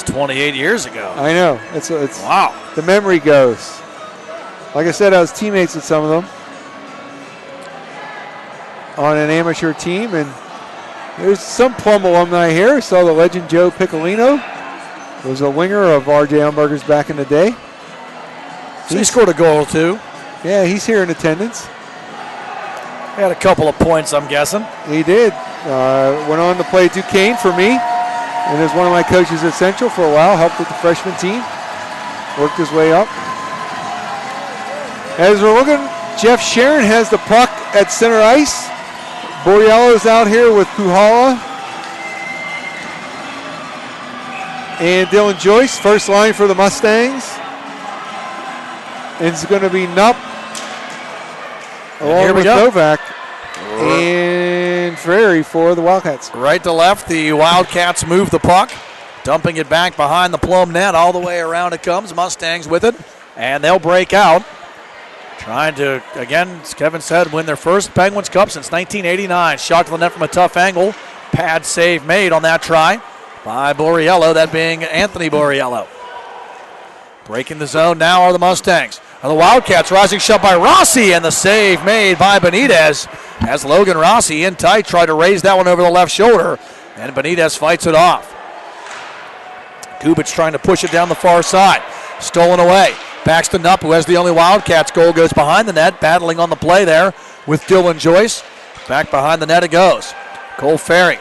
28 years ago. I know. It's wow. The memory goes. Like I said, I was teammates with some of them on an amateur team, and there's some Plum alumni here. I saw the legend Joe Piccolino. Was a winger of R.J. Umberger's back in the day. He scored a goal, too. Yeah, he's here in attendance. He had a couple of points, I'm guessing. He did. Went on to play Duquesne for me, and is one of my coaches at Central for a while. Helped with the freshman team. Worked his way up. As we're looking, Jeff Sharon has the puck at center ice. Borriello's out here with Puhala. And Dylan Joyce, first line for the Mustangs. And it's going to be Nupp along with Novak and Frary for the Wildcats. Right to left, the Wildcats move the puck, dumping it back behind the Plum net. All the way around it comes. Mustangs with it, and they'll break out. Trying to, again, as Kevin said, win their first Penguins Cup since 1989. Shot to the net from a tough angle. Pad save made on that try by Borriello, that being Anthony Borriello. Breaking the zone now are the Mustangs. And the Wildcats, rising shot by Rossi, and the save made by Benitez as Logan Rossi in tight tried to raise that one over the left shoulder, and Benitez fights it off. Kubich trying to push it down the far side. Stolen away. Paxton Nupp, who has the only Wildcats goal, goes behind the net, battling on the play there with Dylan Joyce. Back behind the net it goes. Cole Ferry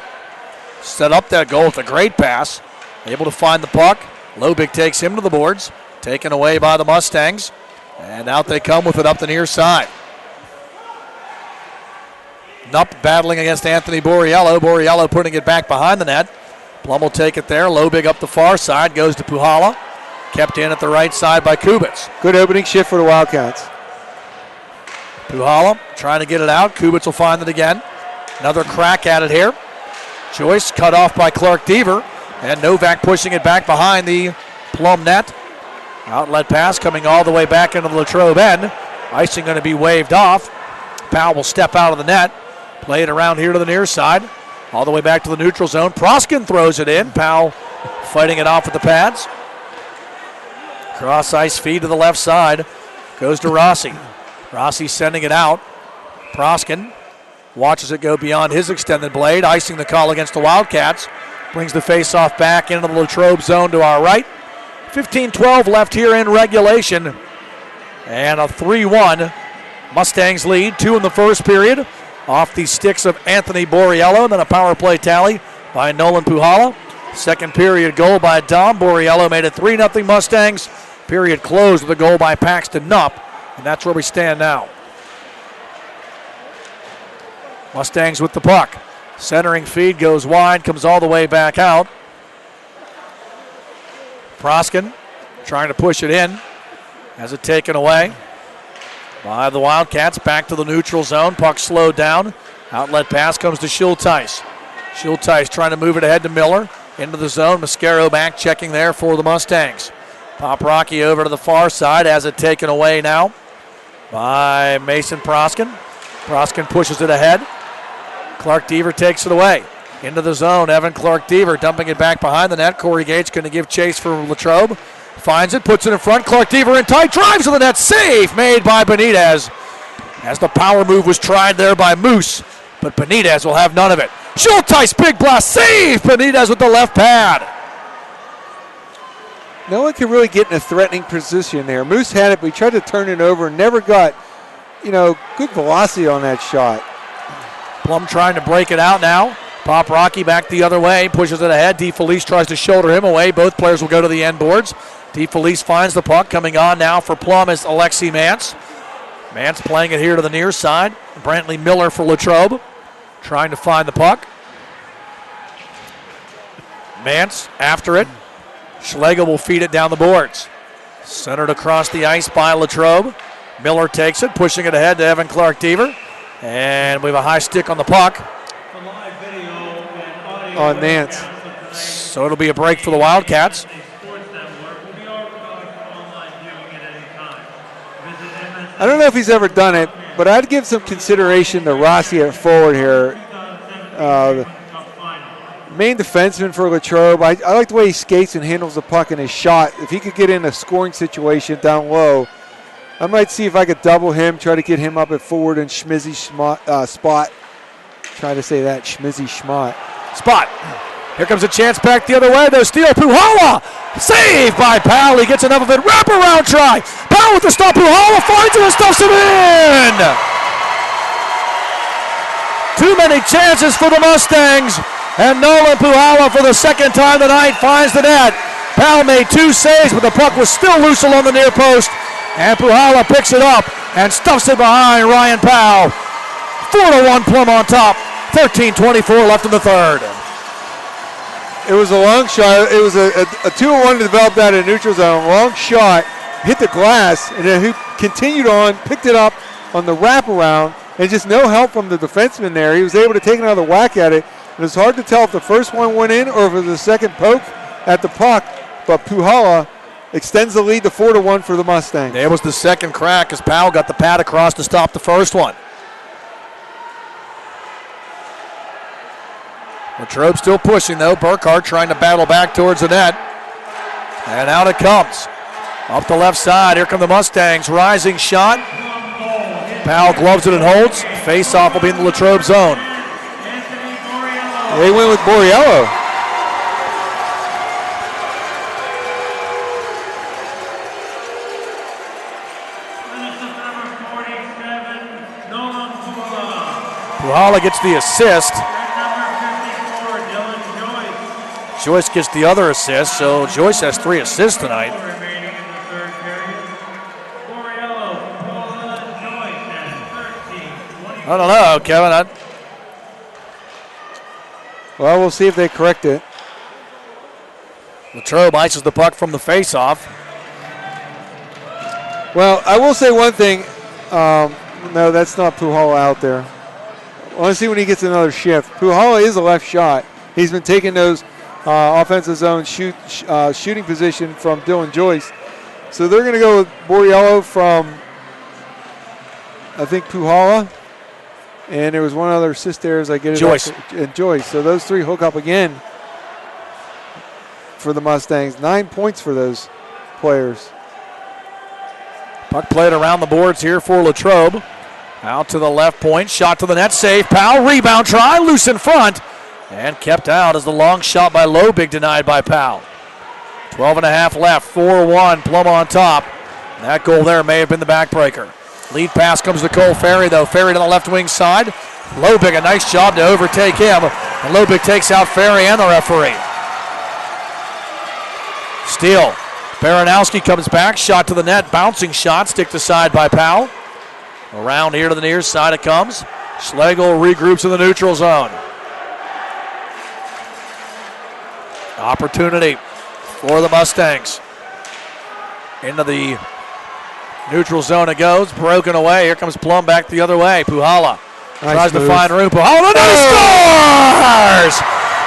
set up that goal with a great pass. Able to find the puck. Lobig takes him to the boards. Taken away by the Mustangs. And out they come with it up the near side. Nupp battling against Anthony Borriello. Borriello putting it back behind the net. Plum will take it there. Lobig up the far side. Goes to Puhala. Kept in at the right side by Kubitz. Good opening shift for the Wildcats. Puhala trying to get it out. Kubitz will find it again. Another crack at it here. Joyce cut off by Clark Deaver. And Novak pushing it back behind the Plum net. Outlet pass coming all the way back into the Latrobe end. Icing going to be waved off. Powell will step out of the net. Play it around here to the near side. All the way back to the neutral zone. Proskin throws it in. Powell fighting it off with the pads. Cross ice feed to the left side. Goes to Rossi. Rossi sending it out. Proskin watches it go beyond his extended blade. Icing the call against the Wildcats. Brings the face-off back into the Latrobe zone to our right. 15-12 left here in regulation. And a 3-1 Mustangs lead. 2 in the first period. Off the sticks of Anthony Borriello. Then a power play tally by Nolan Puhala. Second period goal by Dom Borriello made it 3-0 Mustangs. Period closed with a goal by Paxton Nupp. And that's where we stand now. Mustangs with the puck. Centering feed goes wide, comes all the way back out. Proskin trying to push it in. Has it taken away by the Wildcats. Back to the neutral zone. Puck slowed down. Outlet pass comes to Schulteis. Schulteis trying to move it ahead to Miller. Into the zone. Mascaro back checking there for the Mustangs. Pop Rocky over to the far side. Has it taken away now by Mason Proskin. Proskin pushes it ahead. Clark Deaver takes it away. Into the zone. Evan Clark Deaver dumping it back behind the net. Corey Gates going to give chase for Latrobe. Finds it, puts it in front. Clark Deaver in tight, drives to the net. Save made by Benitez. As the power move was tried there by Moose, but Benitez will have none of it. Schulteis, big blast, save! Benitez with the left pad. No one can really get in a threatening position there. Moose had it, but he tried to turn it over and never got, good velocity on that shot. Plum trying to break it out now. Pop Rocky back the other way, pushes it ahead. DeFelice tries to shoulder him away. Both players will go to the end boards. DeFelice finds the puck. Coming on now for Plum is Alexi Mance. Mance playing it here to the near side. Brantley Miller for Latrobe. Trying to find the puck. Mance after it. Schlegel will feed it down the boards. Centered across the ice by Latrobe. Miller takes it, pushing it ahead to Evan Clark Deaver. And we have a high stick on the puck. On Nance. So it'll be a break for the Wildcats. I don't know if he's ever done it, but I'd give some consideration to Rossi at forward here. Main defenseman for Latrobe. I like the way he skates and handles the puck in his shot. If he could get in a scoring situation down low, I might see if I could double him, try to get him up at forward and Schmizzy spot. Try to say that, Schmizzy Schmott. Spot. Here comes a chance back the other way. There's Steele. Puhala. Saved by Powell. He gets enough of it. Wraparound try. Powell with the stop. Puhala finds it and stuffs it in. Too many chances for the Mustangs. And Nolan Puhala for the second time tonight finds the net. Powell made 2 saves, but the puck was still loose along the near post. And Puhala picks it up and stuffs it behind Ryan Powell. 4-1 Plum on top. 13:24 left in the third. It was a long shot. It was a 2-1 to develop that in neutral zone. Long shot, hit the glass, and then he continued on, picked it up on the wraparound, and just no help from the defenseman there. He was able to take another whack at it. It was hard to tell if the first one went in or if it was the second poke at the puck, but Puhala extends the lead to 4-1 for the Mustangs. There was the second crack as Powell got the pad across to stop the first one. Latrobe still pushing, though. Burkhart trying to battle back towards the net. And out it comes. Up the left side. Here come the Mustangs. Rising shot. Powell gloves it and holds. Face-off will be in the Latrobe zone. They went with Borriello. Puhala gets the assist. Joyce gets the other assist, so Joyce has 3 assists tonight. I don't know, Kevin. Well, we'll see if they correct it. Latrobe ices the puck from the face-off. Well, I will say one thing. No, that's not Puhala out there. I want to see when he gets another shift. Puhala is a left shot. He's been taking those offensive zone shooting position from Dylan Joyce. So they're going to go with Borriello from, I think, Puhala. And there was one other assist there as I get it. Joyce. And Joyce. So those 3 hook up again for the Mustangs. 9 points for those players. Puck played around the boards here for Latrobe. Out to the left point. Shot to the net. Save. Powell. Rebound try. Loose in front. And kept out as the long shot by Lobig denied by Powell. 12.5 left. 4-1. Plum on top. That goal there may have been the backbreaker. Lead pass comes to Cole Ferry, though. Ferry to the left wing side. Lobig, a nice job to overtake him. And Lobig takes out Ferry and the referee. Steele. Baranowski comes back. Shot to the net. Bouncing shot. Stick to side by Powell. Around here to the near side it comes. Schlegel regroups in the neutral zone. Opportunity for the Mustangs. Into the neutral zone it goes. Broken away. Here comes Plum back the other way. Puhala tries to find room. Puhala scores!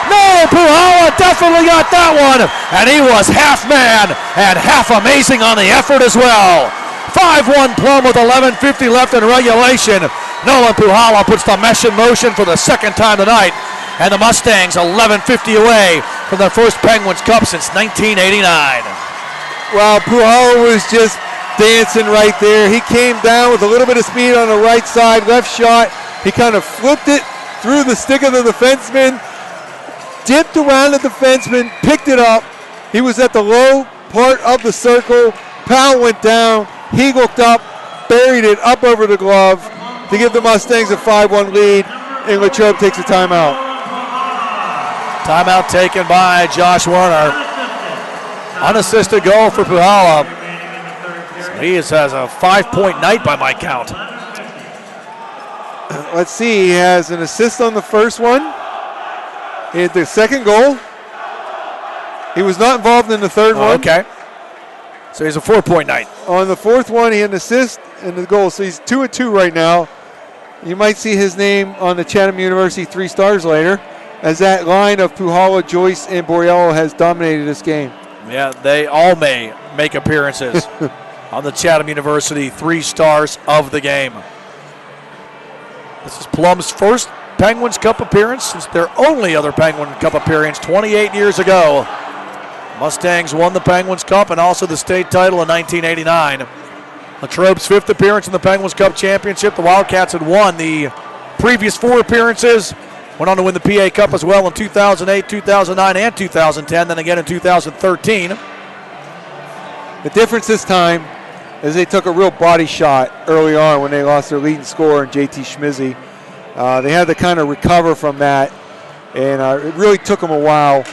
No, Puhala definitely got that one. And he was half man and half amazing on the effort as well. 5-1 Plum with 11:50 left in regulation. Nolan Puhala puts the mesh in motion for the second time tonight. And the Mustangs 11:50 away from their first Penguins Cup since 1989. Well, Puhala was just dancing right there. He came down with a little bit of speed on the right side, left shot. He kind of flipped it through the stick of the defenseman, dipped around the defenseman, picked it up. He was at the low part of the circle. Powell went down. He looked up, buried it up over the glove to give the Mustangs a 5-1 lead, and Latrobe takes a timeout. Timeout taken by Josh Werner. Unassisted goal for Puhala. So he has a 5-point night by my count. Let's see, he has an assist on the first one. He had the second goal. He was not involved in the third one. Okay. So he's a 4-point night. On the fourth one, he had an assist and the goal. So he's 2-2 right now. You might see his name on the Chatham University 3 stars later. as that line of Puhala, Joyce, and Borriello has dominated this game. Yeah, they all may make appearances on the Chatham University 3 stars of the game. This is Plum's first Penguins Cup appearance since their only other Penguin Cup appearance 28 years ago. Mustangs won the Penguins Cup and also the state title in 1989. Latrobe's 5th appearance in the Penguins Cup championship. The Wildcats had won the previous 4 appearances. Went on to win the PA Cup as well in 2008, 2009, and 2010, then again in 2013. The difference this time is they took a real body shot early on when they lost their leading scorer, JT Schmizzy. They had to kind of recover from that, and it really took them a while,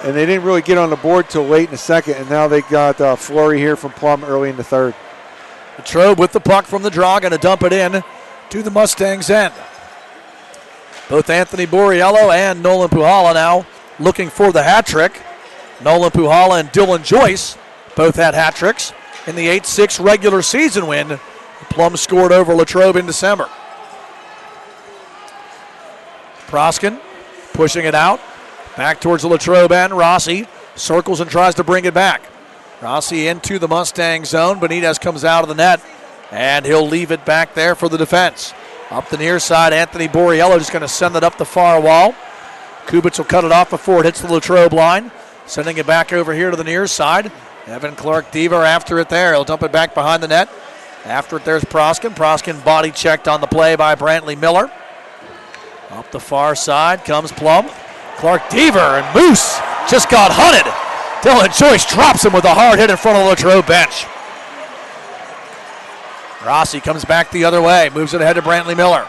and they didn't really get on the board till late in the second, and now they got Fleury here from Plum early in the third. Latrobe with the puck from the draw, going to dump it in to the Mustangs' end. Both Anthony Borriello and Nolan Puhala now looking for the hat trick. Nolan Puhala and Dylan Joyce both had hat tricks in the 8-6 regular season win. Plum scored over Latrobe in December. Proskin pushing it out. Back towards the Latrobe end. Rossi circles and tries to bring it back. Rossi into the Mustang zone. Benitez comes out of the net, and he'll leave it back there for the defense. Up the near side, Anthony Borriello just going to send it up the far wall. Kubitz will cut it off before it hits the Latrobe line. Sending it back over here to the near side. Evan Clark-Deaver after it there. He'll dump it back behind the net. After it, there's Proskin. Proskin body checked on the play by Brantley Miller. Up the far side comes Plum. Clark-Deaver and Moose just got hunted. Dylan Joyce drops him with a hard hit in front of the Latrobe bench. Rossi comes back the other way, moves it ahead to Brantley Miller.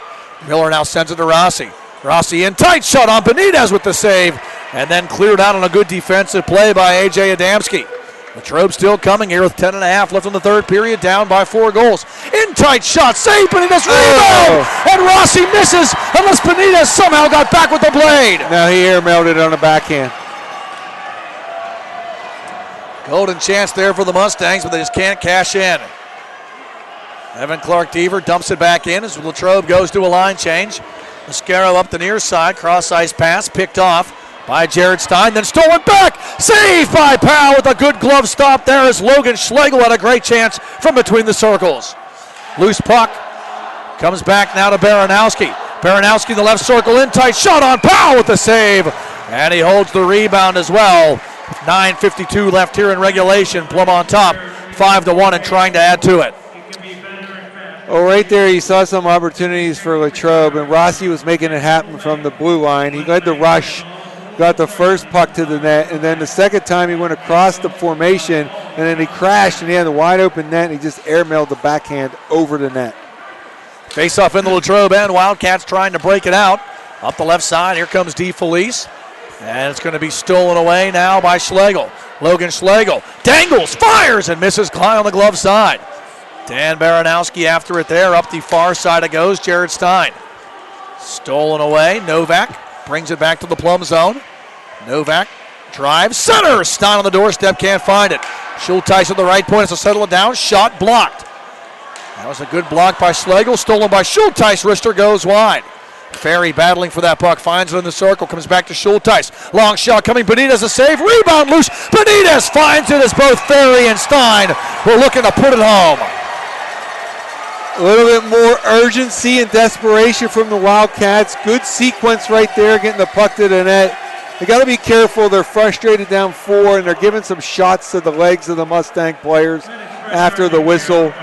Miller now sends it to Rossi. Rossi in tight, shot on Benitez with the save, and then cleared out on a good defensive play by A.J. Adamski. Latrobe still coming here with 10.5 left in the third period, down by 4 goals. In tight shot, save, Benitez rebound, and Rossi misses unless Benitez somehow got back with the blade. Now he airmailed it on the backhand. Golden chance there for the Mustangs, but they just can't cash in. Evan Clark-Deaver dumps it back in as Latrobe goes to a line change. Mascaro up the near side, cross-ice pass, picked off by Jared Stein, then stolen back. Saved by Powell with a good glove stop there as Logan Schlegel had a great chance from between the circles. Loose puck comes back now to Baranowski. Baranowski in the left circle, in tight, shot on Powell with the save. And he holds the rebound as well. 9:52 left here in regulation. Plum on top, 5-1 and trying to add to it. Oh, right there you saw some opportunities for Latrobe, and Rossi was making it happen from the blue line. He led the rush, got the first puck to the net, and then the second time he went across the formation, and then he crashed, and he had a wide open net, and he just airmailed the backhand over the net. Face off in the Latrobe end. Wildcats trying to break it out. Up the left side, here comes DeFelice. And it's going to be stolen away now by Schlegel. Logan Schlegel dangles, fires, and misses Klein on the glove side. Dan Baranowski after it there. Up the far side it goes. Jared Stein. Stolen away. Novak brings it back to the Plum zone. Novak drives. Center. Stein on the doorstep. Can't find it. Schulteis at the right point. Has to settle it down. Shot blocked. That was a good block by Schlegel. Stolen by Schulteis. Rister goes wide. Ferry battling for that puck. Finds it in the circle. Comes back to Schulteis. Long shot coming. Benitez a save. Rebound loose. Benitez finds it as both Ferry and Stein were looking to put it home. A little bit more urgency and desperation from the Wildcats. Good sequence right there, getting the puck to the net. They got to be careful. They're frustrated down 4, and they're giving some shots to the legs of the Mustang players after the whistle.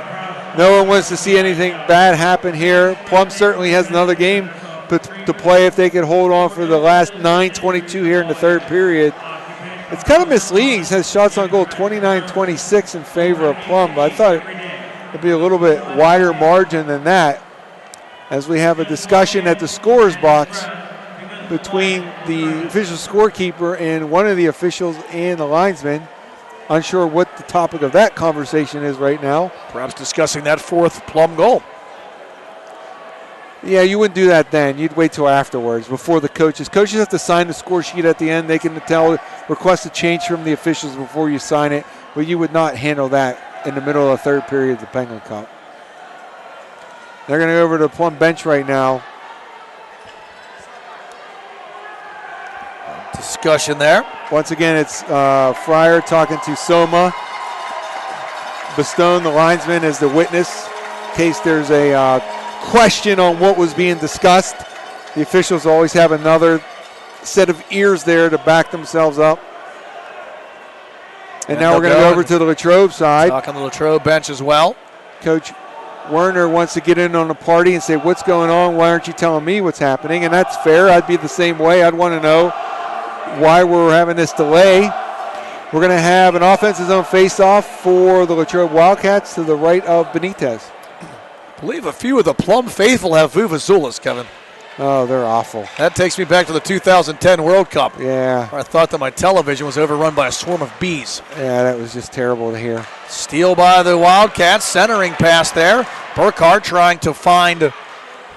No one wants to see anything bad happen here. Plum certainly has another game to play if they can hold on for the last 9:22 here in the third period. It's kind of misleading. It says shots on goal 29-26 in favor of Plum, but I thought it'd be a little bit wider margin than that, as we have a discussion at the scorer's box between the official scorekeeper and one of the officials and the linesman. Unsure what the topic of that conversation is right now. Perhaps discussing that 4th Plum goal. Yeah, you wouldn't do that then. You'd wait till afterwards, before the coaches. Coaches have to sign the score sheet at the end. They can request a change from the officials before you sign it, but you would not handle that in the middle of the third period of the Penguin Cup. They're going to go over to the Plum bench right now. discussion there. Once again, it's Fryer talking to Soma. Bestone, the linesman, as the witness in case there's a question on what was being discussed. The officials always have another set of ears there to back themselves up. And now we're going to go over to the Latrobe side. Talk on the Latrobe bench as well. Coach Werner wants to get in on the party and say, what's going on? Why aren't you telling me what's happening? And that's fair. I'd be the same way. I'd want to know why we're having this delay. We're going to have an offensive zone face-off for the Latrobe Wildcats to the right of Benitez. I believe a few of the Plum faithful have vuvuzelas, Kevin. Oh, they're awful. That takes me back to the 2010 World Cup. Yeah. Where I thought that my television was overrun by a swarm of bees. Yeah, that was just terrible to hear. Steal by the Wildcats, centering pass there. Burkhart trying to find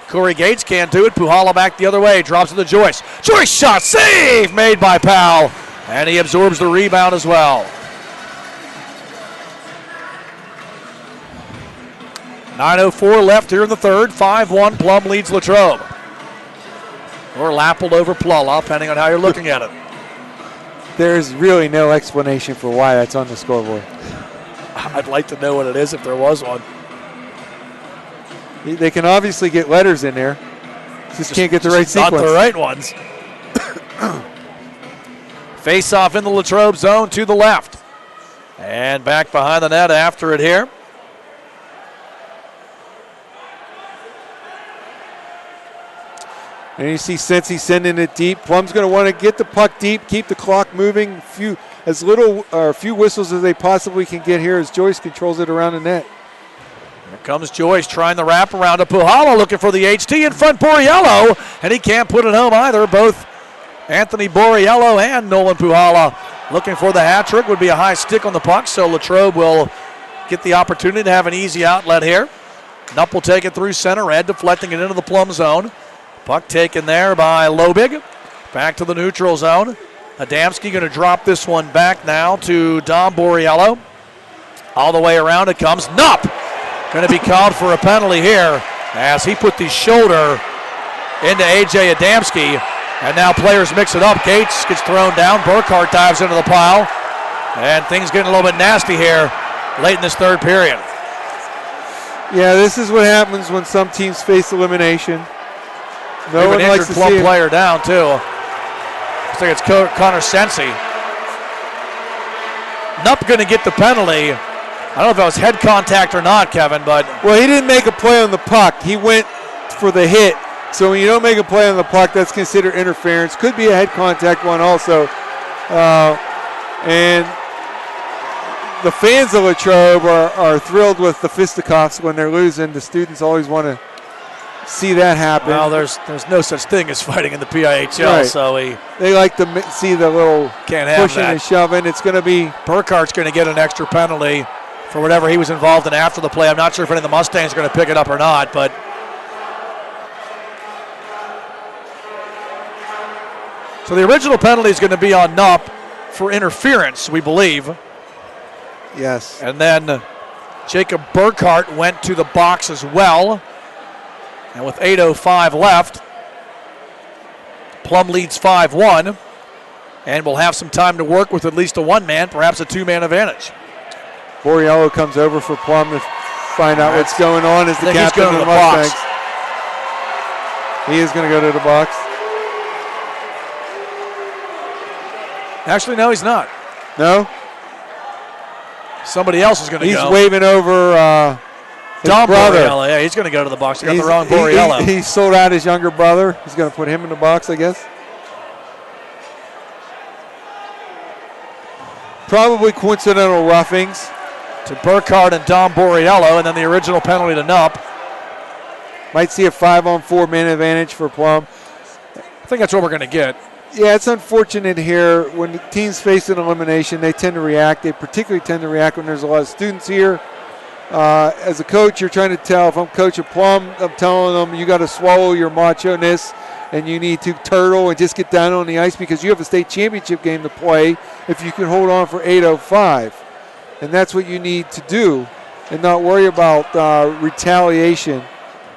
Corey Gates, can't do it. Puhala back the other way, drops to the Joyce. Joyce shot, save made by Powell. And he absorbs the rebound as well. 9:04 left here in the third. 5-1, Plum leads Latrobe. Or Lapple over Plum, depending on how you're looking at it. There's really no explanation for why that's on the scoreboard. I'd like to know what it is if there was one. They can obviously get letters in there. Just can't get the right sequence. Not the right ones. Face off in the Latrobe zone to the left. And back behind the net after it here. And you see Sensi sending it deep. Plum's going to want to get the puck deep, keep the clock moving. Few whistles as they possibly can get here as Joyce controls it around the net. Here comes Joyce trying the wrap around to Puhala, looking for the HT in front, Borriello, and he can't put it home either. Both Anthony Borriello and Nolan Puhala looking for the hat trick. Would be a high stick on the puck, so Latrobe will get the opportunity to have an easy outlet here. Nupp will take it through center, Ed deflecting it into the Plum zone. Puck taken there by Lobig. Back to the neutral zone. Adamski going to drop this one back now to Dom Borriello. All the way around it comes. Nupp going to be called for a penalty here as he put the shoulder into A.J. Adamski. And now players mix it up. Gates gets thrown down. Burkhart dives into the pile. And things getting a little bit nasty here late in this third period. Yeah, this is what happens when some teams face elimination. No one likes to see Plum player down, too. Looks like it's Connor Sensi. Nupp going to get the penalty. I don't know if that was head contact or not, Kevin, but... Well, he didn't make a play on the puck. He went for the hit. So when you don't make a play on the puck, that's considered interference. Could be a head contact one also. And the fans of Latrobe are thrilled with the fisticuffs when they're losing. The students always want to see that happen. Well, there's no such thing as fighting in the PIHL, right. So they like to see the little pushing and shoving. It's going to be... Burkhart's going to get an extra penalty for whatever he was involved in after the play. I'm not sure if any of the Mustangs are going to pick it up or not, but... So the original penalty is going to be on Nupp for interference, we believe. Yes. And then Jacob Burkhart went to the box as well. And with 8:05 left, Plum leads 5-1. And will have some time to work with at least a one-man, perhaps a two-man advantage. Borriello comes over for Plum to find out what's going on as the captain of the Mustangs. He is going to go to the box. Actually, no, he's not. No? Somebody else is going to go. He's waving over his Dom brother. Borriello. Yeah, he's going to go to the box. He got the wrong Borriello. He sold out his younger brother. He's going to put him in the box, I guess. Probably coincidental roughings. To Burkhart and Dom Borriello, and then the original penalty to Nupp. Might see a 5-on-4 man advantage for Plum. I think that's what we're going to get. Yeah, it's unfortunate here. When the teams face an elimination, they tend to react. They particularly tend to react when there's a lot of students here. As a coach, you're trying to tell, if I'm coaching Plum, I'm telling them you got to swallow your macho-ness and you need to turtle and just get down on the ice because you have a state championship game to play if you can hold on for 8:05. And that's what you need to do and not worry about retaliation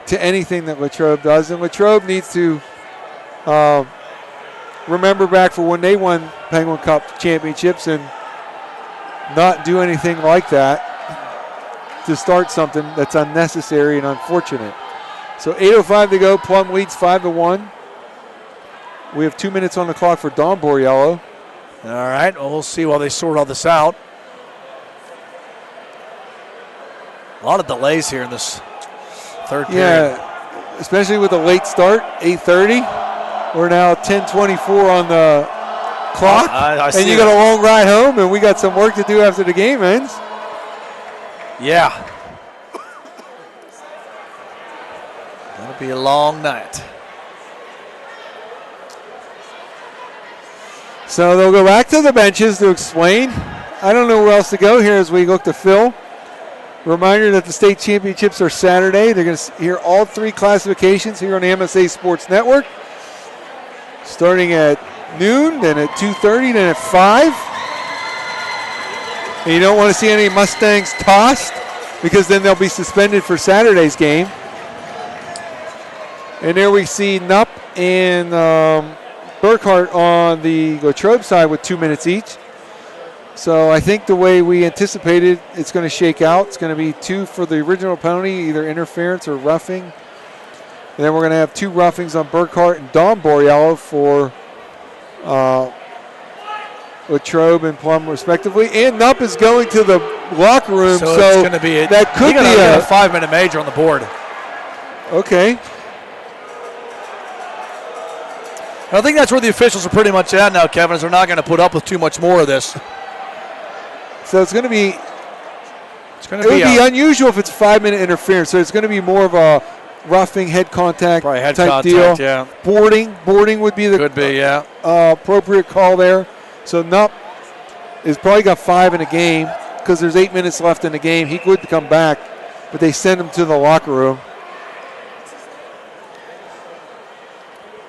to anything that Latrobe does. And Latrobe needs to remember back for when they won Penguin Cup championships and not do anything like that to start something that's unnecessary and unfortunate. So 8:05 to go. Plum leads 5-1. We have 2 minutes on the clock for Don Borriello. All right, well, we'll see while they sort all this out. A lot of delays here in this third period. Yeah, especially with a late start, 8:30. We're now 10:24 on the clock. And you got a long ride home, and we got some work to do after the game ends. Yeah. It'll be a long night. So they'll go back to the benches to explain. I don't know where else to go here as we look to Phil. Reminder that the state championships are Saturday. They're going to hear all three classifications here on the MSA Sports Network. Starting at noon, then at 2:30, then at 5. And you don't want to see any Mustangs tossed because then they'll be suspended for Saturday's game. And there we see Nupp and Burkhart on the Latrobe side with 2 minutes each. So I think the way we anticipated it's going to shake out, it's going to be 2 for the original penalty, either interference or roughing. And then we're going to have 2 roughings on Burkhart and Don Borriello for Latrobe and Plum respectively. And Nupp is going to the locker room. So it's going to be that could be a 5-minute major on the board. Okay. I think that's where the officials are pretty much at now, Kevin, is they're not going to put up with too much more of this. So it would be unusual if it's 5-minute interference. So it's going to be more of a roughing, head contact type deal. Yeah. Boarding would be the appropriate call there. So Nupp is probably got 5 in a game because there's 8 minutes left in the game. He would come back, but they send him to the locker room.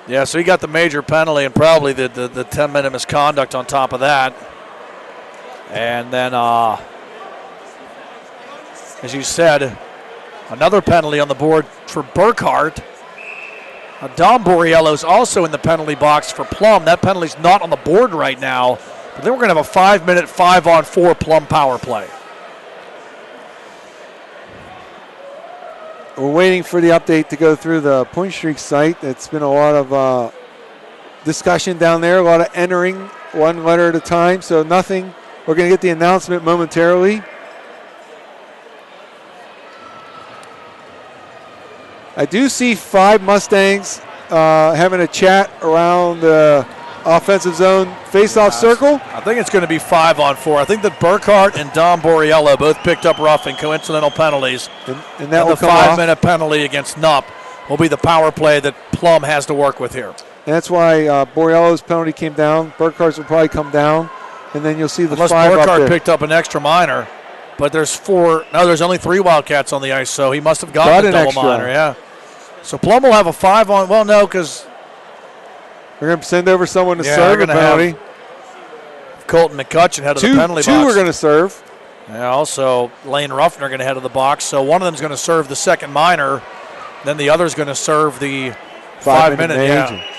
Yeah, so he got the major penalty and probably the 10-minute misconduct on top of that. And then, as you said, another penalty on the board for Burkhart. Don Borriello's also in the penalty box for Plum. That penalty's not on the board right now. But then we're going to have a 5-minute 5-on-4 Plum power play. We're waiting for the update to go through the Point Streak site. It's been a lot of discussion down there, a lot of entering one letter at a time, so nothing. We're going to get the announcement momentarily. I do see 5 Mustangs having a chat around the offensive zone face-off circle. I think it's going to be 5-on-4. I think that Burkhart and Don Borriello both picked up roughing coincidental penalties. And that will the 5-minute penalty against Nupp will be the power play that Plum has to work with here. And that's why Borriello's penalty came down. Burkhart's will probably come down. And then you'll see the Unless 5 up Burkhart there. picked up an extra minor. But there's only 3 Wildcats on the ice, so he must have gotten a double extra minor, yeah. So Plum will have a 5-on, well, no, because we're going to send over someone to serve a penalty. Colton McCutcheon head of the penalty box. 2 are going to serve. Yeah, also Lane Ruffner going to head of the box. So one of them is going to serve the second minor. Then the other is going to serve the 5-minute. Yeah.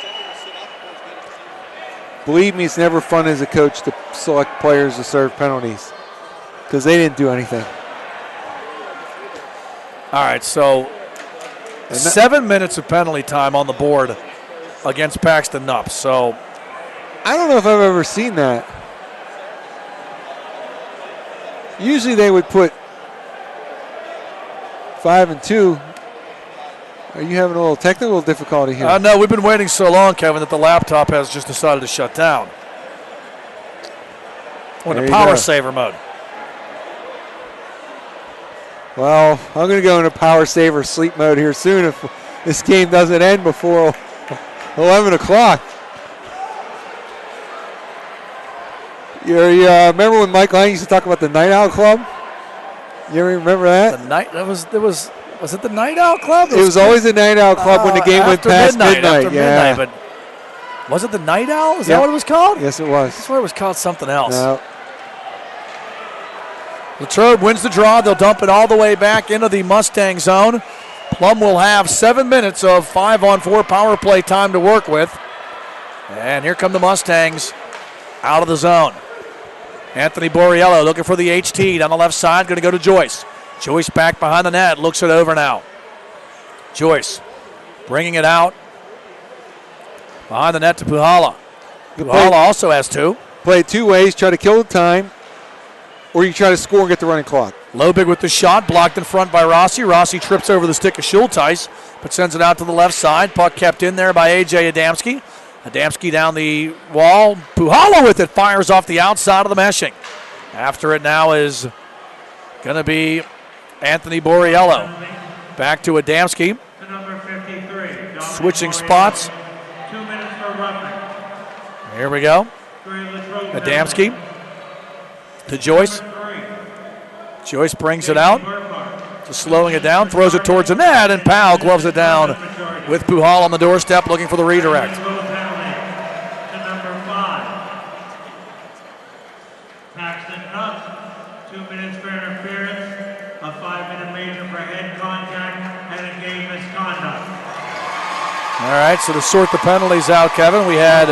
Believe me, it's never fun as a coach to select players to serve penalties because they didn't do anything. All right, so 7 minutes of penalty time on the board against Paxton Nupp. So I don't know if I've ever seen that. Usually they would put 5 and 2. Are you having a little technical difficulty here? No, we've been waiting so long, Kevin, that the laptop has just decided to shut down. We're in the power saver mode. Well, I'm going to go into power saver sleep mode here soon if this game doesn't end before 11 o'clock. You remember when Mike Lang used to talk about the Night Owl Club? You ever remember that? Was it the Night Owl Club? It was always the Night Owl Club when the game went past midnight. After midnight, but was it the Night Owl? Is that what it was called? Yes, it was. I swear it was called something else. No. Latrobe wins the draw. They'll dump it all the way back into the Mustang zone. Plum will have 7 minutes of 5-on-4 power play time to work with. And here come the Mustangs out of the zone. Anthony Borriello looking for the HT down the left side, going to go to Joyce. Joyce back behind the net, looks it over now. Joyce bringing it out behind the net to Puhala. Puhala also has two. Play it two ways, try to kill the time, or you try to score and get the running clock. Lobig with the shot, blocked in front by Rossi. Rossi trips over the stick of Schulteis, but sends it out to the left side. Puck kept in there by A.J. Adamski. Adamski down the wall. Puhala with it, fires off the outside of the meshing. After it now is going to be Anthony Borriello. Back to Adamski. Switching spots. 2 minutes for roughing. Here we go. Adamski to Joyce. Joyce brings it out. Just slowing it down, throws it towards the net, and Powell gloves it down with Puhala on the doorstep looking for the redirect. Paxton Cup, 2 minutes for interference, a 5-minute major for head contact, and a game misconduct. All right, so to sort the penalties out, Kevin, we had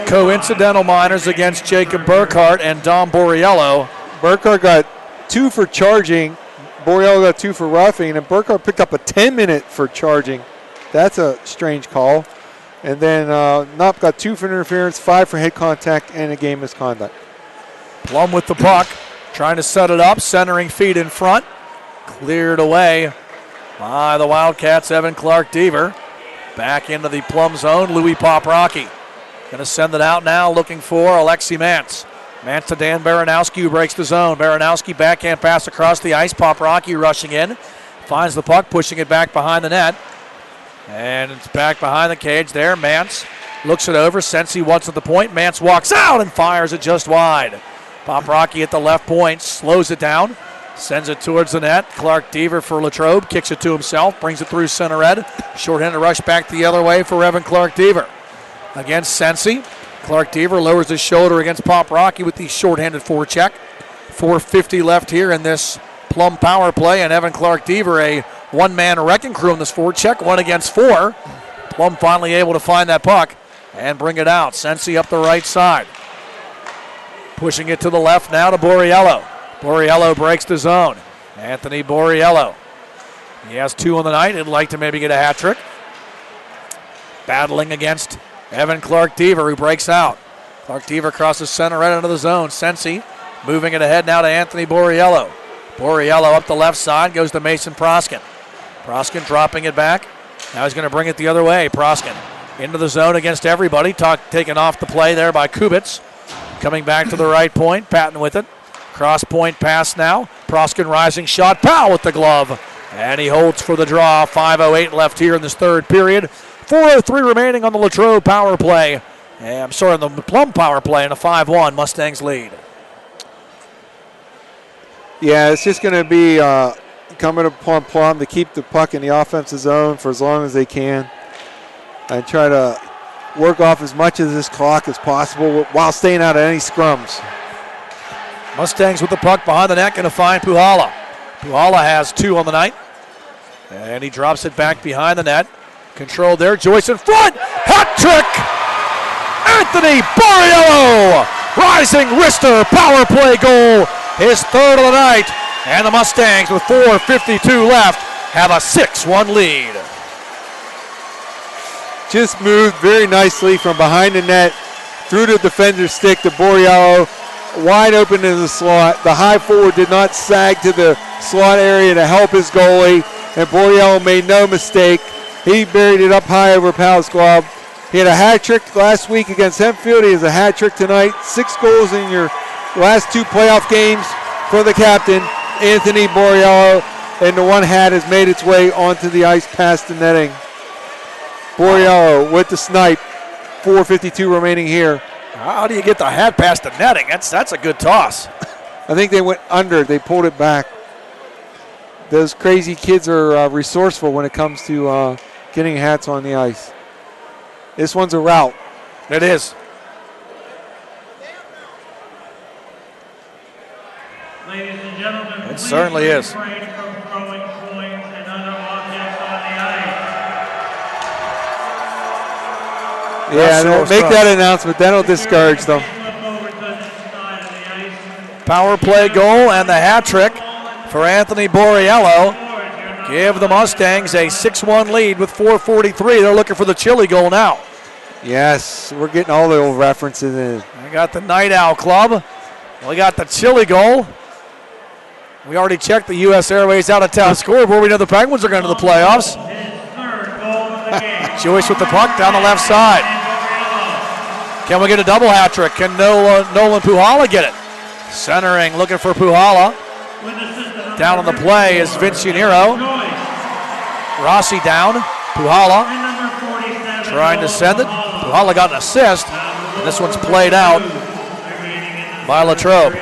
coincidental minors against Jacob Burkhart and Dom Borriello. Burkhart got 2 for charging. Borriello got 2 for roughing, and Burkhart picked up a 10-minute for charging. That's a strange call. And then Knopp got 2 for interference, 5 for head contact, and a game misconduct. Plum with the puck, trying to set it up, centering feet in front. Cleared away by the Wildcats, Evan Clark-Deaver. Back into the Plum zone, Louis Poprocki. Going to send it out now, looking for Alexi Mantz. Mantz to Dan Baranowski, who breaks the zone. Baranowski backhand pass across the ice. Poprocki rushing in. Finds the puck, pushing it back behind the net. And it's back behind the cage there. Mantz looks it over. Sensi wants at the point. Mantz walks out and fires it just wide. Poprocki at the left point, slows it down. Sends it towards the net. Clark-Deaver for Latrobe. Kicks it to himself. Brings it through center red. Short-handed rush back the other way for Evan Clark-Deaver. Against Sensi. Clark-Deaver lowers his shoulder against Poprocki with the short-handed forecheck. 4:50 left here in this Plum power play. And Evan Clark-Deaver, a one-man wrecking crew in this forecheck. 1 against 4. Plum finally able to find that puck and bring it out. Sensi up the right side. Pushing it to the left now to Borriello. Borriello breaks the zone. Anthony Borriello. He has 2 on the night. He'd like to maybe get a hat trick. Battling against Evan Clark-Deaver, who breaks out. Clark-Deaver crosses center right into the zone. Sensi moving it ahead now to Anthony Borriello. Borriello up the left side, goes to Mason Proskin. Proskin dropping it back. Now he's going to bring it the other way. Proskin into the zone against everybody. Taken off the play there by Kubitz. Coming back to the right point. Patton with it. Cross point pass now. Proskin rising shot. Powell with the glove. And he holds for the draw. 5:08 left here in this third period. 4:03 remaining on the Latrobe power play. On the Plum power play, and a 5-1 Mustangs lead. Yeah, it's just going to be coming upon Plum to keep the puck in the offensive zone for as long as they can and try to work off as much of this clock as possible while staying out of any scrums. Mustangs with the puck behind the net, going to find Puhala. Puhala has 2 on the night, and he drops it back behind the net. Controlled there, Joyce in front, hat trick! Anthony Borriello, rising wrister power play goal, his 3rd of the night, and the Mustangs with 4:52 left have a 6-1 lead. Just moved very nicely from behind the net through the defender's stick to Borriello, wide open in the slot. The high forward did not sag to the slot area to help his goalie, and Borriello made no mistake. He buried it up high over Powell's glove. He had a hat trick last week against Hempfield. He has a hat trick tonight. 6 goals in your last 2 playoff games for the captain, Anthony Borriello, and the one hat has made its way onto the ice past the netting. Borriello with the snipe. 4:52 remaining here. How do you get the hat past the netting? That's a good toss. I think they went under. They pulled it back. Those crazy kids are resourceful when it comes to getting hats on the ice. This one's a route. It is. Ladies and gentlemen, it certainly is. From throwing coins and other objects on the ice. Yeah, make that announcement. That'll discourage them. Power play goal and the hat trick for Anthony Borriello give the Mustangs a 6-1 lead with 4:43. They're looking for the Chili goal now. Yes, we're getting all the old references in. We got the Night Owl Club. We got the Chili goal. We already checked the U.S. Airways out-of-town scoreboard. We know the Penguins are going to the playoffs. Joyce with the puck down the left side. Can we get a double hat trick? Can Nolan Puhala get it? Centering, looking for Puhala. Down on the play is Vince Uniro. Rossi down. Puhala trying to send it. Puhala got an assist. And this one's played out by Latrobe.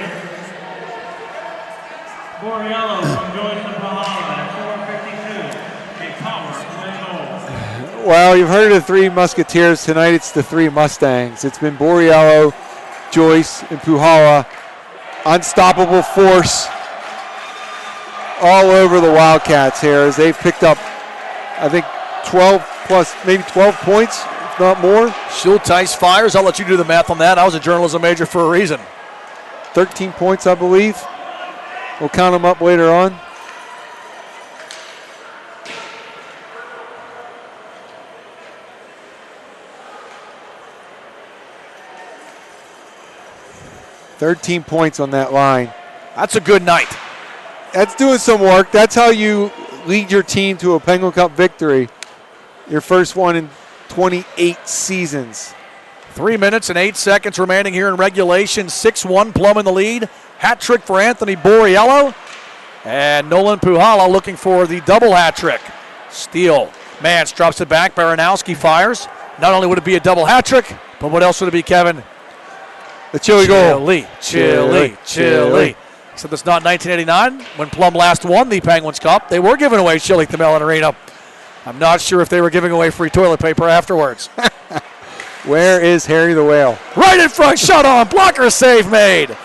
Well, you've heard of the Three Musketeers. Tonight it's the Three Mustangs. It's been Borriello, Joyce, and Puhala. Unstoppable force all over the Wildcats here as they've picked up, I think, 12 plus, maybe 12 points, if not more. Schulteis fires. I'll let you do the math on that. I was a journalism major for a reason. 13 points, I believe. We'll count them up later on. $13 points on that line. That's a good night. That's doing some work. That's how you lead your team to a Penguin Cup victory. Your first one in 28 seasons. 3 minutes and 8 seconds remaining here in regulation. 6-1, Plum in the lead. Hat trick for Anthony Borriello. And Nolan Puhala looking for the double hat trick. Steele. Mance drops it back. Baranowski fires. Not only would it be a double hat trick, but what else would it be, Kevin? The Chili goal. Chili. Except it's not 1989 when Plum last won the Penguins Cup. They were giving away chili at the Mellon Arena. I'm not sure if they were giving away free toilet paper afterwards. Where is Harry the Whale? Right in front, shot on, blocker save made.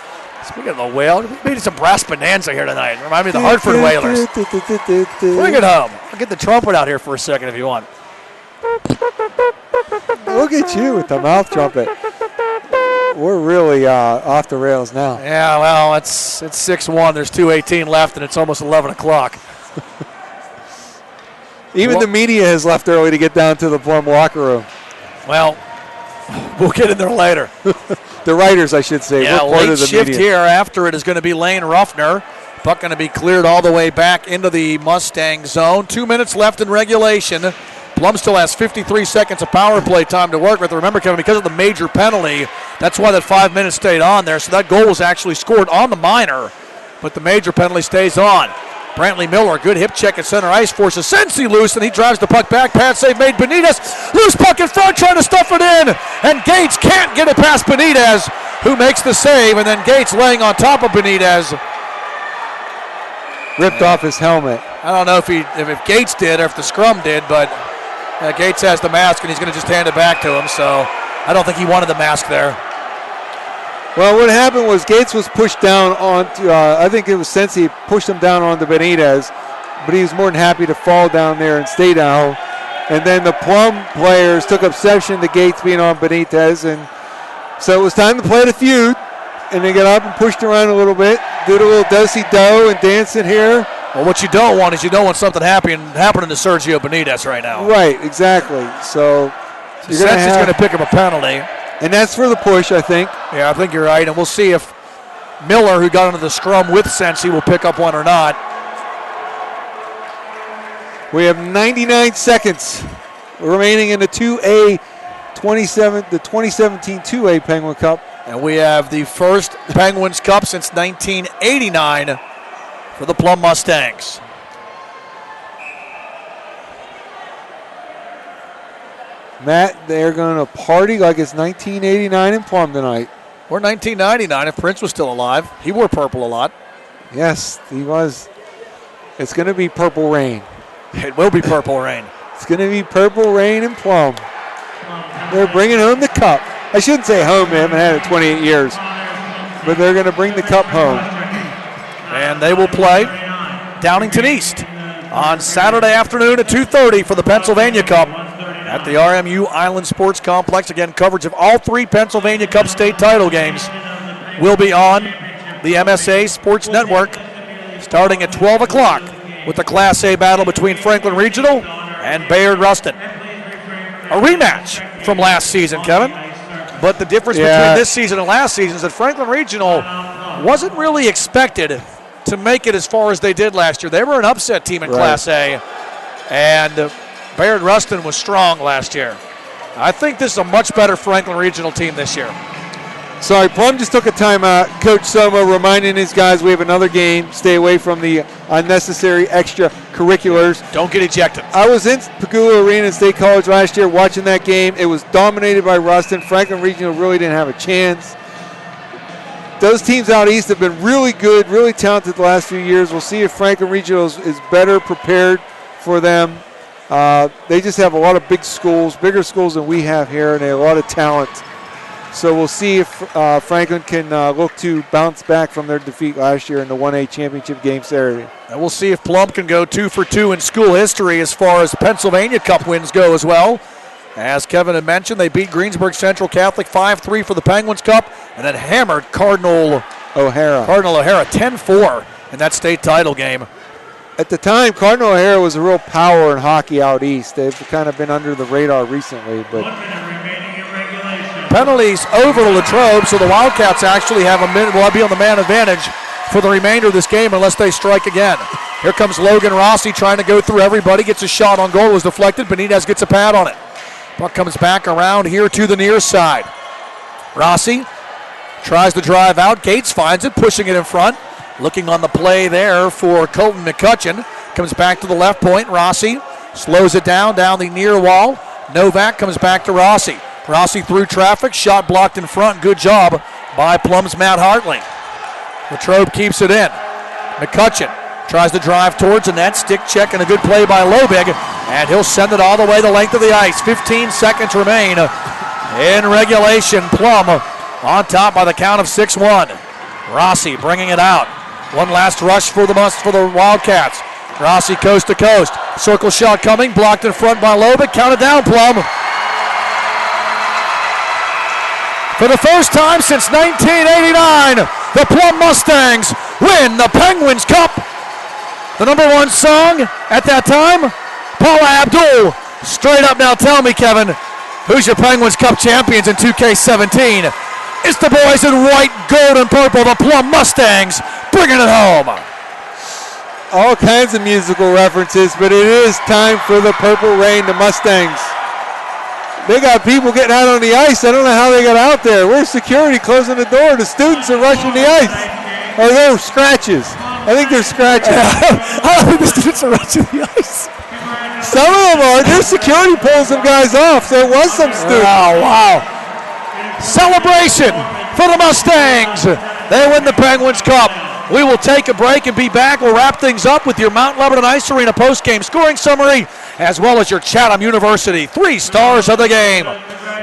Speaking of the Whale, we made some brass bonanza here tonight. Remind me of the Hartford Whalers. Bring it home. I'll get the trumpet out here for a second if you want. Look at you with the mouth trumpet. We're really off the rails now. Yeah, well, it's 6-1. There's 2:18 left, and it's almost 11 o'clock. Even the media has left early to get down to the Plum locker room. Well, we'll get in there later. The writers, I should say. Yeah, we're part late of the shift media. here. After it is going to be Lane Ruffner. Puck going to be cleared all the way back into the Mustang zone. 2 minutes left in regulation. Plum still has 53 seconds of power play time to work with. Remember, Kevin, because of the major penalty, that's why that 5 minutes stayed on there. So that goal was actually scored on the minor, but the major penalty stays on. Brantley Miller, good hip check at center ice, forces Sensi loose, and he drives the puck back. Pad save made. Benitez, loose puck in front, trying to stuff it in, and Gates can't get it past Benitez, who makes the save, and then Gates laying on top of Benitez. Ripped off his helmet. I don't know if Gates did or if the scrum did, but Gates has the mask, and he's going to just hand it back to him, so I don't think he wanted the mask there. Well, what happened was Gates was pushed down onto, I think it was Sensi pushed him down onto Benitez, but he was more than happy to fall down there and stay down. And then the Plum players took exception to Gates being on Benitez, and so it was time to play the feud. And they got up and pushed around a little bit, did a little do-si-do and dancing here. Well, what you don't want is something happening to Sergio Benitez right now. Right, exactly. So Sensi's going to pick up a penalty. And that's for the push, I think. Yeah, I think you're right. And we'll see if Miller, who got into the scrum with Sensi, will pick up one or not. We have 99 seconds remaining in the 2A 2017 2A Penguin Cup. And we have the first Penguins Cup since 1989 for the Plum Mustangs. Matt, they're going to party like it's 1989 in Plum tonight. Or 1999 if Prince was still alive. He wore purple a lot. Yes, he was. It's going to be purple rain. It will be purple rain. It's going to be purple rain in Plum. They're bringing home the cup. I shouldn't say home, they haven't had it 28 years. But they're going to bring the cup home. And they will play Downington East on Saturday afternoon at 2:30 for the Pennsylvania Cup at the RMU Island Sports Complex. Again, coverage of all 3 Pennsylvania Cup state title games will be on the MSA Sports Network starting at 12 o'clock with the Class A battle between Franklin Regional and Bayard Rustin. A rematch from last season, Kevin. But the difference between this season and last season is that Franklin Regional wasn't really expected to make it as far as they did last year. They were an upset team in Class A, and Bayard Rustin was strong last year. I think this is a much better Franklin Regional team this year. Sorry, Plum just took a timeout. Coach Soma reminding his guys we have another game. Stay away from the unnecessary extracurriculars. Don't get ejected. I was in Pagula Arena in State College last year watching that game. It was dominated by Rustin. Franklin Regional really didn't have a chance. Those teams out east have been really good, really talented the last few years. We'll see if Franklin Regional is better prepared for them. They just have a lot of big schools, bigger schools than we have here, and they have a lot of talent. So we'll see if Franklin can look to bounce back from their defeat last year in the 1A championship game Saturday. And we'll see if Plum can go 2 for 2 in school history as far as Pennsylvania Cup wins go as well. As Kevin had mentioned, they beat Greensburg Central Catholic 5-3 for the Penguins Cup and then hammered Cardinal O'Hara 10-4 in that state title game. At the time, Cardinal O'Hara was a real power in hockey out east. They've kind of been under the radar recently, but penalties over to Latrobe, so the Wildcats actually have a minute. Will be on the man advantage for the remainder of this game unless they strike again. Here comes Logan Rossi trying to go through everybody. Gets a shot on goal. Was deflected. Benitez gets a pad on it. Puck comes back around here to the near side. Rossi tries to drive out. Gates finds it, pushing it in front. Looking on the play there for Colton McCutcheon. Comes back to the left point. Rossi slows it down the near wall. Novak comes back to Rossi. Rossi through traffic, shot blocked in front. Good job by Plum's Matt Hartling. Latrobe keeps it in. McCutcheon tries to drive towards the net. Stick check and a good play by Lobig, and he'll send it all the way the length of the ice. 15 seconds remain in regulation. Plum on top by the count of 6-1. Rossi bringing it out. One last rush for the Wildcats. Rossi coast to coast. Circle shot coming, blocked in front by Lobig. Count it down, Plum. For the first time since 1989, the Plum Mustangs win the Penguins Cup. The number 1 song at that time, Paula Abdul. Straight up now, tell me, Kevin, who's your Penguins Cup champions in 2K17? It's the boys in white, gold, and purple, the Plum Mustangs, bringing it home. All kinds of musical references, but it is time for the Purple Rain, the Mustangs. They got people getting out on the ice. I don't know how they got out there. Where's security closing the door? The students are rushing the ice. Or they're scratches. I think they're scratches. I don't think the students are rushing the ice. Some of them are. Their security pulls some guys off. So it was some students. Oh, wow. Celebration for the Mustangs. They win the Penguins Cup. We will take a break and be back. We'll wrap things up with your Mount Lebanon Ice Arena post-game scoring summary, as well as your Chatham University 3 stars of the game.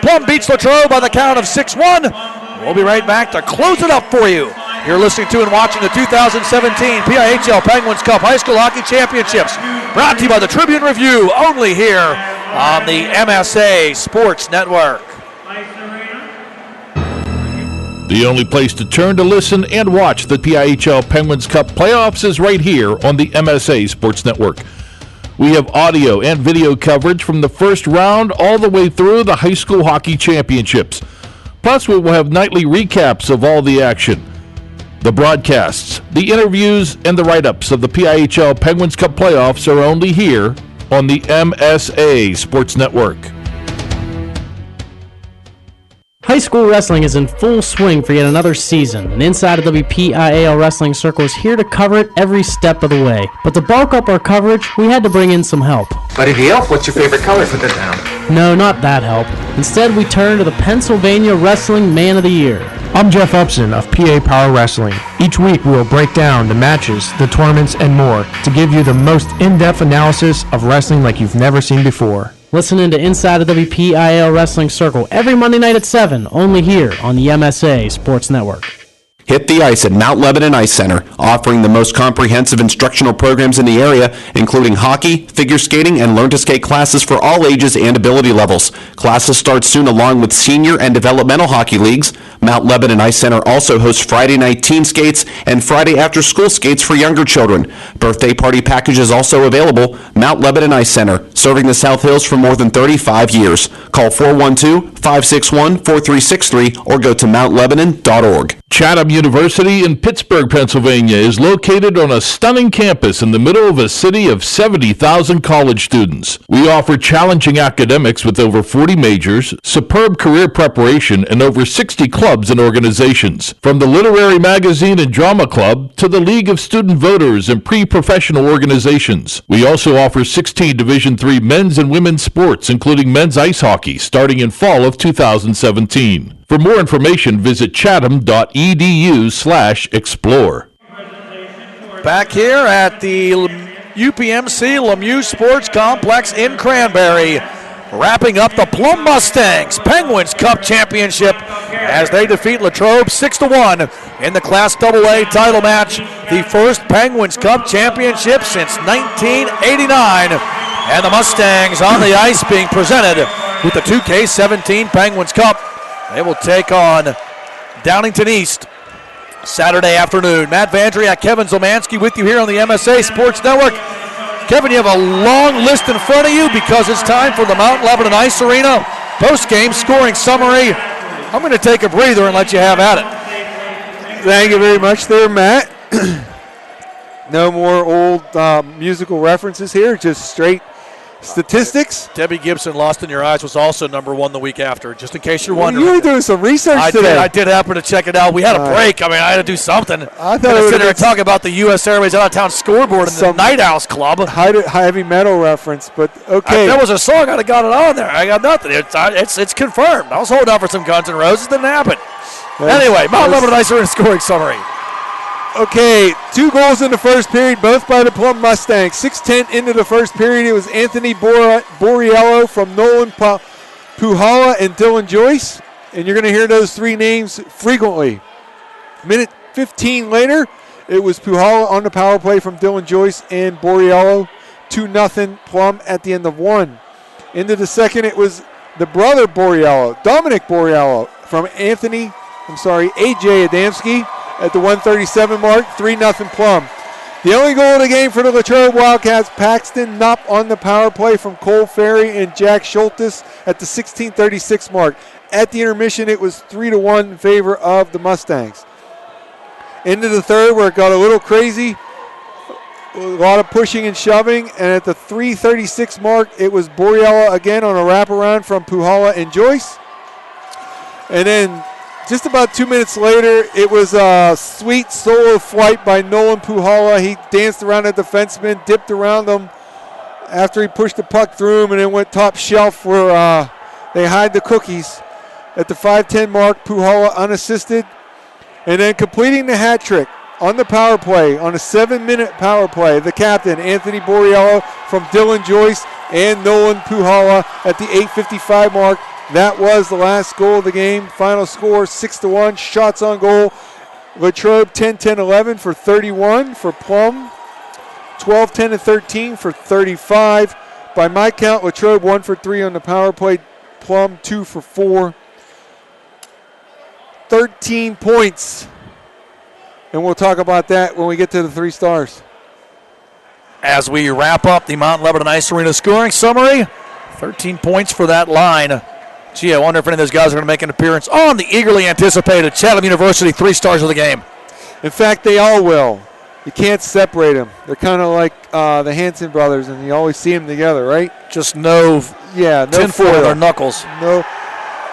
Plum beats Latrobe by the count of 6-1. We'll be right back to close it up for you. You're listening to and watching the 2017 PIHL Penguins Cup High School Hockey Championships, brought to you by the Tribune Review, only here on the MSA Sports Network. The only place to turn to listen and watch the PIHL Penguins Cup playoffs is right here on the MSA Sports Network. We have audio and video coverage from the first round all the way through the high school hockey championships. Plus, we will have nightly recaps of all the action. The broadcasts, the interviews, and the write-ups of the PIHL Penguins Cup playoffs are only here on the MSA Sports Network. High school wrestling is in full swing for yet another season, and Inside of WPIAL Wrestling Circle is here to cover it every step of the way. But to bulk up our coverage, we had to bring in some help. But if you help, what's your favorite color for the town? No, not that help. Instead, we turn to the Pennsylvania Wrestling Man of the Year. I'm Jeff Upson of PA Power Wrestling. Each week we will break down the matches, the tournaments, and more to give you the most in-depth analysis of wrestling like you've never seen before. Listening to Inside the WPIAL Wrestling Circle every Monday night at 7, only here on the MSA Sports Network. Hit the ice at Mount Lebanon Ice Center, offering the most comprehensive instructional programs in the area, including hockey, figure skating, and learn-to-skate classes for all ages and ability levels. Classes start soon along with senior and developmental hockey leagues. Mount Lebanon Ice Center also hosts Friday night team skates and Friday after-school skates for younger children. Birthday party packages also available. Mount Lebanon Ice Center, serving the South Hills for more than 35 years. Call 412-561-4363 or go to mountlebanon.org. Chatham University in Pittsburgh, Pennsylvania is located on a stunning campus in the middle of a city of 70,000 college students. We offer challenging academics with over 40 majors, superb career preparation, and over 60 clubs and organizations. From the Literary Magazine and Drama Club to the League of Student Voters and pre-professional organizations. We also offer 16 Division III men's and women's sports, including men's ice hockey, starting in fall of 2017. For more information, visit chatham.edu/explore. Back here at the UPMC Lemieux Sports Complex in Cranberry, wrapping up the Plum Mustangs Penguins Cup Championship as they defeat Latrobe 6-1 in the Class AA title match, the first Penguins Cup Championship since 1989. And the Mustangs on the ice being presented with the 2K17 Penguins Cup. They will take on Downington East Saturday afternoon. Matt Vandriak, Kevin Zolmanski with you here on the MSA Sports Network. Kevin, you have a long list in front of you because it's time for the Mount Lebanon Ice Arena post-game scoring summary. I'm going to take a breather and let you have at it. Thank you very much there, Matt. No more old musical references here, just straight statistics. Debbie Gibson, Lost in Your Eyes, was also number one the week after, just in case you're wondering. You were doing some research today. I did happen to check it out. We had a break. I mean, I had to do something. I thought I was sitting there talking about the U.S. Airways out-of-town scoreboard in the Night Owls Club. Heavy metal reference, but okay. There was a song, I'd have got it on there. I got nothing. It's confirmed. I was holding out for some Guns N' Roses. Didn't happen. Anyway, Mount Lebanon Ice Arena scoring summary. Okay, 2 goals in the first period, both by the Plum Mustangs. 6:10 into the first period, it was Anthony Borriello from Nolan Puhala and Dylan Joyce. And you're going to hear those 3 names frequently. Minute 15 later, it was Puhala on the power play from Dylan Joyce and Borriello. 2-0 Plum at the end of 1. Into the second, it was the brother Borriello, Dominic Borriello, from AJ Adamski. At the 1:37 mark, 3-0 Plum. The only goal of the game for the Latrobe Wildcats, Paxton Knopp on the power play from Cole Ferry and Jack Schultes at the 16:36 mark. At the intermission, it was 3-1 in favor of the Mustangs. Into the third, where it got a little crazy, a lot of pushing and shoving, and at the 3:36 mark, it was Borriello again on a wraparound from Puhala and Joyce. And then just about 2 minutes later, it was a sweet solo flight by Nolan Puhala. He danced around the defenseman, dipped around him after he pushed the puck through him, and then went top shelf where they hide the cookies. At the 5:10 mark, Puhala unassisted, and then completing the hat trick on the power play, on a 7-minute power play, the captain, Anthony Borriello from Dylan Joyce and Nolan Puhala at the 8:55 mark. That was the last goal of the game. Final score 6-1. Shots on goal. Latrobe 10-10-11 for 31 for Plum. 12-10-13 for 35. By my count, Latrobe 1 for 3 on the power play. Plum 2 for 4. 13 points. And we'll talk about that when we get to the 3 stars. As we wrap up the Mount Lebanon Ice Arena scoring summary, 13 points for that line. Gee, I wonder if any of those guys are going to make an appearance on the eagerly anticipated Chatham University 3 stars of the game. In fact, they all will. You can't separate them. They're kind of like the Hanson brothers, and you always see them together, right? Just no tinfoil on their knuckles. No.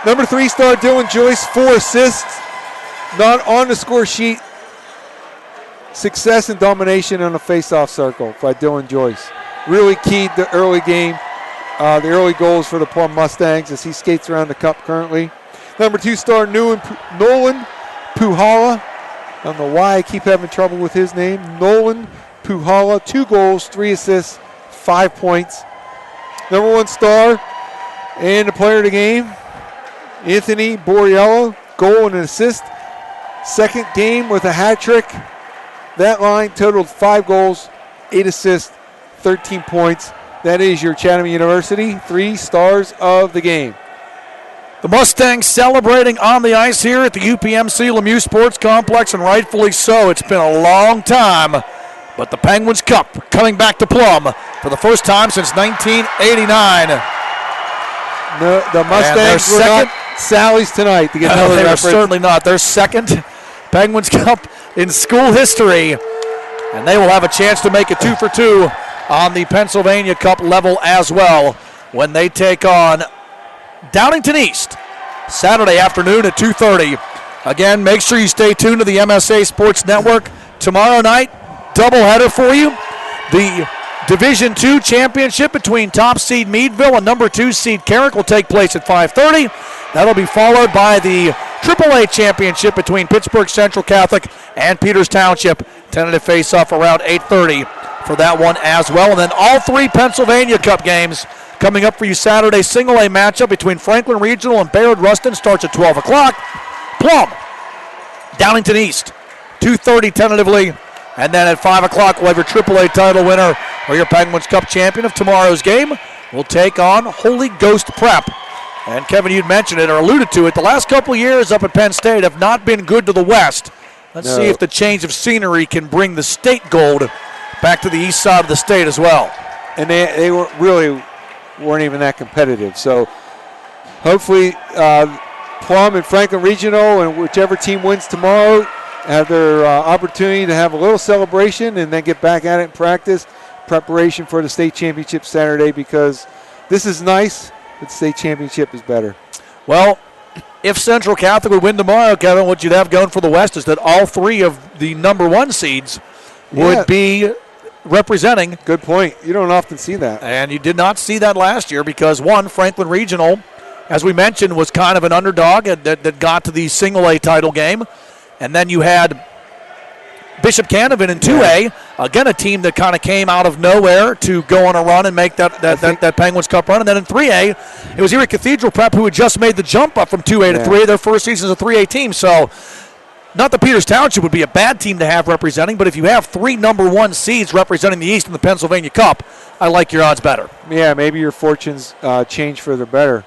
Number 3 star Dylan Joyce, 4 assists. Not on the score sheet. Success and domination on the face-off circle by Dylan Joyce. Really keyed the early game. The early goals for the Plum Mustangs as he skates around the cup currently. Number 2 star Nolan Puhala. I don't know why I keep having trouble with his name. Nolan Puhala, 2 goals, 3 assists, 5 points. Number 1 star and the player of the game, Anthony Borriello, goal and an assist. second game with a hat trick. That line totaled 5 goals, 8 assists, 13 points. That is your Chatham University 3 stars of the game. The Mustangs celebrating on the ice here at the UPMC Lemieux Sports Complex, and rightfully so. It's been a long time, but the Penguins Cup coming back to Plum for the first time since 1989. The Mustangs were not Sally's tonight to get another reference. They were certainly not. Their second Penguins Cup in school history, and they will have a chance to make it 2 for 2 on the Pennsylvania Cup level as well when they take on Downington East Saturday afternoon at 2:30. Again, make sure you stay tuned to the MSA Sports Network. Tomorrow night, doubleheader for you. The Division II championship between top seed Meadville and number 2 seed Carrick will take place at 5:30. That'll be followed by the AAA championship between Pittsburgh Central Catholic and Peters Township. Tentative face-off around 8:30 for that one as well. And then all 3 Pennsylvania Cup games coming up for you Saturday. Single A matchup between Franklin Regional and Bayard Ruston starts at 12 o'clock. Plum, Downington East, 2:30 tentatively. And then at 5 o'clock, we'll have your AAA title winner or your Penguins Cup champion of tomorrow's game. We'll take on Holy Ghost Prep. And Kevin, you'd mentioned it or alluded to it. The last couple of years up at Penn State have not been good to the West. Let's see if the change of scenery can bring the state gold back to the east side of the state as well. And they weren't even that competitive. So hopefully Plum and Franklin Regional and whichever team wins tomorrow have their opportunity to have a little celebration and then get back at it in practice, preparation for the state championship Saturday, because this is nice, but the state championship is better. Well, if Central Catholic would win tomorrow, Kevin, what you'd have going for the West is that all 3 of the number 1 seeds would be representing. Good point. You don't often see that. And you did not see that last year because, one, Franklin Regional, as we mentioned, was kind of an underdog that got to the single A title game. And then you had Bishop Canevin in 2A, again a team that kind of came out of nowhere to go on a run and make that Penguins Cup run. And then in 3A, it was Erie Cathedral Prep who had just made the jump up from 2A to 3A, their first season as a 3A team. So not that Peters Township would be a bad team to have representing, but if you have 3 number 1 seeds representing the East in the Pennsylvania Cup, I like your odds better. Yeah, maybe your fortunes change for the better.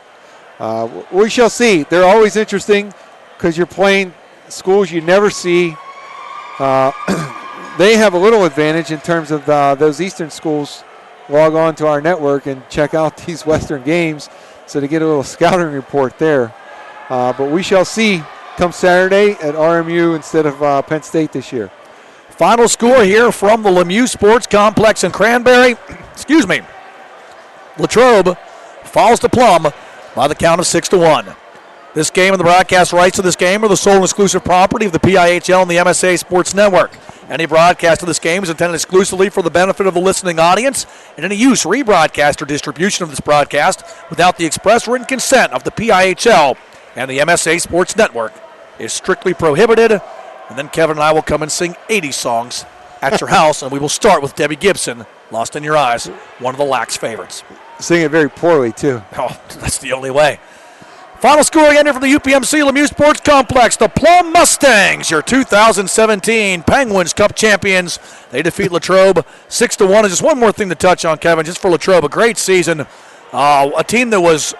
We shall see. They're always interesting because you're playing schools you never see. They have a little advantage in terms of those Eastern schools log on to our network and check out these Western games, so to get a little scouting report there. But we shall see come Saturday at RMU instead of Penn State this year. Final score here from the Lemieux Sports Complex in Cranberry. Latrobe falls to Plum by the count of 6-1. This game and the broadcast rights to this game are the sole and exclusive property of the PIHL and the MSA Sports Network. Any broadcast of this game is intended exclusively for the benefit of the listening audience, and any use, rebroadcast, or distribution of this broadcast without the express written consent of the PIHL and the MSA Sports Network is strictly prohibited. And then Kevin and I will come and sing 80 songs at your house, and we will start with Debbie Gibson, Lost in Your Eyes, one of the Lax favorites. Sing it very poorly, too. Oh, that's the only way. Final score again here from the UPMC Lemieux Sports Complex. The Plum Mustangs, your 2017 Penguins Cup champions. They defeat Latrobe 6-1. And just one more thing to touch on, Kevin, just for Latrobe. A great season. A team that was,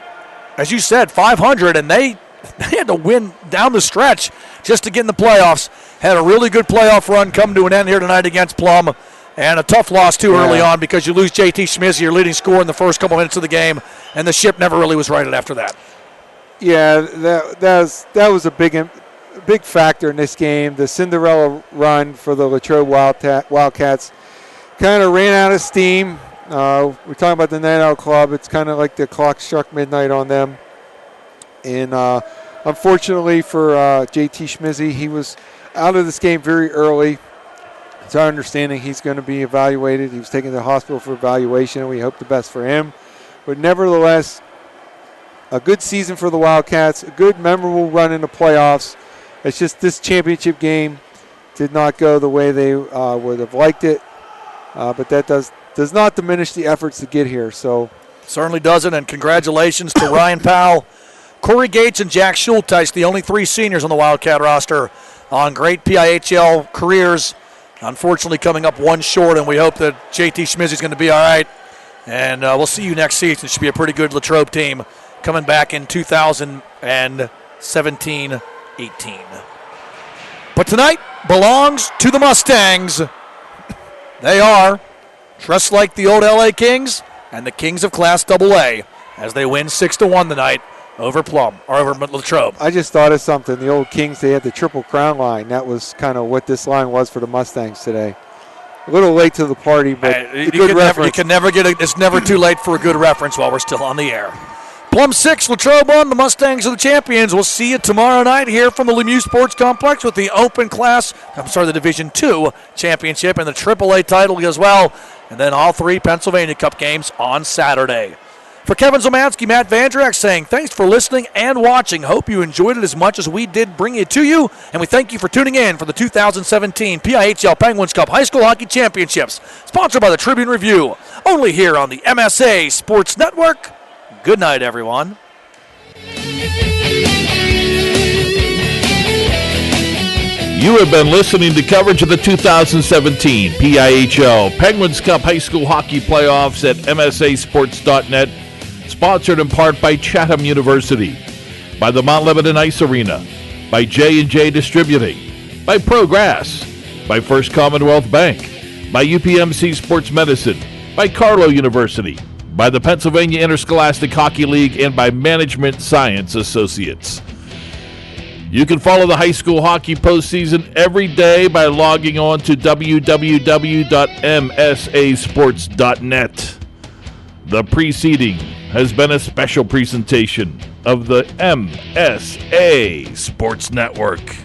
as you said, 500, and they had to win down the stretch just to get in the playoffs. Had a really good playoff run come to an end here tonight against Plum. And a tough loss, too, early on because you lose J.T. Schmizzy, your leading scorer in the first couple minutes of the game, and the ship never really was righted after that. Yeah, that was a big factor in this game. The Cinderella run for the Latrobe Wildcats kind of ran out of steam. We're talking about the Night Out Club. It's kind of like the clock struck midnight on them. And unfortunately for J.T. Schmizzy, he was out of this game very early. It's our understanding he's going to be evaluated. He was taken to the hospital for evaluation, and we hope the best for him. But nevertheless, a good season for the Wildcats, a good memorable run in the playoffs. It's just this championship game did not go the way they would have liked it, but that does not diminish the efforts to get here. So certainly doesn't, and congratulations to Ryan Powell, Corey Gates, and Jack Schulteis, the only 3 seniors on the Wildcat roster. on great PIHL careers. Unfortunately, coming up one short, and we hope that JT Schmizzy is going to be all right. And we'll see you next season. It should be a pretty good Latrobe team coming back in 2017-18. But tonight belongs to the Mustangs. They are dressed like the old LA Kings and the Kings of Class AA as they win 6-1 tonight over Plum, or over Latrobe. I just thought of something. The old Kings, they had the Triple Crown line. That was kind of what this line was for the Mustangs today. A little late to the party, but a good reference. It's never too late for a good reference while we're still on the air. Plum 6, Latrobe 1, the Mustangs are the champions. We'll see you tomorrow night here from the Lemieux Sports Complex with the the Division II championship and the AAA title as well. And then all 3 Pennsylvania Cup games on Saturday. For Kevin Zomansky, Matt Vandrak saying thanks for listening and watching. Hope you enjoyed it as much as we did bring it to you. And we thank you for tuning in for the 2017 PIHL Penguins Cup High School Hockey Championships, sponsored by the Tribune Review, only here on the MSA Sports Network. Good night, everyone. You have been listening to coverage of the 2017 PIHL Penguins Cup High School Hockey Playoffs at MSASports.net, sponsored in part by Chatham University, by the Mount Lebanon Ice Arena, by J&J Distributing, by Progress, by First Commonwealth Bank, by UPMC Sports Medicine, by Carlow University, by the Pennsylvania Interscholastic Hockey League, and by Management Science Associates. You can follow the high school hockey postseason every day by logging on to www.msasports.net. The preceding has been a special presentation of the MSA Sports Network.